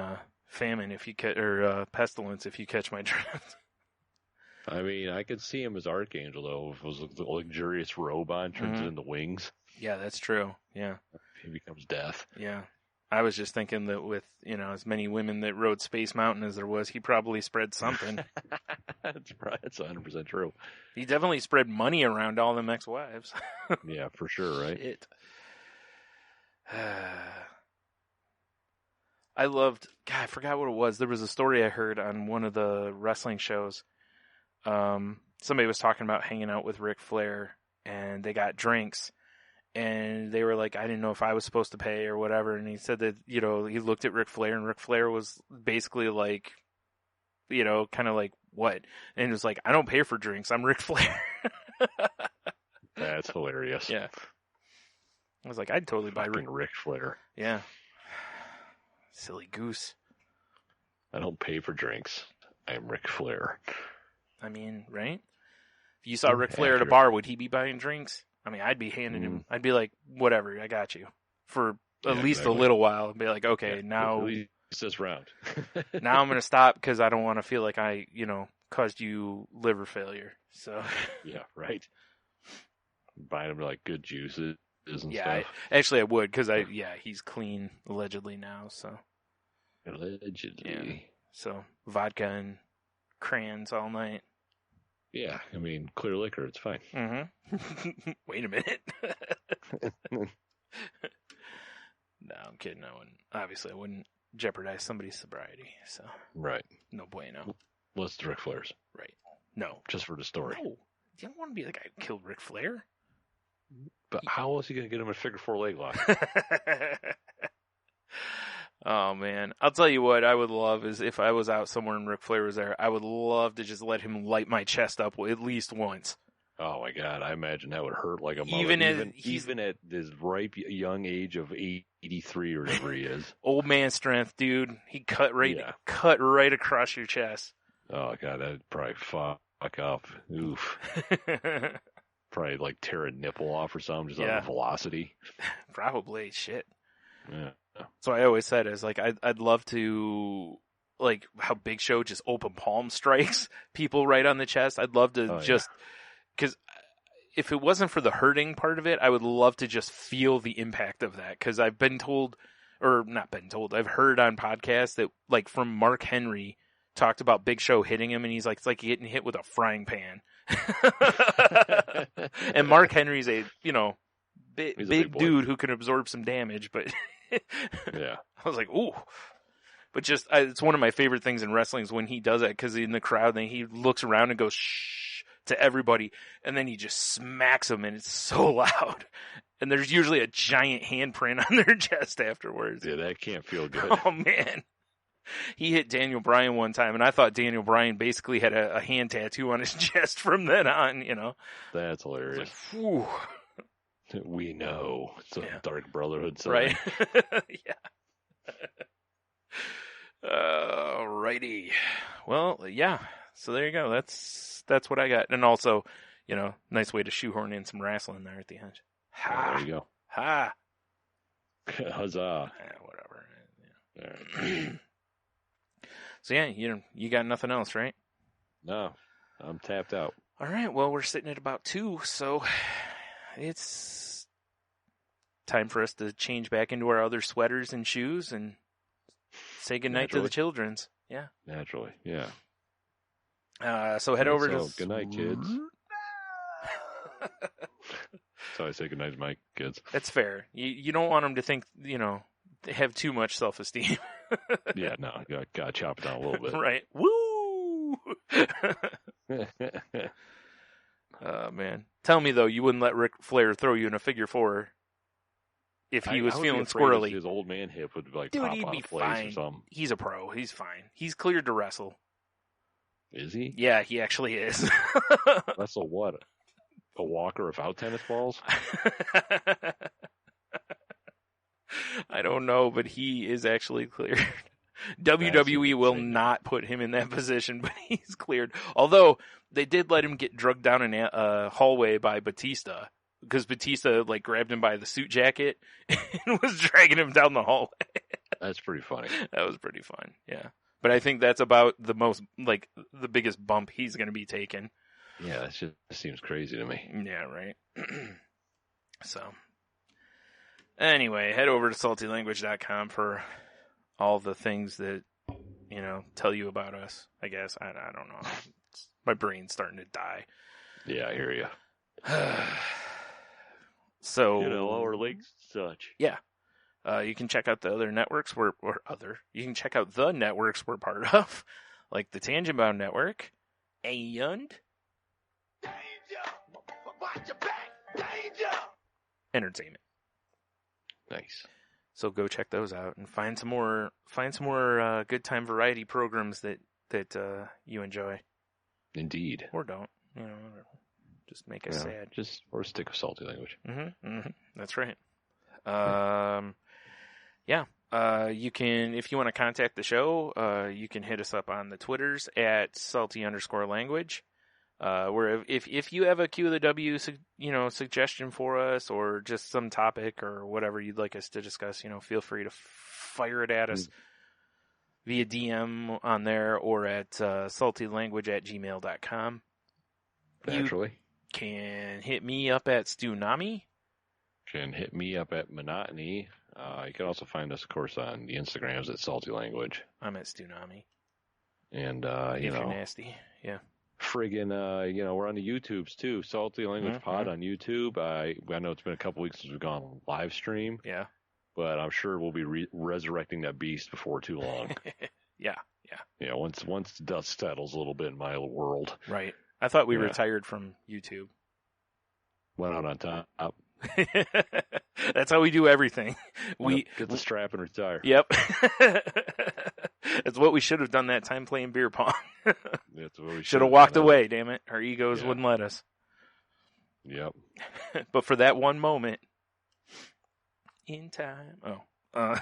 Famine if you or Pestilence if you catch my drift. I mean, I could see him as Archangel though. If it was the luxurious robe on, turns it into wings. Yeah, that's true. Yeah. He becomes Death. Yeah. I was just thinking that with, as many women that rode Space Mountain as there was, he probably spread something. That's 100% true. He definitely spread money around all them ex-wives. Yeah, for sure, right? Shit. I loved, God, I forgot what it was. There was a story I heard on one of the wrestling shows. Somebody was talking about hanging out with Ric Flair, and they got drinks. And they were like, I didn't know if I was supposed to pay or whatever. And he said that, he looked at Ric Flair, and Ric Flair was basically like, kind of like, what? And it was like, I don't pay for drinks. I'm Ric Flair. That's hilarious. Yeah. I was like, I'd totally buy Ric Flair. Yeah. Silly goose. I don't pay for drinks. I'm Ric Flair. I mean, right? If you saw Ric Flair at a bar, would he be buying drinks? I mean, I'd be handing him. I'd be like, whatever, I got you for at least a little while. I'd be like, okay, now at least this round. Now I'm gonna stop because I don't want to feel like I, caused you liver failure. So yeah, right. Buying him like good juices and yeah, stuff. I would because he's clean allegedly now. So allegedly, yeah. So vodka and crayons all night. Yeah, I mean, clear liquor, it's fine. Mm-hmm. Wait a minute. No, I'm kidding. I wouldn't jeopardize somebody's sobriety. So right. No bueno. Let's Ric Flair's. Right. No. Just for the story. No. You don't want to be the guy who killed Ric Flair. But how is he going to get him a figure 4 leg lock? Oh, man. I'll tell you what I would love is if I was out somewhere and Ric Flair was there, I would love to just let him light my chest up at least once. Oh, my God. I imagine that would hurt like a mother. Even at his ripe young age of 83 or whatever he is. Old man strength, dude. He cut right across your chest. Oh, God. That'd probably fuck up. Oof. Probably like tear a nipple off or something just on velocity. Probably. Shit. Yeah. So I always said is like I'd love to like how Big Show just open palm strikes people right on the chest. I'd love to because if it wasn't for the hurting part of it, I would love to just feel the impact of that. Because I've been told, or not been told, I've heard on podcasts that like from Mark Henry talked about Big Show hitting him, and he's like, it's like getting hit with a frying pan. And Mark Henry's a big dude who can absorb some damage, but yeah, I was like, ooh. But just it's one of my favorite things in wrestling is when he does that because in the crowd, then he looks around and goes shh to everybody, and then he just smacks them, and it's so loud. And there's usually a giant handprint on their chest afterwards. Yeah, that can't feel good. Oh man. He hit Daniel Bryan one time, and I thought Daniel Bryan basically had a hand tattoo on his chest from then on, you know. That's hilarious. Like, whew. We know. It's a Dark Brotherhood sign. Right. Yeah. Alrighty. Well, yeah. So there you go. That's what I got. And also, you know, nice way to shoehorn in some wrestling there at the end. Ha! There you go. Ha! Huzzah. Whatever. Yeah. So yeah, you got nothing else, right? No, I'm tapped out. All right. Well, we're sitting at about 2, so it's time for us to change back into our other sweaters and shoes and say goodnight to the children's. Yeah. Naturally, yeah. So head over to... Good night, kids. So I say goodnight to my kids. That's fair. You don't want them to think, you know, they have too much self-esteem. Yeah, no, gotta chop it down a little bit. Right. Woo! Man. Tell me, though, you wouldn't let Ric Flair throw you in a figure 4 if he was feeling squirrely. His old man hip would like Dude, pop he'd out be of place fine. or something. He's a pro. He's fine. He's cleared to wrestle. Is he? Yeah, he actually is. Wrestle what? A walker without tennis balls? I don't know, but he is actually cleared. WWE will not put him in that position, but he's cleared. Although they did let him get drugged down in a hallway by Batista, because Batista like grabbed him by the suit jacket and was dragging him down the hallway. That's pretty funny. That was pretty fun. Yeah, but I think that's about the most like the biggest bump he's going to be taking. Yeah, that just seems crazy to me. Yeah, right. So, anyway, head over to saltylanguage.com for all the things that, you know, tell you about us, I guess. I don't know. My brain's starting to die. Yeah, I hear you. So, you know, our links such. Yeah. You can check out the other networks you can check out the networks we're part of, like the Tangent Bound Network and Entertainment. Nice. So go check those out and find some more good time variety programs that you enjoy. Indeed. Or don't, you know, just make us sad. Or stick with salty language. Mm-hmm. That's right. You can, if you want to contact the show, you can hit us up on the Twitters at salty_language. Where if you have a Q of the W, suggestion for us or just some topic or whatever you'd like us to discuss, you know, feel free to fire it at us via DM on there or at saltylanguage@gmail.com. Naturally. You can hit me up at Stunami. Can hit me up at Monotony. You can also find us, of course, on the Instagrams at Salty Language. I'm at Stunami. And, if you're nasty. Yeah. Friggin', we're on the YouTubes too. Salty Language Pod on YouTube. I know it's been a couple weeks since we've gone live stream. Yeah. But I'm sure we'll be resurrecting that beast before too long. Yeah. Yeah. Once the dust settles a little bit in my world. Right. I thought we retired from YouTube. Went out on top. That's how we do everything. We get the strap and retire. Yep. That's what we should have done that time playing beer pong. That's what we should have walked away, damn it. Our egos wouldn't let us. Yep. But for that one moment in time. Oh.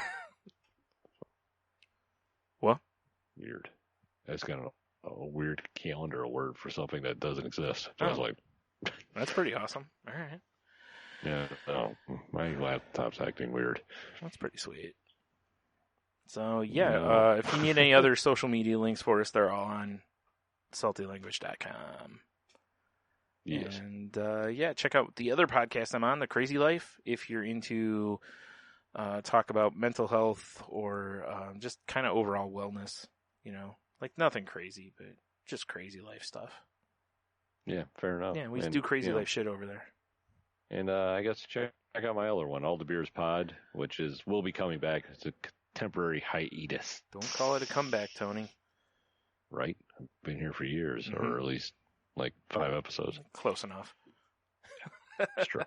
What? Weird. That's kind of a weird calendar word for something that doesn't exist. So I was like, that's pretty awesome. All right. Yeah, no, my laptop's acting weird. That's pretty sweet. So, if you need any other social media links for us, they're all on saltylanguage.com. Yes. And, check out the other podcast I'm on, The Crazy Life, if you're into talk about mental health or just kind of overall wellness, you know, like nothing crazy, but just crazy life stuff. Yeah, fair enough. Yeah, we do crazy life shit over there. And I guess check out my other one, All the Beers Pod, which will be coming back. It's a temporary hiatus. Don't call it a comeback, Tony. Right? I've been here for years, or at least like 5 episodes. Close enough. It's true.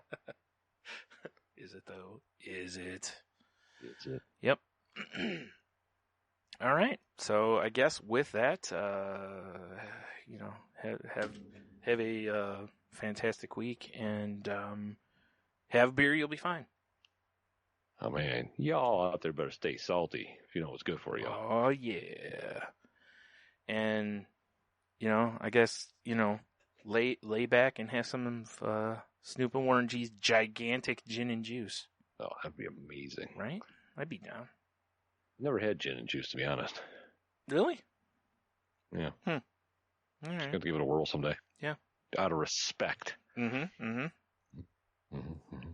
Is it though? Is it? Is it? Yep. All right. So I guess with that, have a fantastic week and have beer. You'll be fine. Oh man, y'all out there better stay salty if you know what's good for you. Oh yeah. And I guess lay back and have some of Snoop and Warren G's gigantic gin and juice. Oh, that'd be amazing. Right? I'd be down. Never had gin and juice, to be honest. Really? Yeah. All Just right. going to give it a whirl someday. Yeah. Out of respect. Mm-hmm. Mm-hmm. Mm-hmm.